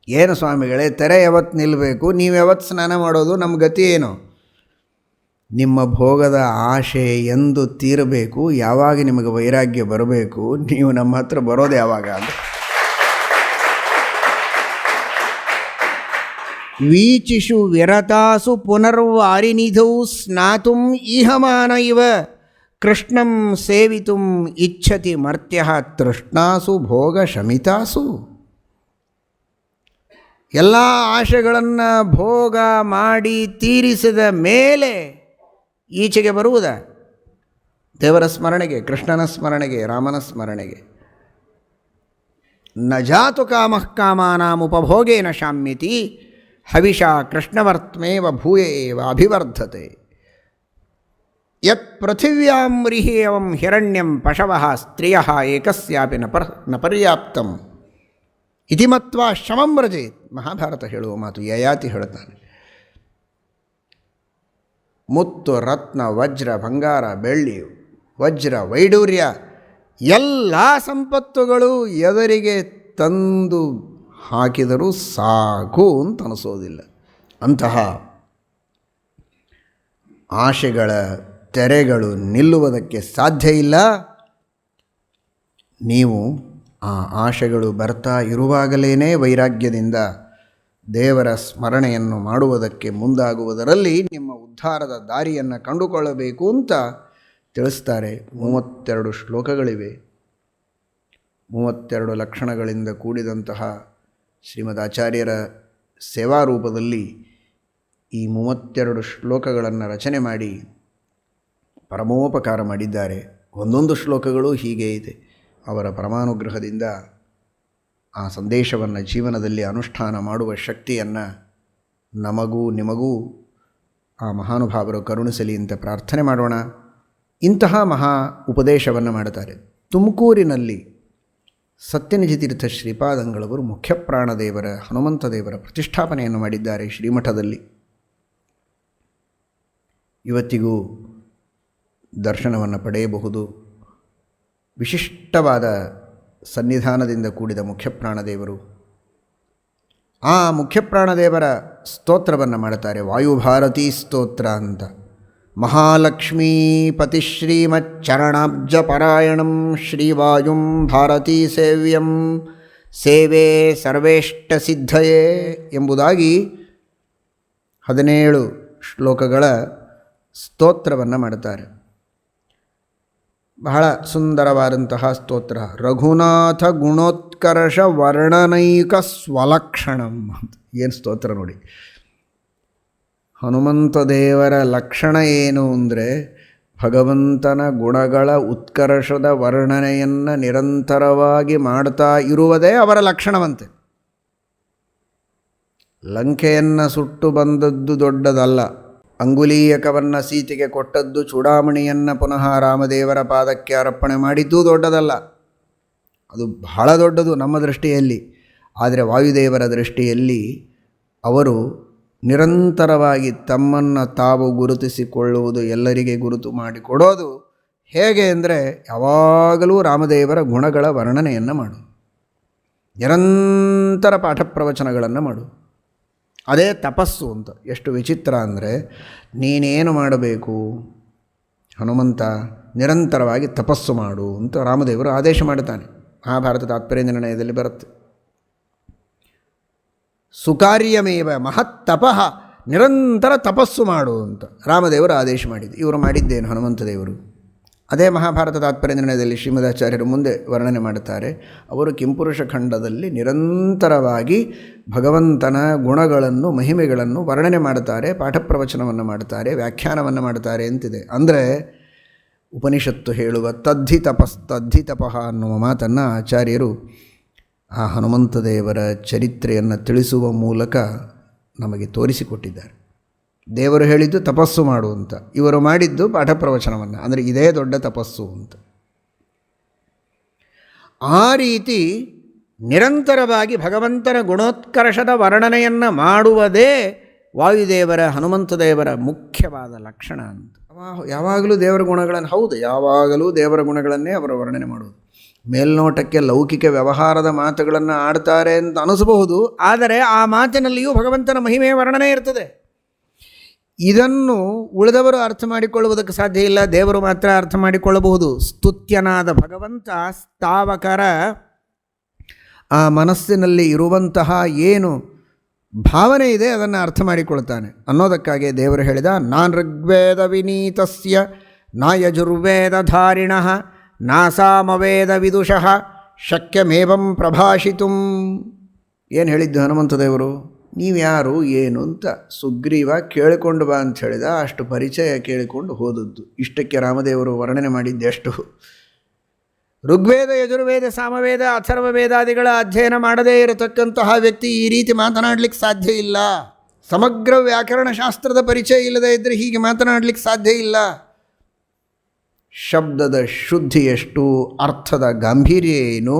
ಏನು ಸ್ವಾಮಿಗಳೇ, ತೆರೆ ಯಾವತ್ತು ನಿಲ್ಲಬೇಕು, ನೀವು ಯಾವತ್ತು ಸ್ನಾನ ಮಾಡೋದು, ನಮ್ಮ ಗತಿ ಏನು? ನಿಮ್ಮ ಭೋಗದ ಆಶೆ ಎಂದು ತೀರಬೇಕು, ಯಾವಾಗ ನಿಮಗೆ ವೈರಾಗ್ಯ ಬರಬೇಕು, ನೀವು ನಮ್ಮ ಹತ್ರ ಬರೋದು ಯಾವಾಗ ಅಂತ. ವೀಚಿಷು ವಿರತಾಸು ಪುನರ್ವಾರಿನಿಧೌ ಸ್ನಾತುಂ ಈಹಮಾನ ಇವ ಕೃಷ್ಣಂ ಸೇವಿತುಂ ಇಚ್ಛತಿ ಮರ್ತ್ಯ ತೃಷ್ಣಾಸು ಭೋಗ ಶಮಿತಾಸು. ಎಲ್ಲ ಆಶೆಗಳನ್ನು ಭೋಗ ಮಾಡಿ ತೀರಿಸಿದ ಮೇಲೆ ಈಚೆಗೆ ಬರುವುದ ದೇವರ ಸ್ಮರಣೆಗೆ, ಕೃಷ್ಣನ ಸ್ಮರಣೆಗೆ, ರಾಮನ ಸ್ಮರಣೆಗೆ. ನ ಜಾತು ಕಾಮಃ ಕಾಮಾನಾಂ ಉಪಭೋಗೇನ ಶಾಮ್ಯತಿ ಹವಿಷಾ ಕೃಷ್ಣವರ್ತ್ಮೇವ ಭೂಯ ಏವ ಅಭಿವರ್ಧತೆ. ಯತ್ ಪೃಥಿವ್ಯಾಂ ರಿಹೇವಂ ಹಿರಣ್ಯಂ ಪಶವಃ ಸ್ತ್ರಿಯಃ ಏಕಸ್ಯಾಪಿ ನ ಪರ್ಯಾಪ್ತಂ ಇತಿ ಮತ್ವಾ ಶಮಂ ವ್ರಜೇತ್. ಮಹಾಭಾರತ ಹೇಳುವ ಮಾತು ಯಯಾತಿ ಹೇಳುತ್ತಾನೆ. ಮುತ್ತು, ರತ್ನ, ವಜ್ರ, ಬಂಗಾರ, ಬೆಳ್ಳಿ, ವಜ್ರ, ವೈಡೂರ್ಯ ಎಲ್ಲ ಸಂಪತ್ತುಗಳು ಎದುರಿಗೆ ತಂದು ಹಾಕಿದರೂ ಸಾಕು ಅಂತ ಅನಿಸೋದಿಲ್ಲ. ಅಂತಹ ಆಶೆಗಳ ತೆರೆಗಳು ನಿಲ್ಲುವುದಕ್ಕೆ ಸಾಧ್ಯ ಇಲ್ಲ. ನೀವು ಆ ಆಶೆಗಳು ಬರ್ತಾ ಇರುವಾಗಲೇ ವೈರಾಗ್ಯದಿಂದ ದೇವರ ಸ್ಮರಣೆಯನ್ನು ಮಾಡುವುದಕ್ಕೆ ಮುಂದಾಗುವುದರಲ್ಲಿ ನಿಮ್ಮ ಉದ್ಧಾರದ ದಾರಿಯನ್ನು ಕಂಡುಕೊಳ್ಳಬೇಕು ಅಂತ ತಿಳಿಸ್ತಾರೆ. 32 ಶ್ಲೋಕಗಳಿವೆ. 32 ಲಕ್ಷಣಗಳಿಂದ ಕೂಡಿದಂತಹ ಶ್ರೀಮದ್ ಆಚಾರ್ಯರ ಸೇವಾರೂಪದಲ್ಲಿ ಈ 32 ಶ್ಲೋಕಗಳನ್ನು ರಚನೆ ಮಾಡಿ ಪರಮೋಪಕಾರ ಮಾಡಿದ್ದಾರೆ. ಒಂದೊಂದು ಶ್ಲೋಕಗಳು ಹೀಗೆ ಇದೆ. ಅವರ ಪರಮಾನುಗ್ರಹದಿಂದ ಆ ಸಂದೇಶವನ್ನು ಜೀವನದಲ್ಲಿ ಅನುಷ್ಠಾನ ಮಾಡುವ ಶಕ್ತಿಯನ್ನು ನಮಗೂ ನಿಮಗೂ ಆ ಮಹಾನುಭಾವರು ಕರುಣಿಸಲಿ ಅಂತ ಪ್ರಾರ್ಥನೆ ಮಾಡೋಣ. ಇಂತಹ ಮಹಾ ಉಪದೇಶವನ್ನು ಮಾಡುತ್ತಾರೆ. ತುಮಕೂರಿನಲ್ಲಿ ಸತ್ಯನಿಧಿ ತೀರ್ಥ ಶ್ರೀಪಾದಂಗಳವರು ಮುಖ್ಯಪ್ರಾಣದೇವರ ಹನುಮಂತ ದೇವರ ಪ್ರತಿಷ್ಠಾಪನೆಯನ್ನು ಮಾಡಿದ್ದಾರೆ ಶ್ರೀಮಠದಲ್ಲಿ. ಇವತ್ತಿಗೂ ದರ್ಶನವನ್ನು ಪಡೆಯಬಹುದು. ವಿಶಿಷ್ಟವಾದ ಸನ್ನಿಧಾನದಿಂದ ಕೂಡಿದ ಮುಖ್ಯಪ್ರಾಣದೇವರು. ಆ ಮುಖ್ಯಪ್ರಾಣದೇವರ ಸ್ತೋತ್ರವನ್ನು ಮಾಡುತ್ತಾರೆ. ವಾಯುಭಾರತೀ ಸ್ತೋತ್ರ ಅಂತ. ಮಹಾಲಕ್ಷ್ಮೀಪತಿ ಶ್ರೀಮಚ್ಚರಣಾಬ್ಜ ಪರಾಯಣಂ ಶ್ರೀವಾಯುಂ ಭಾರತೀ ಸೇವ್ಯಂ ಸೇವೆ ಸರ್ವೇಷ್ಟ ಸಿದ್ಧಯೇ ಎಂಬುದಾಗಿ 17 ಶ್ಲೋಕಗಳ ಸ್ತೋತ್ರವನ್ನು ಮಾಡುತ್ತಾರೆ. ಬಹಳ ಸುಂದರವಾದಂತಹ ಸ್ತೋತ್ರ. ರಘುನಾಥ ಗುಣೋತ್ಕರ್ಷ ವರ್ಣನೈಕ ಸ್ವಲಕ್ಷಣಂ ಅಂತ. ಏನು ಸ್ತೋತ್ರ ನೋಡಿ. ಹನುಮಂತ ದೇವರ ಲಕ್ಷಣ ಏನು ಅಂದರೆ ಭಗವಂತನ ಗುಣಗಳ ಉತ್ಕರ್ಷದ ವರ್ಣನೆಯನ್ನು ನಿರಂತರವಾಗಿ ಮಾಡ್ತಾ ಇರುವುದೇ ಅವರ ಲಕ್ಷಣವಂತೆ. ಲಂಕೆಯನ್ನು ಸುಟ್ಟು ಬಂದದ್ದು ದೊಡ್ಡದಲ್ಲ, ಅಂಗುಲೀಯಕವನ್ನು ಸೀತೆಗೆ ಕೊಟ್ಟದ್ದು, ಚೂಡಾಮಣಿಯನ್ನು ಪುನಃ ರಾಮದೇವರ ಪಾದಕ್ಕೆ ಅರ್ಪಣೆ ಮಾಡಿದ್ದೂ ದೊಡ್ಡದಲ್ಲ. ಅದು ಬಹಳ ದೊಡ್ಡದು ನಮ್ಮ ದೃಷ್ಟಿಯಲ್ಲಿ. ಆದರೆ ವಾಯುದೇವರ ದೃಷ್ಟಿಯಲ್ಲಿ ಅವರು ನಿರಂತರವಾಗಿ ತಮ್ಮನ್ನು ತಾವು ಗುರುತಿಸಿಕೊಳ್ಳುವುದು, ಎಲ್ಲರಿಗೆ ಗುರುತು ಮಾಡಿಕೊಡೋದು ಹೇಗೆ ಅಂದರೆ ಯಾವಾಗಲೂ ರಾಮದೇವರ ಗುಣಗಳ ವರ್ಣನೆಯನ್ನು ಮಾಡು, ನಿರಂತರ ಪಾಠ ಪ್ರವಚನಗಳನ್ನು ಮಾಡು. ಅದೇ ತಪಸ್ಸು ಅಂತ. ಎಷ್ಟು ವಿಚಿತ್ರ ಅಂದರೆ, ನೀನೇನು ಮಾಡಬೇಕು ಹನುಮಂತ, ನಿರಂತರವಾಗಿ ತಪಸ್ಸು ಮಾಡು ಅಂತ ರಾಮದೇವರು ಆದೇಶ ಮಾಡುತ್ತಾನೆ. ಮಹಾಭಾರತ ತಾತ್ಪರ್ಯ ನಿರ್ಣಯದಲ್ಲಿ ಬರುತ್ತೆ. ಸುಕಾರ್ಯಮೇವ ಮಹತ್ತಪಃ, ನಿರಂತರ ತಪಸ್ಸು ಮಾಡು ಅಂತ ರಾಮದೇವರು ಆದೇಶ ಮಾಡಿದ್ದು. ಇವರು ಮಾಡಿದ್ದೇನು ಹನುಮಂತ ದೇವರು? ಅದೇ ಮಹಾಭಾರತ ತಾತ್ಪರ್ಯ ನಿರ್ಣಯದಲ್ಲಿ ಶ್ರೀಮದಾಚಾರ್ಯರು ಮುಂದೆ ವರ್ಣನೆ ಮಾಡುತ್ತಾರೆ. ಅವರು ಕಿಂಪುರುಷ ಖಂಡದಲ್ಲಿ ನಿರಂತರವಾಗಿ ಭಗವಂತನ ಗುಣಗಳನ್ನು, ಮಹಿಮೆಗಳನ್ನು ವರ್ಣನೆ ಮಾಡುತ್ತಾರೆ, ಪಾಠ ಪ್ರವಚನವನ್ನು ಮಾಡುತ್ತಾರೆ, ವ್ಯಾಖ್ಯಾನವನ್ನು ಮಾಡುತ್ತಾರೆ ಅಂತಿದೆ. ಅಂದರೆ ಉಪನಿಷತ್ತು ಹೇಳುವ ತದ್ಧಿ ತಪಃ ಅನ್ನುವ ಮಾತನ್ನು ಆಚಾರ್ಯರು ಆ ಹನುಮಂತ ದೇವರ ಚರಿತ್ರೆಯನ್ನು ತಿಳಿಸುವ ಮೂಲಕ ನಮಗೆ ತೋರಿಸಿಕೊಟ್ಟಿದ್ದಾರೆ. ದೇವರು ಹೇಳಿದ್ದು ತಪಸ್ಸು ಮಾಡು ಅಂತ, ಇವರು ಮಾಡಿದ್ದು ಪಾಠ ಪ್ರವಚನವನ್ನು. ಅಂದರೆ ಇದೇ ದೊಡ್ಡ ತಪಸ್ಸು ಅಂತ. ಆ ರೀತಿ ನಿರಂತರವಾಗಿ ಭಗವಂತನ ಗುಣೋತ್ಕರ್ಷದ ವರ್ಣನೆಯನ್ನು ಮಾಡುವುದೇ ವಾಯುದೇವರ, ಹನುಮಂತ ದೇವರ ಮುಖ್ಯವಾದ ಲಕ್ಷಣ ಅಂತ. ಯಾವಾಗಲೂ ದೇವರ ಗುಣಗಳನ್ನು, ಹೌದು, ಯಾವಾಗಲೂ ದೇವರ ಗುಣಗಳನ್ನೇ ಅವರು ವರ್ಣನೆ ಮಾಡುವುದು. ಮೇಲ್ನೋಟಕ್ಕೆ ಲೌಕಿಕ ವ್ಯವಹಾರದ ಮಾತುಗಳನ್ನು ಆಡ್ತಾರೆ ಅಂತ ಅನಿಸಬಹುದು, ಆದರೆ ಆ ಮಾತಿನಲ್ಲಿಯೂ ಭಗವಂತನ ಮಹಿಮೆಯ ವರ್ಣನೆ ಇರ್ತದೆ. ಇದನ್ನು ಉಳಿದವರು ಅರ್ಥ ಮಾಡಿಕೊಳ್ಳುವುದಕ್ಕೆ ಸಾಧ್ಯ ಇಲ್ಲ, ದೇವರು ಮಾತ್ರ ಅರ್ಥ ಮಾಡಿಕೊಳ್ಳಬಹುದು. ಸ್ತುತ್ಯನಾದ ಭಗವಂತ ಸ್ಥಾವಕರ ಆ ಮನಸ್ಸಿನಲ್ಲಿ ಇರುವಂತಹ ಏನು ಭಾವನೆ ಇದೆ ಅದನ್ನು ಅರ್ಥ ಮಾಡಿಕೊಳ್ತಾನೆ ಅನ್ನೋದಕ್ಕಾಗಿ ದೇವರು ಹೇಳಿದ, ನಾನ್ ಋಗ್ವೇದ ವಿನೀತಸ್ಯ ನ ಯಜುರ್ವೇದಧಾರಿಣಃ ನಾಸಾಮವೇದ ವಿದುಷಃ ಶಕ್ಯಮೇವಂ ಪ್ರಭಾಷಿತುಂ. ಏನು ಹೇಳಿದ್ದು ಹನುಮಂತ ದೇವರು? ನೀವ್ಯಾರು ಏನು ಅಂತ ಸುಗ್ರೀವ ಕೇಳಿಕೊಂಡು ಬಾ ಅಂತ ಹೇಳಿದ. ಅಷ್ಟು ಪರಿಚಯ ಕೇಳಿಕೊಂಡು ಹೋದದ್ದು. ಇಷ್ಟಕ್ಕೆ ರಾಮದೇವರು ವರ್ಣನೆ ಮಾಡಿದ್ದೆಷ್ಟು. ಋಗ್ವೇದ, ಯಜುರ್ವೇದ, ಸಾಮವೇದ, ಅಥರ್ವ ವೇದಾದಿಗಳ ಅಧ್ಯಯನ ಮಾಡದೇ ಇರತಕ್ಕಂತಹ ವ್ಯಕ್ತಿ ಈ ರೀತಿ ಮಾತನಾಡಲಿಕ್ಕೆ ಸಾಧ್ಯ ಇಲ್ಲ. ಸಮಗ್ರ ವ್ಯಾಕರಣಶಾಸ್ತ್ರದ ಪರಿಚಯ ಇಲ್ಲದೇ ಇದ್ದರೆ ಹೀಗೆ ಮಾತನಾಡಲಿಕ್ಕೆ ಸಾಧ್ಯ ಇಲ್ಲ. ಶಬ್ದದ ಶುದ್ಧಿ ಎಷ್ಟು, ಅರ್ಥದ ಗಾಂಭೀರ್ಯ ಏನು,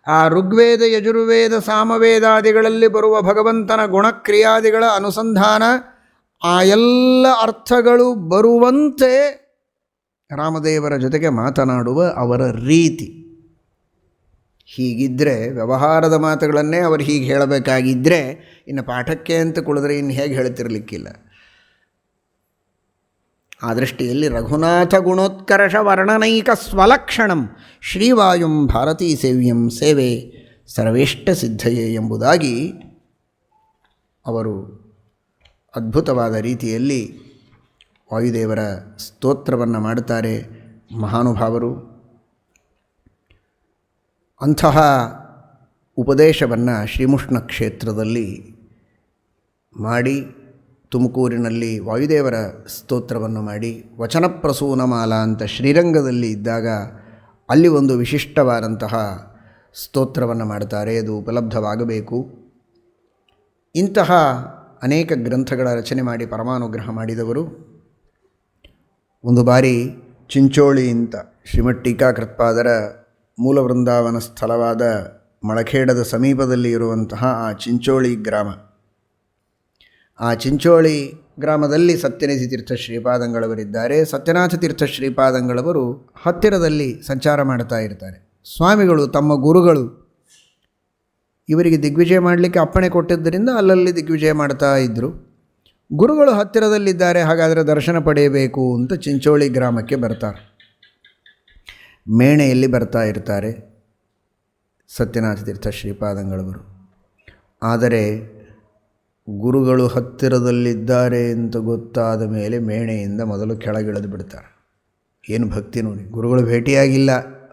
ಆ ಋಗ್ವೇದ, ಯಜುರ್ವೇದ, ಸಾಮವೇದಾದಿಗಳಲ್ಲಿ ಬರುವ ಭಗವಂತನ ಗುಣಕ್ರಿಯಾದಿಗಳ ಅನುಸಂಧಾನ, ಆ ಎಲ್ಲ ಅರ್ಥಗಳು ಬರುವಂತೆ ರಾಮದೇವರ ಜೊತೆಗೆ ಮಾತನಾಡುವ ಅವರ ರೀತಿ ಹೀಗಿದ್ದರೆ, ವ್ಯವಹಾರದ ಮಾತುಗಳನ್ನೇ ಅವರು ಹೀಗೆ ಹೇಳಬೇಕಾಗಿದ್ದರೆ ಇನ್ನು ಪಾಠಕ್ಕೆ ಅಂತ ಕುಳಿದ್ರೆ ಇನ್ನು ಹೇಗೆ ಹೇಳ್ತಿರಲಿಕ್ಕಿಲ್ಲ. ಆ ದೃಷ್ಟಿಯಲ್ಲಿ ರಘುನಾಥ ಗುಣೋತ್ಕರ್ಷ ವರ್ಣನೈಕ ಸ್ವಲಕ್ಷಣಂ ಶ್ರೀವಾಯುಂ ಭಾರತೀ ಸೇವ್ಯಂ ಸೇವೆ ಸರ್ವೇಷ್ಟ ಸಿದ್ಧಯೇ ಎಂಬುದಾಗಿ ಅವರು ಅದ್ಭುತವಾದ ರೀತಿಯಲ್ಲಿ ವಾಯುದೇವರ ಸ್ತೋತ್ರವನ್ನು ಮಾಡುತ್ತಾರೆ ಮಹಾನುಭಾವರು. ಅಂತಹ ಉಪದೇಶವನ್ನು ಶ್ರೀಮುಷ್ಣ ಕ್ಷೇತ್ರದಲ್ಲಿ ಮಾಡಿ, ತುಮಕೂರಿನಲ್ಲಿ ವಾಯುದೇವರ ಸ್ತೋತ್ರವನ್ನು ಮಾಡಿ, ವಚನಪ್ರಸೂನಮಾಲಾ ಅಂತ ಶ್ರೀರಂಗದಲ್ಲಿ ಇದ್ದಾಗ ಅಲ್ಲಿ ಒಂದು ವಿಶಿಷ್ಟವಾದಂತಹ ಸ್ತೋತ್ರವನ್ನು ಮಾಡ್ತಾರೆ. ಅದು ಉಪಲಬ್ಧವಾಗಬೇಕು. ಇಂತಹ ಅನೇಕ ಗ್ರಂಥಗಳ ರಚನೆ ಮಾಡಿ ಪರಮಾನುಗ್ರಹ ಮಾಡಿದವರು. ಒಂದು ಬಾರಿ ಚಿಂಚೋಳಿ ಅಂತ ಶ್ರೀಮಠ್ ಟೀಕಾಕೃತ್ಪಾದರ ಮೂಲ ವೃಂದಾವನ ಸ್ಥಳವಾದ ಮಳಖೇಡದ ಸಮೀಪದಲ್ಲಿ ಇರುವಂತಹ ಆ ಚಿಂಚೋಳಿ ಗ್ರಾಮ, ಆ ಚಿಂಚೋಳಿ ಗ್ರಾಮದಲ್ಲಿ ಸತ್ಯನಾಥ ತೀರ್ಥ ಶ್ರೀಪಾದಂಗಳವರಿದ್ದಾರೆ. ಸತ್ಯನಾಥ ತೀರ್ಥ ಶ್ರೀಪಾದಂಗಳವರು ಹತ್ತಿರದಲ್ಲಿ ಸಂಚಾರ ಮಾಡ್ತಾ ಇರ್ತಾರೆ. ಸ್ವಾಮಿಗಳು ತಮ್ಮ ಗುರುಗಳು ಇವರಿಗೆ ದಿಗ್ವಿಜಯ ಮಾಡಲಿಕ್ಕೆ ಅಪ್ಪಣೆ ಕೊಟ್ಟಿದ್ದರಿಂದ ಅಲ್ಲಲ್ಲಿ ದಿಗ್ವಿಜಯ ಮಾಡ್ತಾ ಇದ್ದರು. ಗುರುಗಳು ಹತ್ತಿರದಲ್ಲಿದ್ದಾರೆ, ಹಾಗಾದರೆ ದರ್ಶನ ಪಡೆಯಬೇಕು ಅಂತ ಚಿಂಚೋಳಿ ಗ್ರಾಮಕ್ಕೆ ಬರ್ತಾರೆ. ಮೇಣೆಯಲ್ಲಿ ಬರ್ತಾ ಇರ್ತಾರೆ ಸತ್ಯನಾಥ ತೀರ್ಥ ಶ್ರೀಪಾದಂಗಳವರು. ಆದರೆ ಗುರುಗಳು ಹತ್ತಿರದಲ್ಲಿದ್ದಾರೆ ಅಂತ ಗೊತ್ತಾದ ಮೇಲೆ ಮೇಣೆಯಿಂದ ಮೊದಲು ಕೆಳಗಿಳಿದು ಬಿಡ್ತಾರೆ. ಏನು ಭಕ್ತಿ ನೋಡಿ, ಗುರುಗಳು ಭೇಟಿಯಾಗಿಲ್ಲ,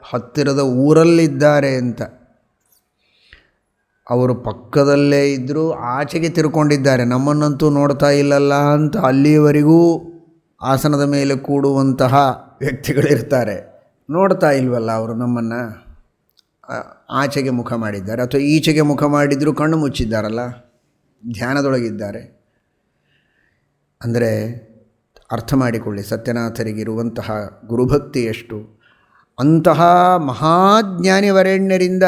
ಹತ್ತಿರದ ಊರಲ್ಲಿದ್ದಾರೆ ಅಂತ. ಅವರು ಪಕ್ಕದಲ್ಲೇ ಇದ್ದರೂ ಆಚೆಗೆ ತಿರ್ಕೊಂಡಿದ್ದಾರೆ, ನಮ್ಮನ್ನಂತೂ ನೋಡ್ತಾ ಇಲ್ಲಲ್ಲ ಅಂತ ಅಲ್ಲಿಯವರೆಗೂ ಆಸನದ ಮೇಲೆ ಕೂಡುವಂತಹ ವ್ಯಕ್ತಿಗಳಿರ್ತಾರೆ. ನೋಡ್ತಾ ಇಲ್ವಲ್ಲ ಅವರು ನಮ್ಮನ್ನು, ಆಚೆಗೆ ಮುಖ ಮಾಡಿದ್ದಾರೆ ಅಥವಾ ಈಚೆಗೆ ಮುಖ ಮಾಡಿದರೂ ಕಣ್ಣು ಮುಚ್ಚಿದ್ದಾರಲ್ಲ, ಧ್ಯಾನದೊಳಗಿದ್ದಾರೆ. ಅಂದರೆ ಅರ್ಥ ಮಾಡಿಕೊಳ್ಳಿ ಸತ್ಯನಾಥರಿಗಿರುವಂತಹ ಗುರುಭಕ್ತಿ ಎಷ್ಟು. ಅಂತಹ ಮಹಾಜ್ಞಾನಿವರೆಣ್ಯರಿಂದ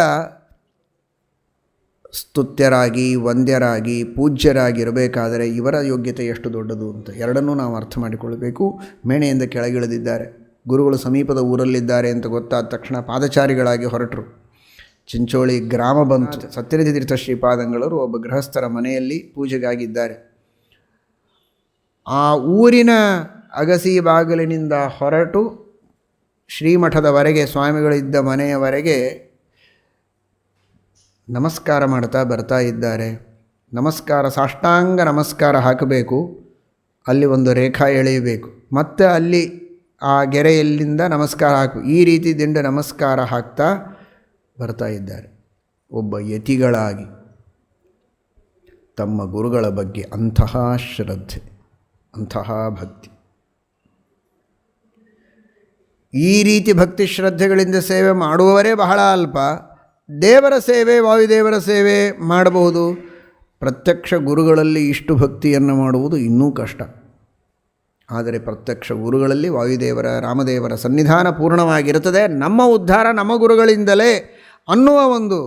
ಸ್ತುತ್ಯರಾಗಿ ವಂದ್ಯರಾಗಿ ಪೂಜ್ಯರಾಗಿರಬೇಕಾದರೆ ಇವರ ಯೋಗ್ಯತೆ ಎಷ್ಟು ದೊಡ್ಡದು ಅಂತ ಎರಡನ್ನೂ ನಾವು ಅರ್ಥ ಮಾಡಿಕೊಳ್ಳಬೇಕು. ಮೇಣೆಯಿಂದ ಕೆಳಗಿಳಿದಿದ್ದಾರೆ, ಗುರುಗಳು ಸಮೀಪದ ಊರಲ್ಲಿದ್ದಾರೆ ಅಂತ ಗೊತ್ತಾದ ತಕ್ಷಣ ಪಾದಚಾರಿಗಳಾಗಿ ಹೊರಟರು. ಚಿಂಚೋಳಿ ಗ್ರಾಮ ಬಂತು. ಸತ್ಯನಿಧಿ ತೀರ್ಥ ಶ್ರೀಪಾದಂಗಳವರು ಒಬ್ಬ ಗೃಹಸ್ಥರ ಮನೆಯಲ್ಲಿ ಪೂಜೆಗಾಗಿದ್ದಾರೆ. ಆ ಊರಿನ ಅಗಸಿ ಬಾಗಿಲಿನಿಂದ ಹೊರಟು ಶ್ರೀಮಠದವರೆಗೆ, ಸ್ವಾಮಿಗಳಿದ್ದ ಮನೆಯವರೆಗೆ ನಮಸ್ಕಾರ ಮಾಡ್ತಾ ಬರ್ತಾ ಇದ್ದಾರೆ. ನಮಸ್ಕಾರ, ಸಾಷ್ಟಾಂಗ ನಮಸ್ಕಾರ ಹಾಕಬೇಕು, ಅಲ್ಲಿ ಒಂದು ರೇಖಾ ಎಳೆಯಬೇಕು, ಮತ್ತು ಅಲ್ಲಿ ಆ ಗೆರೆಯಲ್ಲಿಂದ ನಮಸ್ಕಾರ ಹಾಕು, ಈ ರೀತಿ ದಿಂಡ ನಮಸ್ಕಾರ ಹಾಕ್ತಾ ಬರ್ತಾ ಇದ್ದಾರೆ. ಒಬ್ಬ ಯತಿಗಳಾಗಿ ತಮ್ಮ ಗುರುಗಳ ಬಗ್ಗೆ ಅಂತಹ ಶ್ರದ್ಧೆ, ಅಂತಹ ಭಕ್ತಿ. ಈ ರೀತಿ ಭಕ್ತಿ ಶ್ರದ್ಧೆಗಳಿಂದ ಸೇವೆ ಮಾಡುವವರೇ ಬಹಳ ಅಲ್ಪ. ದೇವರ ಸೇವೆ, ವಾಯುದೇವರ ಸೇವೆ ಮಾಡಬಹುದು. ಪ್ರತ್ಯಕ್ಷ ಗುರುಗಳಲ್ಲಿ ಇಷ್ಟು ಭಕ್ತಿಯನ್ನು ಮಾಡುವುದು ಇನ್ನೂ ಕಷ್ಟ. ಆದರೆ ಪ್ರತ್ಯಕ್ಷ ಗುರುಗಳಲ್ಲಿ ವಾಯುದೇವರ, ರಾಮದೇವರ ಸನ್ನಿಧಾನ ಪೂರ್ಣವಾಗಿರುತ್ತದೆ. ನಮ್ಮ ಉದ್ಧಾರ ನಮ್ಮ ಗುರುಗಳಿಂದಲೇ ಅನ್ನುವ ಒಂದು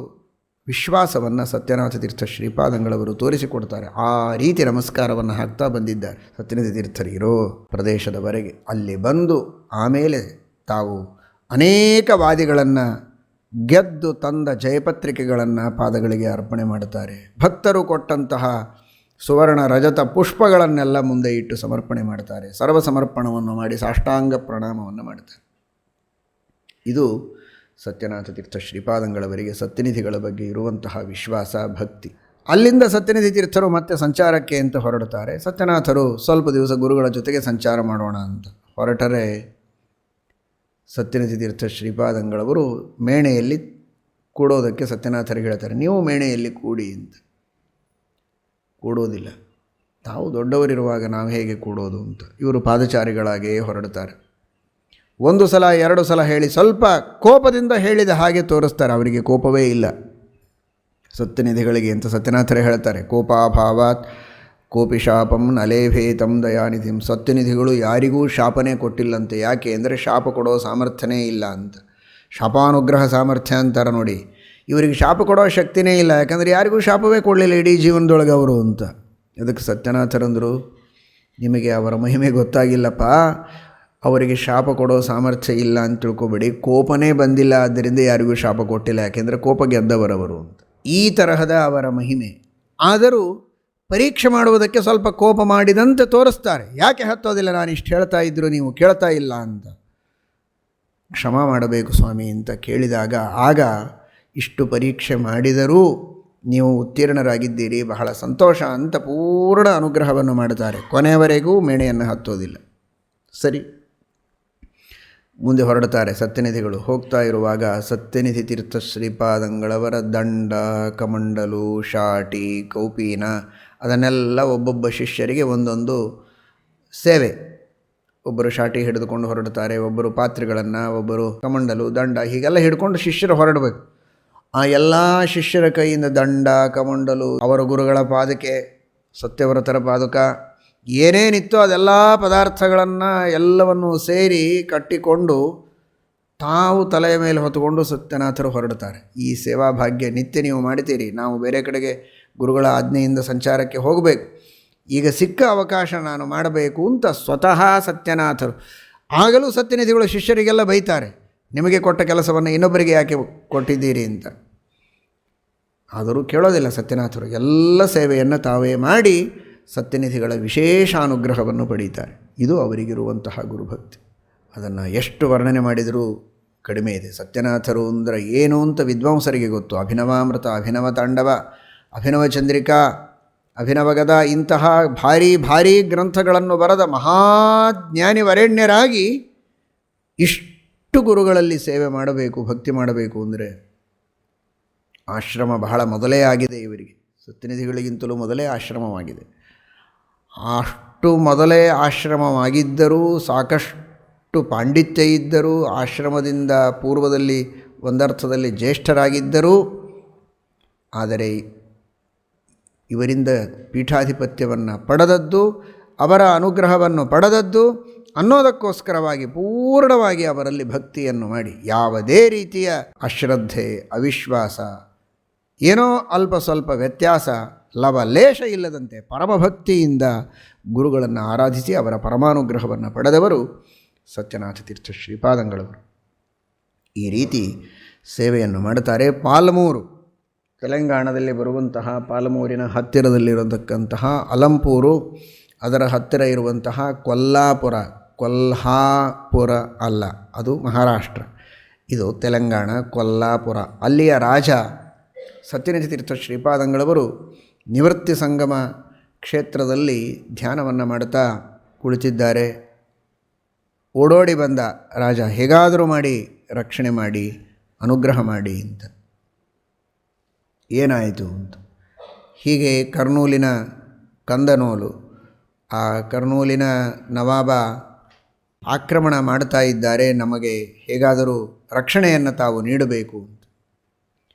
ವಿಶ್ವಾಸವನ್ನು ಸತ್ಯನಾಥ ತೀರ್ಥ ಶ್ರೀಪಾದಂಗಳವರು ತೋರಿಸಿಕೊಡ್ತಾರೆ. ಆ ರೀತಿ ನಮಸ್ಕಾರವನ್ನು ಹಾಕ್ತಾ ಬಂದಿದ್ದಾರೆ ಸತ್ಯನಾಥ ತೀರ್ಥರಿರೋ ಪ್ರದೇಶದವರೆಗೆ. ಅಲ್ಲಿ ಬಂದು ಆಮೇಲೆ ತಾವು ಅನೇಕ ವಾದಿಗಳನ್ನು ಗೆದ್ದು ತಂದ ಜಯಪತ್ರಿಕೆಗಳನ್ನು ಪಾದಗಳಿಗೆ ಅರ್ಪಣೆ ಮಾಡುತ್ತಾರೆ. ಭಕ್ತರು ಕೊಟ್ಟಂತಹ ಸುವರ್ಣ ರಜತ ಪುಷ್ಪಗಳನ್ನೆಲ್ಲ ಮುಂದೆ ಇಟ್ಟು ಸಮರ್ಪಣೆ ಮಾಡ್ತಾರೆ. ಸರ್ವ ಸಮರ್ಪಣವನ್ನು ಮಾಡಿ ಸಾಷ್ಟಾಂಗ ಪ್ರಣಾಮವನ್ನು ಮಾಡ್ತಾರೆ. ಇದು ಸತ್ಯನಾಥ ತೀರ್ಥ ಶ್ರೀಪಾದಂಗಳವರಿಗೆ ಸತ್ಯನಿಧಿಗಳ ಬಗ್ಗೆ ಇರುವಂತಹ ವಿಶ್ವಾಸ, ಭಕ್ತಿ. ಅಲ್ಲಿಂದ ಸತ್ಯನಿಧಿ ತೀರ್ಥರು ಮತ್ತೆ ಸಂಚಾರಕ್ಕೆ ಅಂತ ಹೊರಡುತ್ತಾರೆ. ಸತ್ಯನಾಥರು ಸ್ವಲ್ಪ ದಿವಸ ಗುರುಗಳ ಜೊತೆಗೆ ಸಂಚಾರ ಮಾಡೋಣ ಅಂತ ಹೊರಟರೆ ಸತ್ಯನಿಧಿ ತೀರ್ಥ ಶ್ರೀಪಾದಂಗಳವರು ಮೇಣೆಯಲ್ಲಿ ಕೂಡೋದಕ್ಕೆ ಸತ್ಯನಾಥರಿಗೆ ಹೇಳ್ತಾರೆ, ನೀವು ಮೇಣೆಯಲ್ಲಿ ಕೂಡಿ ಅಂತ. ಕೂಡೋದಿಲ್ಲ, ತಾವು ದೊಡ್ಡವರಿರುವಾಗ ನಾವು ಹೇಗೆ ಕೂಡೋದು ಅಂತ ಇವರು ಪಾದಚಾರಿಗಳಾಗಿಯೇ ಹೊರಡುತ್ತಾರೆ. ಒಂದು ಸಲ ಎರಡು ಸಲ ಹೇಳಿ ಸ್ವಲ್ಪ ಕೋಪದಿಂದ ಹೇಳಿದ ಹಾಗೆ ತೋರಿಸ್ತಾರೆ. ಅವರಿಗೆ ಕೋಪವೇ ಇಲ್ಲ ಸತ್ಯನಿಧಿಗಳಿಗೆ ಅಂತ ಸತ್ಯನಾಥರೇ ಹೇಳ್ತಾರೆ. ಕೋಪಾಭಾವಾತ್ ಕೋಪಿ ಶಾಪಂ ನಲೇಭೇತಂ ದಯಾನಿಧಿಂ. ಸತ್ಯನಿಧಿಗಳು ಯಾರಿಗೂ ಶಾಪನೇ ಕೊಟ್ಟಿಲ್ಲಂತೆ. ಯಾಕೆ ಅಂದರೆ ಶಾಪ ಕೊಡೋ ಸಾಮರ್ಥ್ಯನೇ ಇಲ್ಲ ಅಂತ. ಶಾಪಾನುಗ್ರಹ ಸಾಮರ್ಥ್ಯ ಅಂತಾರೆ ನೋಡಿ, ಇವರಿಗೆ ಶಾಪ ಕೊಡೋ ಶಕ್ತಿನೇ ಇಲ್ಲ. ಯಾಕಂದರೆ ಯಾರಿಗೂ ಶಾಪವೇ ಕೊಡಲಿಲ್ಲ ಇಡೀ ಜೀವನದೊಳಗೆ ಅವರು ಅಂತ. ಅದಕ್ಕೆ ಸತ್ಯನಾಥರಂದರು, ನಿಮಗೆ ಅವರ ಮಹಿಮೆ ಗೊತ್ತಾಗಿಲ್ಲಪ್ಪ, ಅವರಿಗೆ ಶಾಪ ಕೊಡೋ ಸಾಮರ್ಥ್ಯ ಇಲ್ಲ ಅಂತ ತಿಳ್ಕೊಬೇಡಿ, ಕೋಪನೇ ಬಂದಿಲ್ಲ, ಆದ್ದರಿಂದ ಯಾರಿಗೂ ಶಾಪ ಕೊಟ್ಟಿಲ್ಲ, ಯಾಕೆಂದರೆ ಕೋಪ ಗೆದ್ದವರವರು ಅಂತ. ಈ ತರಹದ ಅವರ ಮಹಿಮೆ. ಆದರೂ ಪರೀಕ್ಷೆ ಮಾಡುವುದಕ್ಕೆ ಸ್ವಲ್ಪ ಕೋಪ ಮಾಡಿದಂತೆ ತೋರಿಸ್ತಾರೆ. ಯಾಕೆ ಹತ್ತೋದಿಲ್ಲ, ನಾನು ಇಷ್ಟು ಹೇಳ್ತಾ ಇದ್ದರೂ ನೀವು ಕೇಳ್ತಾ ಇಲ್ಲ ಅಂತ. ಕ್ಷಮ ಮಾಡಬೇಕು ಸ್ವಾಮಿ ಅಂತ ಕೇಳಿದಾಗ, ಆಗ ಇಷ್ಟು ಪರೀಕ್ಷೆ ಮಾಡಿದರೂ ನೀವು ಉತ್ತೀರ್ಣರಾಗಿದ್ದೀರಿ, ಬಹಳ ಸಂತೋಷ ಅಂತ ಪೂರ್ಣ ಅನುಗ್ರಹವನ್ನು ಮಾಡುತ್ತಾರೆ. ಕೊನೆಯವರೆಗೂ ಮೇಣೆಯನ್ನು ಹತ್ತೋದಿಲ್ಲ. ಸರಿ, ಮುಂದೆ ಹೊರಡುತ್ತಾರೆ ಸತ್ಯನಿಧಿಗಳು. ಹೋಗ್ತಾ ಇರುವಾಗ ಸತ್ಯನಿಧಿ ತೀರ್ಥ ಶ್ರೀಪಾದಂಗಳವರ ದಂಡ, ಕಮಂಡಲು, ಶಾಟಿ, ಕೌಪೀನ ಅದನ್ನೆಲ್ಲ ಒಬ್ಬೊಬ್ಬ ಶಿಷ್ಯರಿಗೆ ಒಂದೊಂದು ಸೇವೆ. ಒಬ್ಬರು ಶಾಟಿ ಹಿಡಿದುಕೊಂಡು ಹೊರಡುತ್ತಾರೆ, ಒಬ್ಬರು ಪಾತ್ರೆಗಳನ್ನು, ಒಬ್ಬರು ಕಮಂಡಲು, ದಂಡ ಹೀಗೆಲ್ಲ ಹಿಡ್ಕೊಂಡು ಶಿಷ್ಯರು ಹೊರಡಬೇಕು. ಆ ಎಲ್ಲ ಶಿಷ್ಯರ ಕೈಯಿಂದ ದಂಡ, ಕಮಂಡಲು, ಅವರ ಗುರುಗಳ ಪಾದಕೆ, ಸತ್ಯವ್ರತರ ಪಾದುಕ, ಏನೇನಿತ್ತೋ ಅದೆಲ್ಲ ಪದಾರ್ಥಗಳನ್ನು ಎಲ್ಲವನ್ನು ಸೇರಿ ಕಟ್ಟಿಕೊಂಡು ತಾವು ತಲೆಯ ಮೇಲೆ ಹೊತ್ತುಕೊಂಡು ಸತ್ಯನಾಥರು ಹೊರಡುತ್ತಾರೆ. ಈ ಸೇವಾ ಭಾಗ್ಯ ನಿತ್ಯ ನೀವು ಮಾಡ್ತೀರಿ. ನಾವು ಬೇರೆ ಕಡೆಗೆ ಗುರುಗಳ ಆಜ್ಞೆಯಿಂದ ಸಂಚಾರಕ್ಕೆ ಹೋಗಬೇಕು, ಈಗ ಸಿಕ್ಕ ಅವಕಾಶ ನಾನು ಮಾಡಬೇಕು ಅಂತ ಸ್ವತಃ ಸತ್ಯನಾಥರು. ಆಗಲೂ ಸತ್ಯನಿಧಿಗಳು ಶಿಷ್ಯರಿಗೆಲ್ಲ ಬೈತಾರೆ, ನಿಮಗೆ ಕೊಟ್ಟ ಕೆಲಸವನ್ನು ಇನ್ನೊಬ್ಬರಿಗೆ ಯಾಕೆ ಕೊಟ್ಟಿದ್ದೀರಿ ಅಂತ. ಆದರೂ ಕೇಳೋದಿಲ್ಲ ಸತ್ಯನಾಥರು. ಎಲ್ಲ ಸೇವೆಯನ್ನು ತಾವೇ ಮಾಡಿ ಸತ್ಯನಿಧಿಗಳ ವಿಶೇಷ ಅನುಗ್ರಹವನ್ನು ಪಡೀತಾರೆ. ಇದು ಅವರಿಗಿರುವಂತಹ ಗುರುಭಕ್ತಿ. ಅದನ್ನು ಎಷ್ಟು ವರ್ಣನೆ ಮಾಡಿದರೂ ಕಡಿಮೆ ಇದೆ. ಸತ್ಯನಾಥರು ಅಂದರೆ ಏನು ಅಂತ ವಿದ್ವಾಂಸರಿಗೆ ಗೊತ್ತು. ಅಭಿನವಾಮೃತ, ಅಭಿನವ ತಾಂಡವ, ಅಭಿನವ ಚಂದ್ರಿಕಾ, ಅಭಿನವಗದ ಇಂತಹ ಭಾರೀ ಭಾರೀ ಗ್ರಂಥಗಳನ್ನು ಬರೆದ ಮಹಾಜ್ಞಾನಿ ವರೆಣ್ಯರಾಗಿ ಇಷ್ಟು ಗುರುಗಳಲ್ಲಿ ಸೇವೆ ಮಾಡಬೇಕು, ಭಕ್ತಿ ಮಾಡಬೇಕು ಅಂದರೆ ಆಶ್ರಮ ಬಹಳ ಮೊದಲೇ ಆಗಿದೆ. ಇವರಿಗೆ ಸತ್ಯನಿಧಿಗಳಿಗಿಂತಲೂ ಮೊದಲೇ ಆಶ್ರಮವಾಗಿದೆ. ಅಷ್ಟು ಮೊದಲೇ ಆಶ್ರಮವಾಗಿದ್ದರೂ, ಸಾಕಷ್ಟು ಪಾಂಡಿತ್ಯ ಇದ್ದರೂ, ಆಶ್ರಮದಿಂದ ಪೂರ್ವದಲ್ಲಿ ಒಂದರ್ಥದಲ್ಲಿ ಜ್ಯೇಷ್ಠರಾಗಿದ್ದರೂ, ಆದರೆ ಇವರಿಂದ ಪೀಠಾಧಿಪತ್ಯವನ್ನು ಪಡೆದದ್ದು, ಅವರ ಅನುಗ್ರಹವನ್ನು ಪಡೆದದ್ದು ಅನ್ನೋದಕ್ಕೋಸ್ಕರವಾಗಿ ಪೂರ್ಣವಾಗಿ ಅವರಲ್ಲಿ ಭಕ್ತಿಯನ್ನು ಮಾಡಿ, ಯಾವುದೇ ರೀತಿಯ ಅಶ್ರದ್ಧೆ, ಅವಿಶ್ವಾಸ, ಏನೋ ಅಲ್ಪ ಸ್ವಲ್ಪ ವ್ಯತ್ಯಾಸ, ಲವಲೇಶ ಇಲ್ಲದಂತೆ ಪರಮಭಕ್ತಿಯಿಂದ ಗುರುಗಳನ್ನು ಆರಾಧಿಸಿ ಅವರ ಪರಮಾನುಗ್ರಹವನ್ನು ಪಡೆದವರು ಸತ್ಯನಾಥ ತೀರ್ಥ ಶ್ರೀಪಾದಂಗಳವರು. ಈ ರೀತಿ ಸೇವೆಯನ್ನು ಮಾಡುತ್ತಾರೆ. ಪಾಲಮೂರು, ತೆಲಂಗಾಣದಲ್ಲಿ ಬರುವಂತಹ ಪಾಲಮೂರಿನ ಹತ್ತಿರದಲ್ಲಿರತಕ್ಕಂತಹ ಅಲಂಪೂರು, ಅದರ ಹತ್ತಿರ ಇರುವಂತಹ ಕೊಲ್ಹಾಪುರ ಅಲ್ಲ, ಅದು ಮಹಾರಾಷ್ಟ್ರ, ಇದು ತೆಲಂಗಾಣ, ಕೊಲ್ಹಾಪುರ. ಅಲ್ಲಿಯ ರಾಜ ಸತ್ಯನಿಧಿ ತೀರ್ಥ ಶ್ರೀಪಾದಂಗಳವರು ನಿವೃತ್ತಿ ಸಂಗಮ ಕ್ಷೇತ್ರದಲ್ಲಿ ಧ್ಯಾನವನ್ನು ಮಾಡುತ್ತಾ ಕುಳಿತಿದ್ದಾರೆ. ಓಡೋಡಿ ಬಂದ ರಾಜ, ಹೇಗಾದರೂ ಮಾಡಿ ರಕ್ಷಣೆ ಮಾಡಿ, ಅನುಗ್ರಹ ಮಾಡಿ ಅಂತ. ಏನಾಯಿತು ಅಂತ. ಹೀಗೆ ಕರ್ನೂಲಿನ ಕಂದನೂಲು, ಆ ಕರ್ನೂಲಿನ ನವಾಬ ಆಕ್ರಮಣ ಮಾಡ್ತಾ ಇದ್ದಾರೆ, ನಮಗೆ ಹೇಗಾದರೂ ರಕ್ಷಣೆಯನ್ನು ತಾವು ನೀಡಬೇಕು ಅಂತ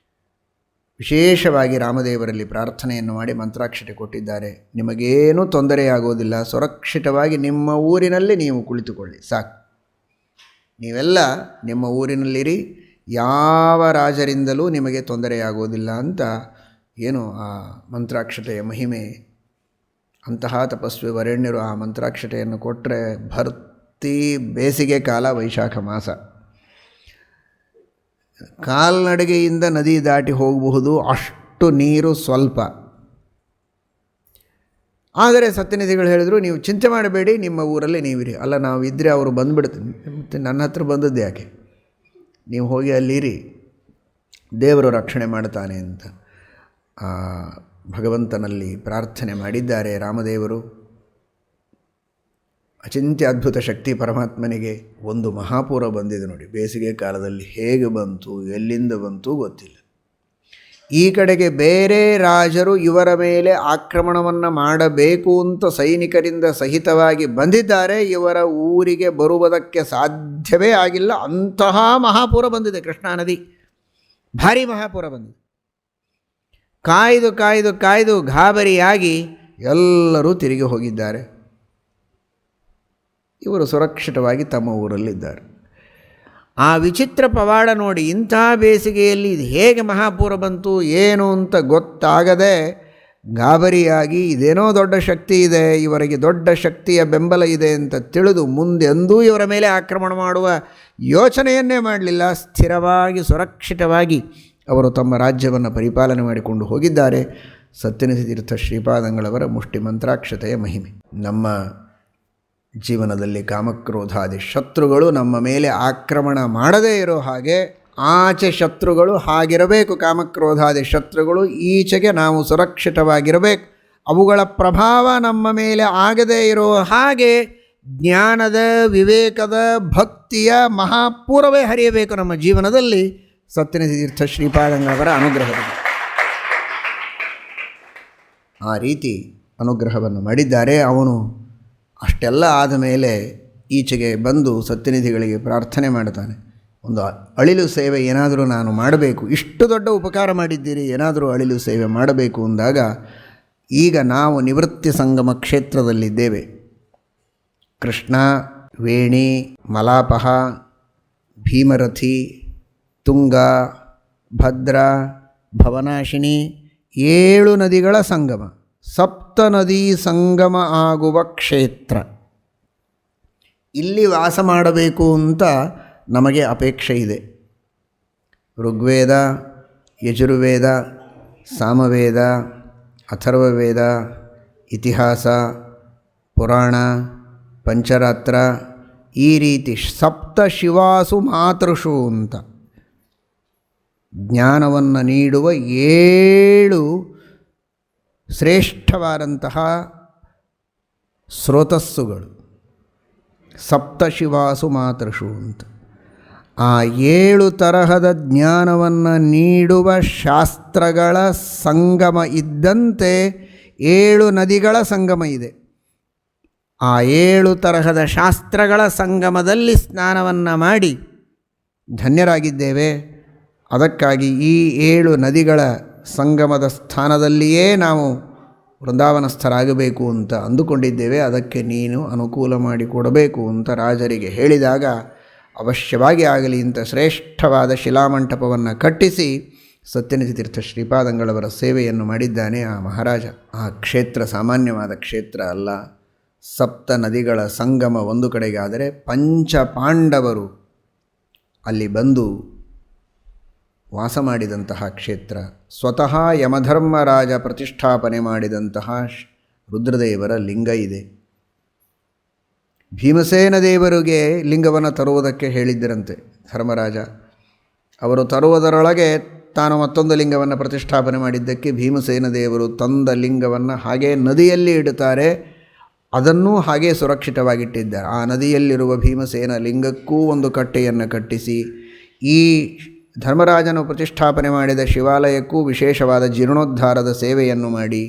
ವಿಶೇಷವಾಗಿ ರಾಮದೇವರಲ್ಲಿ ಪ್ರಾರ್ಥನೆಯನ್ನು ಮಾಡಿ ಮಂತ್ರಾಕ್ಷತೆ ಕೊಟ್ಟಿದ್ದಾರೆ. ನಿಮಗೇನೂ ತೊಂದರೆಯಾಗೋದಿಲ್ಲ, ಸುರಕ್ಷಿತವಾಗಿ ನಿಮ್ಮ ಊರಿನಲ್ಲಿ ನೀವು ಕುಳಿತುಕೊಳ್ಳಿ ಸಾಕು, ನೀವೆಲ್ಲ ನಿಮ್ಮ ಊರಿನಲ್ಲಿರಿ, ಯಾವ ರಾಜರಿಂದಲೂ ನಿಮಗೆ ತೊಂದರೆಯಾಗೋದಿಲ್ಲ ಅಂತ ಏನು ಆ ಮಂತ್ರಾಕ್ಷತೆಯ ಮಹಿಮೆ. ಅಂತಹ ತಪಸ್ವಿ ವರೆಣ್ಯರು ಆ ಮಂತ್ರಾಕ್ಷತೆಯನ್ನು ಕೊಟ್ಟರೆ ಭರ್ತಿ ಬೇಸಿಗೆ ಕಾಲ, ವೈಶಾಖ ಮಾಸ, ಕಾಲ್ನಡಿಗೆಯಿಂದ ನದಿ ದಾಟಿ ಹೋಗಬಹುದು, ಅಷ್ಟು ನೀರು ಸ್ವಲ್ಪ. ಆದರೆ ಸತ್ಯನಿಧಿಗಳು ಹೇಳಿದರು, ನೀವು ಚಿಂತೆ ಮಾಡಬೇಡಿ, ನಿಮ್ಮ ಊರಲ್ಲಿ ನೀವಿರಿ. ಅಲ್ಲ, ನಾವು ಇದ್ದರೆ ಅವರು ಬಂದುಬಿಡ್ತೀನಿ, ಮತ್ತು ನನ್ನ ಹತ್ರ ಬಂದದ್ದು ಯಾಕೆ, ನೀವು ಹೋಗಿ ಅಲ್ಲಿರಿ, ದೇವರು ರಕ್ಷಣೆ ಮಾಡ್ತಾನೆ ಅಂತ ಭಗವಂತನಲ್ಲಿ ಪ್ರಾರ್ಥನೆ ಮಾಡಿದ್ದಾರೆ ರಾಮದೇವರು. ಅಚಿಂತ್ಯ ಅದ್ಭುತ ಶಕ್ತಿ ಪರಮಾತ್ಮನಿಗೆ. ಒಂದು ಮಹಾಪೂರ ಬಂದಿದೆ ನೋಡಿ, ಬೇಸಿಗೆ ಕಾಲದಲ್ಲಿ ಹೇಗೆ ಬಂತು, ಎಲ್ಲಿಂದ ಬಂತು ಗೊತ್ತಿಲ್ಲ. ಈ ಕಡೆಗೆ ಬೇರೆ ರಾಜರು ಇವರ ಮೇಲೆ ಆಕ್ರಮಣವನ್ನು ಮಾಡಬೇಕು ಅಂತ ಸೈನಿಕರಿಂದ ಸಹಿತವಾಗಿ ಬಂದಿದ್ದಾರೆ, ಇವರ ಊರಿಗೆ ಬರುವುದಕ್ಕೆ ಸಾಧ್ಯವೇ ಆಗಿಲ್ಲ. ಅಂತಹ ಮಹಾಪೂರ ಬಂದಿದೆ, ಕೃಷ್ಣಾ ನದಿ ಭಾರೀ ಮಹಾಪೂರ ಬಂದಿದೆ. ಕಾಯ್ದು ಕಾಯ್ದು ಕಾಯ್ದು ಗಾಬರಿಯಾಗಿ ಎಲ್ಲರೂ ತಿರುಗಿ ಹೋಗಿದ್ದಾರೆ. ಇವರು ಸುರಕ್ಷಿತವಾಗಿ ತಮ್ಮ ಊರಲ್ಲಿದ್ದಾರೆ. ಆ ವಿಚಿತ್ರ ಪವಾಡ ನೋಡಿ, ಇಂಥ ಬೇಸಿಗೆಯಲ್ಲಿ ಇದು ಹೇಗೆ ಮಹಾಪೂರ ಬಂತು ಏನು ಅಂತ ಗೊತ್ತಾಗದೆ ಗಾಬರಿಯಾಗಿ, ಇದೇನೋ ದೊಡ್ಡ ಶಕ್ತಿ ಇದೆ, ಇವರಿಗೆ ದೊಡ್ಡ ಶಕ್ತಿಯ ಬೆಂಬಲ ಇದೆ ಅಂತ ತಿಳಿದು ಮುಂದೆಂದೂ ಇವರ ಮೇಲೆ ಆಕ್ರಮಣ ಮಾಡುವ ಯೋಚನೆಯನ್ನೇ ಮಾಡಲಿಲ್ಲ. ಸ್ಥಿರವಾಗಿ ಸುರಕ್ಷಿತವಾಗಿ ಅವರು ತಮ್ಮ ರಾಜ್ಯವನ್ನು ಪರಿಪಾಲನೆ ಮಾಡಿಕೊಂಡು ಹೋಗಿದ್ದಾರೆ. ಸತ್ಯನಿಧಿ ತೀರ್ಥ ಶ್ರೀಪಾದಂಗಳವರ ಮುಷ್ಟಿ ಮಂತ್ರಾಕ್ಷತೆಯ ಮಹಿಮೆ. ನಮ್ಮ ಜೀವನದಲ್ಲಿ ಕಾಮಕ್ರೋಧಾದಿ ಶತ್ರುಗಳು ನಮ್ಮ ಮೇಲೆ ಆಕ್ರಮಣ ಮಾಡದೇ ಇರೋ ಹಾಗೆ ಆಚೆ ಶತ್ರುಗಳು ಹಾಗಿರಬೇಕು. ಕಾಮಕ್ರೋಧಾದಿ ಶತ್ರುಗಳು ಈಚೆಗೆ ನಾವು ಸುರಕ್ಷಿತವಾಗಿರಬೇಕು. ಅವುಗಳ ಪ್ರಭಾವ ನಮ್ಮ ಮೇಲೆ ಆಗದೇ ಇರೋ ಹಾಗೆ ಜ್ಞಾನದ, ವಿವೇಕದ, ಭಕ್ತಿಯ ಮಹಾಪೂರವೇ ಹರಿಯಬೇಕು ನಮ್ಮ ಜೀವನದಲ್ಲಿ ಸತ್ಯನಿಧಿ ತೀರ್ಥ ಶ್ರೀಪಾದಂಗಳವರ ಅನುಗ್ರಹದಲ್ಲಿ. ಆ ರೀತಿ ಅನುಗ್ರಹವನ್ನು ಮಾಡಿದ್ದಾರೆ. ಅವನು ಅಷ್ಟೆಲ್ಲ ಆದ ಮೇಲೆ ಈಚೆಗೆ ಬಂದು ಸತ್ಯನಿಧಿಗಳಿಗೆ ಪ್ರಾರ್ಥನೆ ಮಾಡ್ತಾನೆ, ಒಂದು ಅಳಿಲು ಸೇವೆ ಏನಾದರೂ ನಾನು ಮಾಡಬೇಕು, ಇಷ್ಟು ದೊಡ್ಡ ಉಪಕಾರ ಮಾಡಿದ್ದೀರಿ, ಏನಾದರೂ ಅಳಿಲು ಸೇವೆ ಮಾಡಬೇಕು ಅಂದಾಗ, ಈಗ ನಾವು ನಿವೃತ್ತಿ ಸಂಗಮ ಕ್ಷೇತ್ರದಲ್ಲಿದ್ದೇವೆ. ಕೃಷ್ಣ, ವೇಣಿ, ಮಲಾಪಹ, ಭೀಮರಥಿ, ತುಂಗ, ಭದ್ರ, ಭವನಾಶಿನಿ 7 ನದಿಗಳ ಸಂಗಮ, ಸಪ್ತ ನದಿ ಸಂಗಮ ಆಗುವ ಕ್ಷೇತ್ರ. ಇಲ್ಲಿ ವಾಸ ಮಾಡಬೇಕು ಅಂತ ನಮಗೆ ಅಪೇಕ್ಷೆ ಇದೆ. ಋಗ್ವೇದ, ಯಜುರ್ವೇದ, ಸಾಮವೇದ, ಅಥರ್ವವೇದ, ಇತಿಹಾಸ, ಪುರಾಣ, ಪಂಚರಾತ್ರ, ಈ ರೀತಿ ಸಪ್ತ ಶಿವಾಸು ಮಾತೃಷು ಅಂತ ಜ್ಞಾನವನ್ನು ನೀಡುವ 7 ಶ್ರೇಷ್ಠವಾದಂತಹ ಸ್ರೋತಸ್ಸುಗಳು, ಸಪ್ತಶಿವಾಸು ಮಾತೃಷು ಅಂತ. ಆ 7 ತರಹದ ಜ್ಞಾನವನ್ನು ನೀಡುವ ಶಾಸ್ತ್ರಗಳ ಸಂಗಮ ಇದ್ದಂತೆ 7 ನದಿಗಳ ಸಂಗಮ ಇದೆ. ಆ 7 ತರಹದ ಶಾಸ್ತ್ರಗಳ ಸಂಗಮದಲ್ಲಿ ಸ್ನಾನವನ್ನು ಮಾಡಿ ಧನ್ಯರಾಗಿದ್ದೇವೆ. ಅದಕ್ಕಾಗಿ ಈ 7 ನದಿಗಳ ಸಂಗಮದ ಸ್ಥಾನದಲ್ಲಿಯೇ ನಾವು ವೃಂದಾವನಸ್ಥರಾಗಬೇಕು ಅಂತ ಅಂದುಕೊಂಡಿದ್ದೇವೆ. ಅದಕ್ಕೆ ನೀನು ಅನುಕೂಲ ಮಾಡಿಕೊಡಬೇಕು ಅಂತ ರಾಜರಿಗೆ ಹೇಳಿದಾಗ ಅವಶ್ಯವಾಗಿ ಆಗಲಿ ಅಂತ ಶ್ರೇಷ್ಠವಾದ ಶಿಲಾಮಂಟಪವನ್ನು ಕಟ್ಟಿಸಿ ಸತ್ಯನಿಧಿ ತೀರ್ಥ ಶ್ರೀಪಾದಂಗಳವರ ಸೇವೆಯನ್ನು ಮಾಡಿದ್ದಾನೆ ಆ ಮಹಾರಾಜ. ಆ ಕ್ಷೇತ್ರ ಸಾಮಾನ್ಯವಾದ ಕ್ಷೇತ್ರ ಅಲ್ಲ. 7 ನದಿಗಳ ಸಂಗಮ ಒಂದು ಕಡೆಗಾದರೆ ಪಂಚಪಾಂಡವರು ಅಲ್ಲಿ ಬಂದು ವಾಸ ಮಾಡಿದಂತಹ ಕ್ಷೇತ್ರ. ಸ್ವತಃ ಯಮಧರ್ಮರಾಜ ಪ್ರತಿಷ್ಠಾಪನೆ ಮಾಡಿದಂತಹ ರುದ್ರದೇವರ ಲಿಂಗ ಇದೆ. ಭೀಮಸೇನ ದೇವರಿಗೆ ಲಿಂಗವನ್ನು ತರುವುದಕ್ಕೆ ಹೇಳಿದ್ದರಂತೆ ಧರ್ಮರಾಜ. ಅವರು ತರುವುದರೊಳಗೆ ತಾನು ಮತ್ತೊಂದು ಲಿಂಗವನ್ನು ಪ್ರತಿಷ್ಠಾಪನೆ ಮಾಡಿದ್ದಕ್ಕೆ ಭೀಮಸೇನ ದೇವರು ತಂದ ಲಿಂಗವನ್ನು ಹಾಗೇ ನದಿಯಲ್ಲಿ ಇಡುತ್ತಾರೆ. ಅದನ್ನೂ ಹಾಗೇ ಸುರಕ್ಷಿತವಾಗಿಟ್ಟಿದ್ದಾರೆ. ಆ ನದಿಯಲ್ಲಿರುವ ಭೀಮಸೇನ ಲಿಂಗಕ್ಕೂ ಒಂದು ಕಟ್ಟೆಯನ್ನು ಕಟ್ಟಿಸಿ ಈ ಧರ್ಮರಾಜನು ಪ್ರತಿಷ್ಠಾಪನೆ ಮಾಡಿದ ಶಿವಾಲಯಕ್ಕೂ ವಿಶೇಷವಾದ ಜೀರ್ಣೋದ್ಧಾರದ ಸೇವೆಯನ್ನು ಮಾಡಿ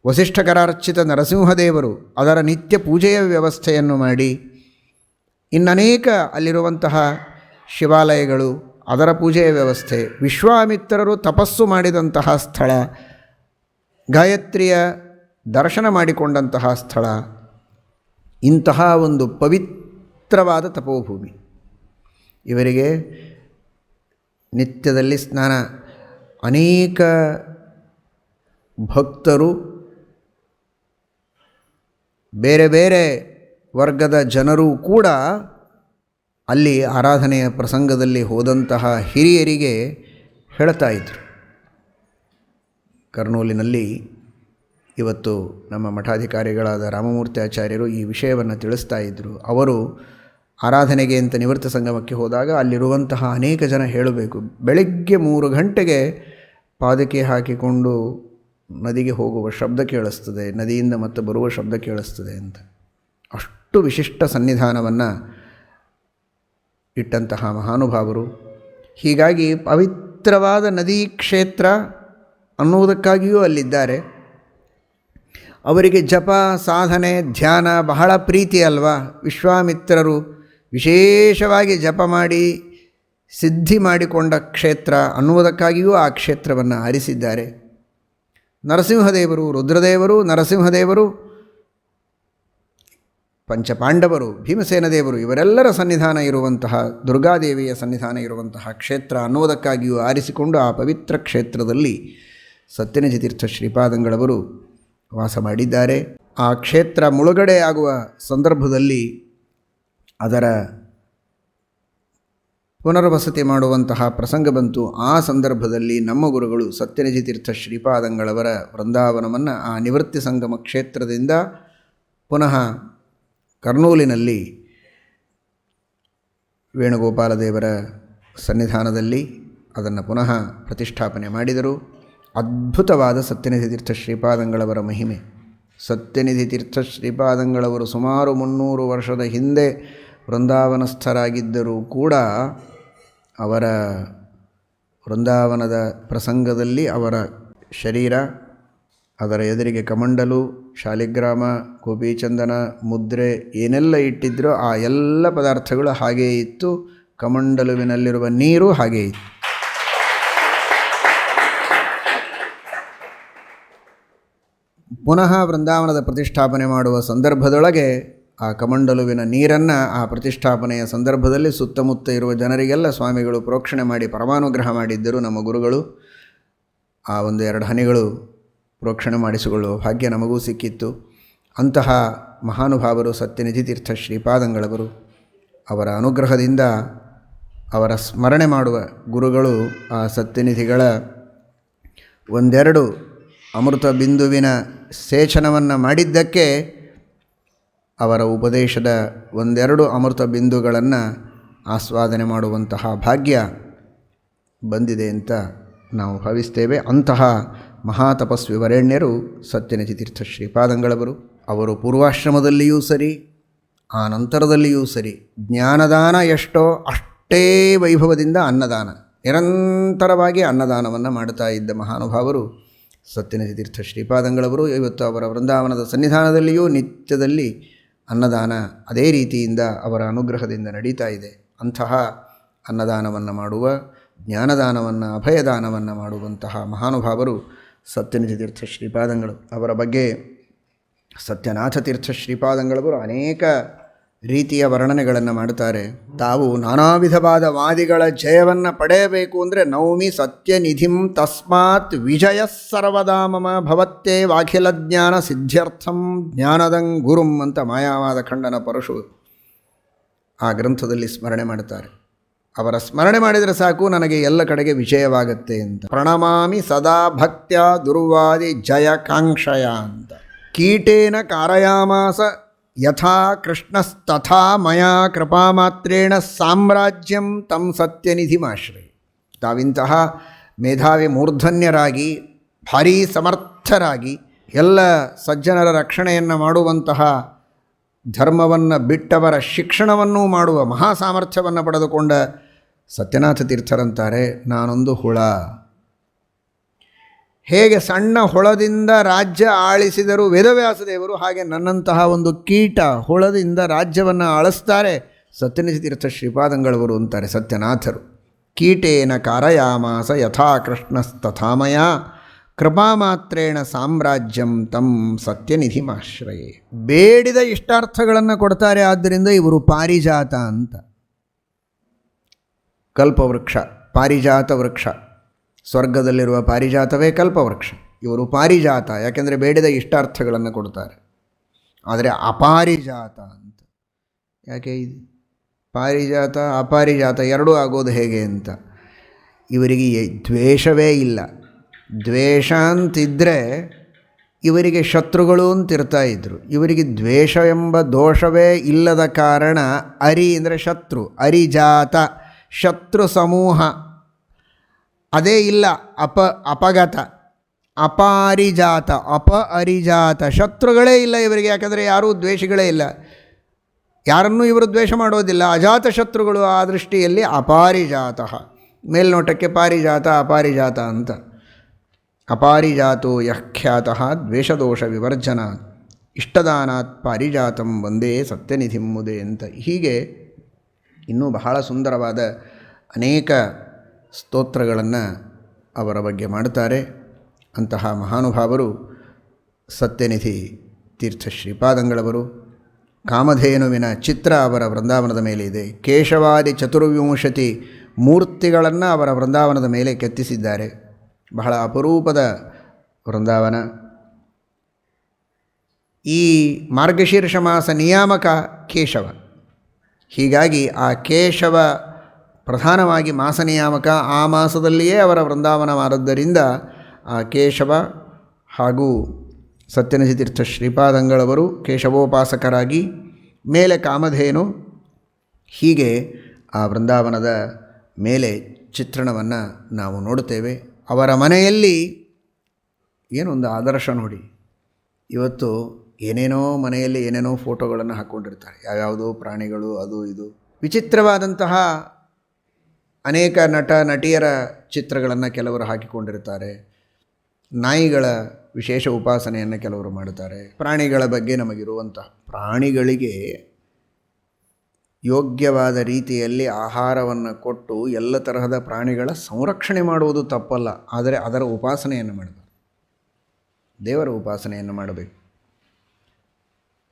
ವಸಿಷ್ಠಕರಾರ್ಚಿತ ನರಸಿಂಹದೇವರು ಅದರ ನಿತ್ಯ ಪೂಜೆಯ ವ್ಯವಸ್ಥೆಯನ್ನು ಮಾಡಿ ಇನ್ನನೇಕ ಅಲ್ಲಿರುವಂತಹ ಶಿವಾಲಯಗಳು ಅದರ ಪೂಜೆಯ ವ್ಯವಸ್ಥೆ, ವಿಶ್ವಾಮಿತ್ರರು ತಪಸ್ಸು ಮಾಡಿದಂತಹ ಸ್ಥಳ, ಗಾಯತ್ರಿಯ ದರ್ಶನ ಮಾಡಿಕೊಂಡಂತಹ ಸ್ಥಳ, ಇಂತಹ ಒಂದು ಪವಿತ್ರವಾದ ತಪೋಭೂಮಿ. ಇವರಿಗೆ ನಿತ್ಯದಲ್ಲಿ ಸ್ನಾನ. ಅನೇಕ ಭಕ್ತರು ಬೇರೆ ಬೇರೆ ವರ್ಗದ ಜನರು ಕೂಡ ಅಲ್ಲಿ ಆರಾಧನೆಯ ಪ್ರಸಂಗದಲ್ಲಿ ಹೋದಂತಹ ಹಿರಿಯರಿಗೆ ಹೇಳ್ತಾ ಇದ್ದರು. ಕರ್ನೂಲಿನಲ್ಲಿ ಇವತ್ತು ನಮ್ಮ ಮಠಾಧಿಕಾರಿಗಳಾದ ರಾಮಮೂರ್ತಿ ಆಚಾರ್ಯರು ಈ ವಿಷಯವನ್ನು ತಿಳಿಸ್ತಾ ಇದ್ದರು. ಅವರು ಆರಾಧನೆಗೆ ಅಂತ ನಿವೃತ್ತ ಸಂಗಮಕ್ಕೆ ಹೋದಾಗ ಅಲ್ಲಿರುವಂತಹ ಅನೇಕ ಜನ ಹೇಳಬೇಕು, ಬೆಳಗ್ಗೆ 3 ಗಂಟೆಗೆ ಪಾದಕೆ ಹಾಕಿಕೊಂಡು ನದಿಗೆ ಹೋಗುವ ಶಬ್ದ ಕೇಳಿಸ್ತದೆ, ನದಿಯಿಂದ ಮತ್ತೆ ಬರುವ ಶಬ್ದ ಕೇಳಿಸ್ತದೆ ಅಂತ. ಅಷ್ಟು ವಿಶಿಷ್ಟ ಸನ್ನಿಧಾನವನ್ನು ಇಟ್ಟಂತಹ ಮಹಾನುಭಾವರು. ಹೀಗಾಗಿ ಪವಿತ್ರವಾದ ನದಿ ಕ್ಷೇತ್ರ ಅನ್ನುವುದಕ್ಕಾಗಿಯೂ ಅಲ್ಲಿದ್ದಾರೆ. ಅವರಿಗೆ ಜಪ, ಸಾಧನೆ, ಧ್ಯಾನ ಬಹಳ ಪ್ರೀತಿ ಅಲ್ವಾ. ವಿಶ್ವಾಮಿತ್ರರು ವಿಶೇಷವಾಗಿ ಜಪ ಮಾಡಿ ಸಿದ್ಧಿ ಮಾಡಿಕೊಂಡ ಕ್ಷೇತ್ರ ಅನ್ನುವುದಕ್ಕಾಗಿಯೂ ಆ ಕ್ಷೇತ್ರವನ್ನು ಆರಿಸಿದ್ದಾರೆ. ನರಸಿಂಹದೇವರು, ರುದ್ರದೇವರು, ನರಸಿಂಹದೇವರು, ಪಂಚಪಾಂಡವರು, ಭೀಮಸೇನ ದೇವರು ಇವರೆಲ್ಲರ ಸನ್ನಿಧಾನ ಇರುವಂತಹ, ದುರ್ಗಾದೇವಿಯ ಸನ್ನಿಧಾನ ಇರುವಂತಹ ಕ್ಷೇತ್ರ ಅನ್ನುವುದಕ್ಕಾಗಿಯೂ ಆರಿಸಿಕೊಂಡು ಆ ಪವಿತ್ರ ಕ್ಷೇತ್ರದಲ್ಲಿ ಸತ್ಯನಿಧಿ ತೀರ್ಥ ಶ್ರೀಪಾದಂಗಳವರು ವಾಸ ಮಾಡಿದ್ದಾರೆ. ಆ ಕ್ಷೇತ್ರ ಮುಳುಗಡೆ ಆಗುವ ಸಂದರ್ಭದಲ್ಲಿ ಅದರ ಪುನರ್ವಸತಿ ಮಾಡುವಂತಹ ಪ್ರಸಂಗ ಬಂತು. ಆ ಸಂದರ್ಭದಲ್ಲಿ ನಮ್ಮ ಗುರುಗಳು ಸತ್ಯನಿಧಿ ತೀರ್ಥ ಶ್ರೀಪಾದಂಗಳವರ ವೃಂದಾವನವನ್ನು ಆ ನಿವೃತ್ತಿ ಸಂಗಮ ಕ್ಷೇತ್ರದಿಂದ ಪುನಃ ಕರ್ನೂಲಿನಲ್ಲಿ ವೇಣುಗೋಪಾಲ ದೇವರ ಸನ್ನಿಧಾನದಲ್ಲಿ ಅದನ್ನು ಪುನಃ ಪ್ರತಿಷ್ಠಾಪನೆ ಮಾಡಿದರು. ಅದ್ಭುತವಾದ ಸತ್ಯನಿಧಿ ತೀರ್ಥ ಶ್ರೀಪಾದಂಗಳವರ ಮಹಿಮೆ. ಸತ್ಯನಿಧಿ ತೀರ್ಥ ಶ್ರೀಪಾದಂಗಳವರು ಸುಮಾರು 300 ವರ್ಷದ ಹಿಂದೆ ವೃಂದಾವನಸ್ಥರಾಗಿದ್ದರೂ ಕೂಡ ಅವರ ವೃಂದಾವನದ ಪ್ರಸಂಗದಲ್ಲಿ ಅವರ ಶರೀರ, ಅದರ ಎದುರಿಗೆ ಕಮಂಡಲು, ಶಾಲಿಗ್ರಾಮ, ಗೋಪೀಚಂದನ, ಮುದ್ರೆ ಏನೆಲ್ಲ ಇಟ್ಟಿದ್ದರೋ ಆ ಎಲ್ಲ ಪದಾರ್ಥಗಳು ಹಾಗೇ ಇತ್ತು. ಕಮಂಡಲುವಿನಲ್ಲಿರುವ ನೀರು ಹಾಗೇ ಇತ್ತು. ಪುನಃ ವೃಂದಾವನದ ಪ್ರತಿಷ್ಠಾಪನೆ ಮಾಡುವ ಸಂದರ್ಭದೊಳಗೆ ಆ ಕಮಂಡಲುವಿನ ನೀರನ್ನು ಆ ಪ್ರತಿಷ್ಠಾಪನೆಯ ಸಂದರ್ಭದಲ್ಲಿ ಸುತ್ತಮುತ್ತ ಇರುವ ಜನರಿಗೆಲ್ಲ ಸ್ವಾಮಿಗಳು ಪ್ರೋಕ್ಷಣೆ ಮಾಡಿ ಪರಮಾನುಗ್ರಹ ಮಾಡಿದ್ದರು. ನಮ್ಮ ಗುರುಗಳು ಆ 1-2 ಹನಿಗಳು ಪ್ರೋಕ್ಷಣೆ ಮಾಡಿಸಿಕೊಳ್ಳುವ ಭಾಗ್ಯ ನಮಗೂ ಸಿಕ್ಕಿತ್ತು. ಅಂತಹ ಮಹಾನುಭಾವರು ಸತ್ಯನಿಧಿ ತೀರ್ಥ ಶ್ರೀಪಾದಂಗಳವರು. ಅವರ ಅನುಗ್ರಹದಿಂದ ಅವರ ಸ್ಮರಣೆ ಮಾಡುವ ಗುರುಗಳು ಆ ಸತ್ಯನಿಧಿಗಳ 1-2 ಅಮೃತ ಬಿಂದುವಿನ ಸೇಚನವನ್ನು ಮಾಡಿದ್ದಕ್ಕೆ ಅವರ ಉಪದೇಶದ 1-2 ಅಮೃತ ಬಿಂದುಗಳನ್ನು ಆಸ್ವಾದನೆ ಮಾಡುವಂತಹ ಭಾಗ್ಯ ಬಂದಿದೆ ಅಂತ ನಾವು ಭಾವಿಸ್ತೇವೆ. ಅಂತಹ ಮಹಾತಪಸ್ವಿ ವರೇಣ್ಯರು ಸತ್ಯನಿಧಿ ತೀರ್ಥ ಶ್ರೀಪಾದಂಗಳವರು. ಅವರು ಪೂರ್ವಾಶ್ರಮದಲ್ಲಿಯೂ ಸರಿ, ಆ ನಂತರದಲ್ಲಿಯೂ ಸರಿ ಜ್ಞಾನದಾನ ಎಷ್ಟೋ ಅಷ್ಟೇ ವೈಭವದಿಂದ ಅನ್ನದಾನ, ನಿರಂತರವಾಗಿ ಅನ್ನದಾನವನ್ನು ಮಾಡ್ತಾ ಇದ್ದ ಮಹಾನುಭಾವರು ಸತ್ಯನಿಧಿ ತೀರ್ಥ ಶ್ರೀಪಾದಂಗಳವರು. ಇವತ್ತು ಅವರ ವೃಂದಾವನದ ಸನ್ನಿಧಾನದಲ್ಲಿಯೂ ನಿತ್ಯದಲ್ಲಿ ಅನ್ನದಾನ ಅದೇ ರೀತಿಯಿಂದ ಅವರ ಅನುಗ್ರಹದಿಂದ ನಡೀತಾ ಇದೆ. ಅಂತಹ ಅನ್ನದಾನವನ್ನು ಮಾಡುವ, ಜ್ಞಾನದಾನವನ್ನು, ಅಭಯದಾನವನ್ನು ಮಾಡುವಂತಹ ಮಹಾನುಭಾವರು ಸತ್ಯನಿಧಿ ತೀರ್ಥ ಶ್ರೀಪಾದಂಗಳು. ಅವರ ಬಗ್ಗೆ ಸತ್ಯನಾಥ ತೀರ್ಥ ಶ್ರೀಪಾದಂಗಳವರು ಅನೇಕ ರೀತಿಯ ವರ್ಣನೆಗಳನ್ನು ಮಾಡ್ತಾರೆ. ತಾವು ನಾನಾ ವಿಧವಾದ ವಾದಿಗಳ ಜಯವನ್ನು ಪಡೆಯಬೇಕು ಅಂದರೆ ನೌಮಿ ಸತ್ಯನಿಧಿಂ ತಸ್ಮಾತ್ ವಿಜಯ ಸರ್ವದಾ ಮಮ ಭವತ್ತೇ ವಾಖಿಲ ಜ್ಞಾನ ಸಿದ್ಧ್ಯರ್ಥಂ ಜ್ಞಾನದಂ ಗುರುಂ ಅಂತ ಮಾಯಾವಾದ ಖಂಡನ ಪರಶು ಆ ಗ್ರಂಥದಲ್ಲಿ ಸ್ಮರಣೆ ಮಾಡ್ತಾರೆ. ಅವರ ಸ್ಮರಣೆ ಮಾಡಿದರೆ ಸಾಕು, ನನಗೆ ಎಲ್ಲ ಕಡೆಗೆ ವಿಜಯವಾಗತ್ತೆ ಅಂತ. ಪ್ರಣಮಾಮಿ ಸದಾ ಭಕ್ತ್ಯ ದುರ್ವಾದಿ ಜಯಕಾಂಕ್ಷಯ ಅಂತ. ಕೀಟೇನ ಕಾರಯಾಮಾಸ ಯಥಾ ಕೃಷ್ಣಸ್ತಥಾ ಮಯಾ ಕೃಪಾಮಾತ್ರೇಣ ಸಾಮ್ರಾಜ್ಯಂ ತಂ ಸತ್ಯನಿಧಿಮಾಶ್ರಯ. ತಾವಿಂತಹ ಮೇಧಾವಿ ಮೂರ್ಧನ್ಯರಾಗಿ, ಭಾರೀ ಸಮರ್ಥರಾಗಿ, ಎಲ್ಲ ಸಜ್ಜನರ ರಕ್ಷಣೆಯನ್ನು ಮಾಡುವಂತಹ, ಧರ್ಮವನ್ನು ಬಿಟ್ಟವರ ಶಿಕ್ಷಣವನ್ನೂ ಮಾಡುವ ಮಹಾಸಾಮರ್ಥ್ಯವನ್ನು ಪಡೆದುಕೊಂಡ ಸತ್ಯನಾಥ ತೀರ್ಥರಂತಾರೆ, ನಾನೊಂದು ಹುಳ. ಹೇಗೆ ಸಣ್ಣ ಹುಳದಿಂದ ರಾಜ್ಯ ಆಳಿಸಿದರು ವೇದವ್ಯಾಸದೇವರು, ಹಾಗೆ ನನ್ನಂತಹ ಒಂದು ಕೀಟ ಹುಳದಿಂದ ರಾಜ್ಯವನ್ನು ಆಳಿಸ್ತಾರೆ ಸತ್ಯನಿಧಿ ತೀರ್ಥ ಶ್ರೀಪಾದಂಗಳವರು ಅಂತಾರೆ ಸತ್ಯನಾಥರು. ಕೀಟೇನ ಕಾರಯಾಮಾಸ ಯಥಾ ಕೃಷ್ಣಸ್ತಥಾಮಯ ಕೃಪಾಮಾತ್ರೇಣ ಸಾಮ್ರಾಜ್ಯಂ ತಂ ಸತ್ಯನಿಧಿಮಾಶ್ರಯೇ. ಬೇಡಿದ ಇಷ್ಟಾರ್ಥಗಳನ್ನು ಕೊಡ್ತಾರೆ, ಆದ್ದರಿಂದ ಇವರು ಪಾರಿಜಾತ ಅಂತ. ಕಲ್ಪವೃಕ್ಷ, ಪಾರಿಜಾತ ವೃಕ್ಷ, ಸ್ವರ್ಗದಲ್ಲಿರುವ ಪಾರಿಜಾತವೇ ಕಲ್ಪವೃಕ್ಷ. ಇವರು ಪಾರಿಜಾತ, ಯಾಕೆಂದರೆ ಬೇಡಿದ ಇಷ್ಟಾರ್ಥಗಳನ್ನು ಕೊಡ್ತಾರೆ. ಆದರೆ ಅಪಾರಿಜಾತ ಅಂತ ಯಾಕೆ ಇದು? ಪಾರಿಜಾತ ಅಪಾರಿಜಾತ ಎರಡೂ ಆಗೋದು ಹೇಗೆ ಅಂತ. ಇವರಿಗೆ ದ್ವೇಷವೇ ಇಲ್ಲ. ದ್ವೇಷ ಅಂತಿದ್ದರೆ ಇವರಿಗೆ ಶತ್ರುಗಳು ಅಂತಿರ್ತಾಯಿದ್ರು. ಇವರಿಗೆ ದ್ವೇಷ ಎಂಬ ದೋಷವೇ ಇಲ್ಲದ ಕಾರಣ ಅರಿ ಅಂದರೆ ಶತ್ರು, ಅರಿಜಾತ ಶತ್ರು ಸಮೂಹ ಅದೇ ಇಲ್ಲ. ಅಪಗತ, ಅಪಾರಿಜಾತ, ಅರಿಜಾತ ಶತ್ರುಗಳೇ ಇಲ್ಲ ಇವರಿಗೆ. ಯಾಕಂದರೆ ಯಾರೂ ದ್ವೇಷಗಳೇ ಇಲ್ಲ, ಯಾರನ್ನೂ ಇವರು ದ್ವೇಷ ಮಾಡೋದಿಲ್ಲ. ಅಜಾತ ಶತ್ರುಗಳು. ಆ ದೃಷ್ಟಿಯಲ್ಲಿ ಅಪಾರಿಜಾತ. ಮೇಲ್ನೋಟಕ್ಕೆ ಪಾರಿಜಾತ ಅಪಾರಿಜಾತ ಅಂತ. ಅಪಾರಿಜಾತೋ ಯಖ್ಯಾತಃ ದ್ವೇಷದೋಷ ವಿವರ್ಜನ ಇಷ್ಟದಾನಾತ್ ಪಾರಿಜಾತಂ ವಂದೇ ಸತ್ಯನಿಧಿಂ ಮುದೆ ಅಂತ. ಹೀಗೆ ಇನ್ನೂ ಬಹಳ ಸುಂದರವಾದ ಅನೇಕ ಸ್ತೋತ್ರಗಳನ್ನು ಅವರ ಬಗ್ಗೆ ಮಾಡುತ್ತಾರೆ. ಅಂತಹ ಮಹಾನುಭಾವರು ಸತ್ಯನಿಧಿ ತೀರ್ಥ ಶ್ರೀಪಾದಂಗಳವರು. ಕಾಮಧೇನುವಿನ ಚಿತ್ರ ಅವರ ವೃಂದಾವನದ ಮೇಲೆ ಇದೆ. ಕೇಶವಾದಿ ಚತುರ್ವಿಂಶತಿ ಮೂರ್ತಿಗಳನ್ನು ಅವರ ವೃಂದಾವನದ ಮೇಲೆ ಕೆತ್ತಿಸಿದ್ದಾರೆ. ಬಹಳ ಅಪರೂಪದ ವೃಂದಾವನ. ಈ ಮಾರ್ಗಶೀರ್ಷ ಮಾಸ ನಿಯಾಮಕ ಕೇಶವ. ಹೀಗಾಗಿ ಆ ಕೇಶವ ಪ್ರಧಾನವಾಗಿ ಮಾಸ ನಿಯಾಮಕ. ಆ ಮಾಸದಲ್ಲಿಯೇ ಅವರ ವೃಂದಾವನ ಮಾರದ್ದರಿಂದ ಆ ಕೇಶವ ಹಾಗೂ ಸತ್ಯನಿಧಿ ತೀರ್ಥ ಶ್ರೀಪಾದಂಗಳವರು ಕೇಶವೋಪಾಸಕರಾಗಿ, ಮೇಲೆ ಕಾಮಧೇನು, ಹೀಗೆ ಆ ವೃಂದಾವನದ ಮೇಲೆ ಚಿತ್ರಣವನ್ನು ನಾವು ನೋಡುತ್ತೇವೆ. ಅವರ ಮನೆಯಲ್ಲಿ ಏನೊಂದು ಆದರ್ಶ ನೋಡಿ. ಇವತ್ತು ಏನೇನೋ ಮನೆಯಲ್ಲಿ ಏನೇನೋ ಫೋಟೋಗಳನ್ನು ಹಾಕ್ಕೊಂಡಿರ್ತಾರೆ, ಯಾವ್ಯಾವುದೋ ಪ್ರಾಣಿಗಳು, ಅದು ಇದು ವಿಚಿತ್ರವಾದಂತಹ ಅನೇಕ ನಟ ನಟಿಯರ ಚಿತ್ರಗಳನ್ನು ಕೆಲವರು ಹಾಕಿಕೊಂಡಿರ್ತಾರೆ. ನಾಯಿಗಳ ವಿಶೇಷ ಉಪಾಸನೆಯನ್ನು ಕೆಲವರು ಮಾಡುತ್ತಾರೆ. ಪ್ರಾಣಿಗಳ ಬಗ್ಗೆ ನಮಗಿರುವಂಥ, ಪ್ರಾಣಿಗಳಿಗೆ ಯೋಗ್ಯವಾದ ರೀತಿಯಲ್ಲಿ ಆಹಾರವನ್ನು ಕೊಟ್ಟು ಎಲ್ಲ ತರಹದ ಪ್ರಾಣಿಗಳ ಸಂರಕ್ಷಣೆ ಮಾಡುವುದು ತಪ್ಪಲ್ಲ. ಆದರೆ ಅದರ ಉಪಾಸನೆಯನ್ನು ಮಾಡಬೇಕು, ದೇವರ ಉಪಾಸನೆಯನ್ನು ಮಾಡಬೇಕು.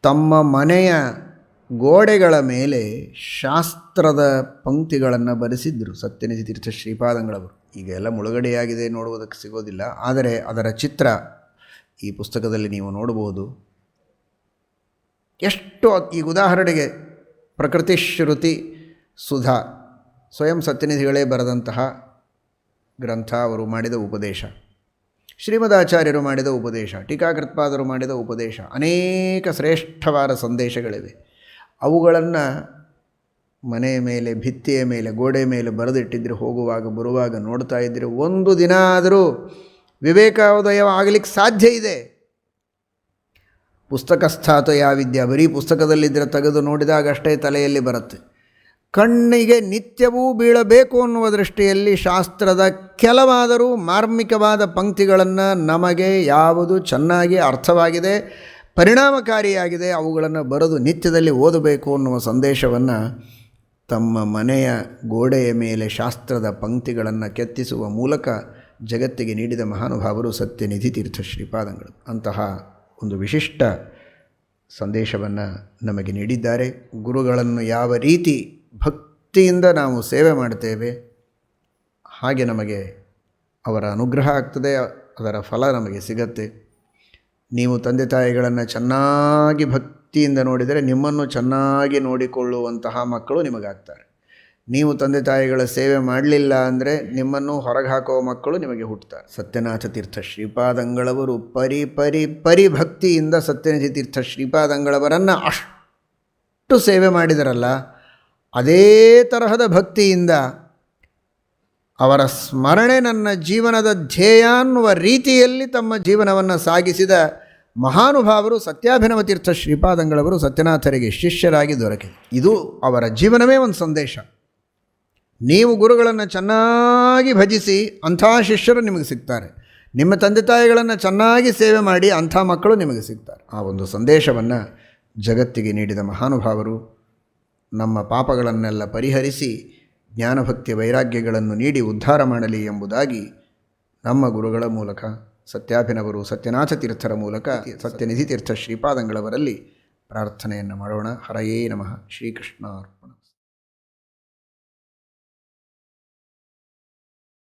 ತಮ್ಮ ಮನೆಯ ಗೋಡೆಗಳ ಮೇಲೆ ಶಾಸ್ತ್ರದ ಪಂಕ್ತಿಗಳನ್ನು ಬರೆಸಿದ್ದರು ಸತ್ಯನಿಧಿ ತೀರ್ಥ ಶ್ರೀಪಾದಂಗಳವರು. ಈಗ ಎಲ್ಲ ಮುಳುಗಡೆಯಾಗಿದೆ, ನೋಡುವುದಕ್ಕೆ ಸಿಗೋದಿಲ್ಲ. ಆದರೆ ಅದರ ಚಿತ್ರ ಈ ಪುಸ್ತಕದಲ್ಲಿ ನೀವು ನೋಡಬಹುದು. ಎಷ್ಟು, ಈಗ ಉದಾಹರಣೆಗೆ ಪ್ರಕೃತಿ ಶ್ರುತಿ ಸುಧಾ, ಸ್ವಯಂ ಸತ್ಯನಿಧಿಗಳೇ ಬರೆದಂತಹ ಗ್ರಂಥ, ಅವರು ಮಾಡಿದ ಉಪದೇಶ, ಶ್ರೀಮದಾಚಾರ್ಯರು ಮಾಡಿದ ಉಪದೇಶ, ಟೀಕಾಕೃತ್ಪಾದರು ಮಾಡಿದ ಉಪದೇಶ, ಅನೇಕ ಶ್ರೇಷ್ಠವಾದ ಸಂದೇಶಗಳಿವೆ. ಅವುಗಳನ್ನು ಮನೆಯ ಮೇಲೆ, ಭಿತ್ತಿಯ ಮೇಲೆ, ಗೋಡೆ ಮೇಲೆ ಬರೆದಿಟ್ಟಿದ್ರೆ ಹೋಗುವಾಗ ಬರುವಾಗ ನೋಡ್ತಾ ಇದ್ದರೆ ಒಂದು ದಿನ ಆದರೂ ವಿವೇಕೋದಯ ಆಗಲಿಕ್ಕೆ ಸಾಧ್ಯ ಇದೆ. ಪುಸ್ತಕಸ್ಥಾತ ಯಾವ ವಿದ್ಯಾ, ಬರೀ ಪುಸ್ತಕದಲ್ಲಿದ್ದರೆ ತೆಗೆದು ನೋಡಿದಾಗ ಅಷ್ಟೇ ತಲೆಯಲ್ಲಿ ಬರುತ್ತೆ. ಕಣ್ಣಿಗೆ ನಿತ್ಯವೂ ಬೀಳಬೇಕು ಅನ್ನುವ ದೃಷ್ಟಿಯಲ್ಲಿ ಶಾಸ್ತ್ರದ ಕೆಲವಾದರೂ ಮಾರ್ಮಿಕವಾದ ಪಂಕ್ತಿಗಳನ್ನು ನಮಗೆ ಯಾವುದು ಚೆನ್ನಾಗಿ ಅರ್ಥವಾಗಿದೆ, ಪರಿಣಾಮಕಾರಿಯಾಗಿದೆ ಅವುಗಳನ್ನು ಬರೆದು ನಿತ್ಯದಲ್ಲಿ ಓದಬೇಕು ಅನ್ನುವ ಸಂದೇಶವನ್ನು ತಮ್ಮ ಮನೆಯ ಗೋಡೆಯ ಮೇಲೆ ಶಾಸ್ತ್ರದ ಪಂಕ್ತಿಗಳನ್ನು ಕೆತ್ತಿಸುವ ಮೂಲಕ ಜಗತ್ತಿಗೆ ನೀಡಿದ ಮಹಾನುಭಾವರು ಸತ್ಯನಿಧಿ ತೀರ್ಥ ಶ್ರೀಪಾದಂಗಳು. ಅಂತಹ ಒಂದು ವಿಶಿಷ್ಟ ಸಂದೇಶವನ್ನು ನಮಗೆ ನೀಡಿದ್ದಾರೆ. ಗುರುಗಳನ್ನು ಯಾವ ರೀತಿ ಭಕ್ತಿಯಿಂದ ನಾವು ಸೇವೆ ಮಾಡ್ತೇವೆ ಹಾಗೆ ನಮಗೆ ಅವರ ಅನುಗ್ರಹ ಆಗ್ತದೆ, ಅದರ ಫಲ ನಮಗೆ ಸಿಗತ್ತೆ. ನೀವು ತಂದೆ ತಾಯಿಗಳನ್ನು ಚೆನ್ನಾಗಿ ಭಕ್ತಿಯಿಂದ ನೋಡಿದರೆ ನಿಮ್ಮನ್ನು ಚೆನ್ನಾಗಿ ನೋಡಿಕೊಳ್ಳುವಂತಹ ಮಕ್ಕಳು ನಿಮಗಾಗ್ತಾರೆ. ನೀವು ತಂದೆ ತಾಯಿಗಳ ಸೇವೆ ಮಾಡಲಿಲ್ಲ ಅಂದರೆ ನಿಮ್ಮನ್ನು ಹೊರಗೆ ಹಾಕುವ ಮಕ್ಕಳು ನಿಮಗೆ ಹುಟ್ಟುತ್ತಾರೆ. ಸತ್ಯನಾಥ ತೀರ್ಥ ಶ್ರೀಪಾದಂಗಳವರು ಪರಿಭಕ್ತಿಯಿಂದ ಸತ್ಯನಿಧಿ ತೀರ್ಥ ಶ್ರೀಪಾದಂಗಳವರನ್ನು ಅಷ್ಟು ಸೇವೆ ಮಾಡಿದರಲ್ಲ, ಅದೇ ತರಹದ ಭಕ್ತಿಯಿಂದ ಅವರ ಸ್ಮರಣೆ ನನ್ನ ಜೀವನದ ಧ್ಯೇಯ ಅನ್ನುವ ರೀತಿಯಲ್ಲಿ ತಮ್ಮ ಜೀವನವನ್ನು ಸಾಗಿಸಿದ ಮಹಾನುಭಾವರು ಸತ್ಯಾಭಿನವ ತೀರ್ಥ ಶ್ರೀಪಾದಂಗಳವರು ಸತ್ಯನಾಥರಿಗೆ ಶಿಷ್ಯರಾಗಿ ದೊರಕಿದೆ. ಇದು ಅವರ ಜೀವನವೇ ಒಂದು ಸಂದೇಶ. ನೀವು ಗುರುಗಳನ್ನು ಚೆನ್ನಾಗಿ ಭಜಿಸಿ ಅಂಥ ಶಿಷ್ಯರು ನಿಮಗೆ ಸಿಗ್ತಾರೆ. ನಿಮ್ಮ ತಂದೆ ತಾಯಿಗಳನ್ನು ಚೆನ್ನಾಗಿ ಸೇವೆ ಮಾಡಿ ಅಂಥ ಮಕ್ಕಳು ನಿಮಗೆ ಸಿಗ್ತಾರೆ. ಆ ಒಂದು ಸಂದೇಶವನ್ನು ಜಗತ್ತಿಗೆ ನೀಡಿದ ಮಹಾನುಭಾವರು ನಮ್ಮ ಪಾಪಗಳನ್ನೆಲ್ಲ ಪರಿಹರಿಸಿ ಜ್ಞಾನಭಕ್ತಿ ವೈರಾಗ್ಯಗಳನ್ನು ನೀಡಿ ಉದ್ಧಾರ ಮಾಡಲಿ ಎಂಬುದಾಗಿ ನಮ್ಮ ಗುರುಗಳ ಮೂಲಕ ಸತ್ಯಾಭಿನವರು ಸತ್ಯನಾಥ ತೀರ್ಥರ ಮೂಲಕ ಸತ್ಯನಿಧಿ ತೀರ್ಥ ಶ್ರೀಪಾದಂಗಳವರಲ್ಲಿ ಪ್ರಾರ್ಥನೆಯನ್ನು ಮಾಡೋಣ. ಹರಯೇ ನಮಃ. ಶ್ರೀಕೃಷ್ಣ.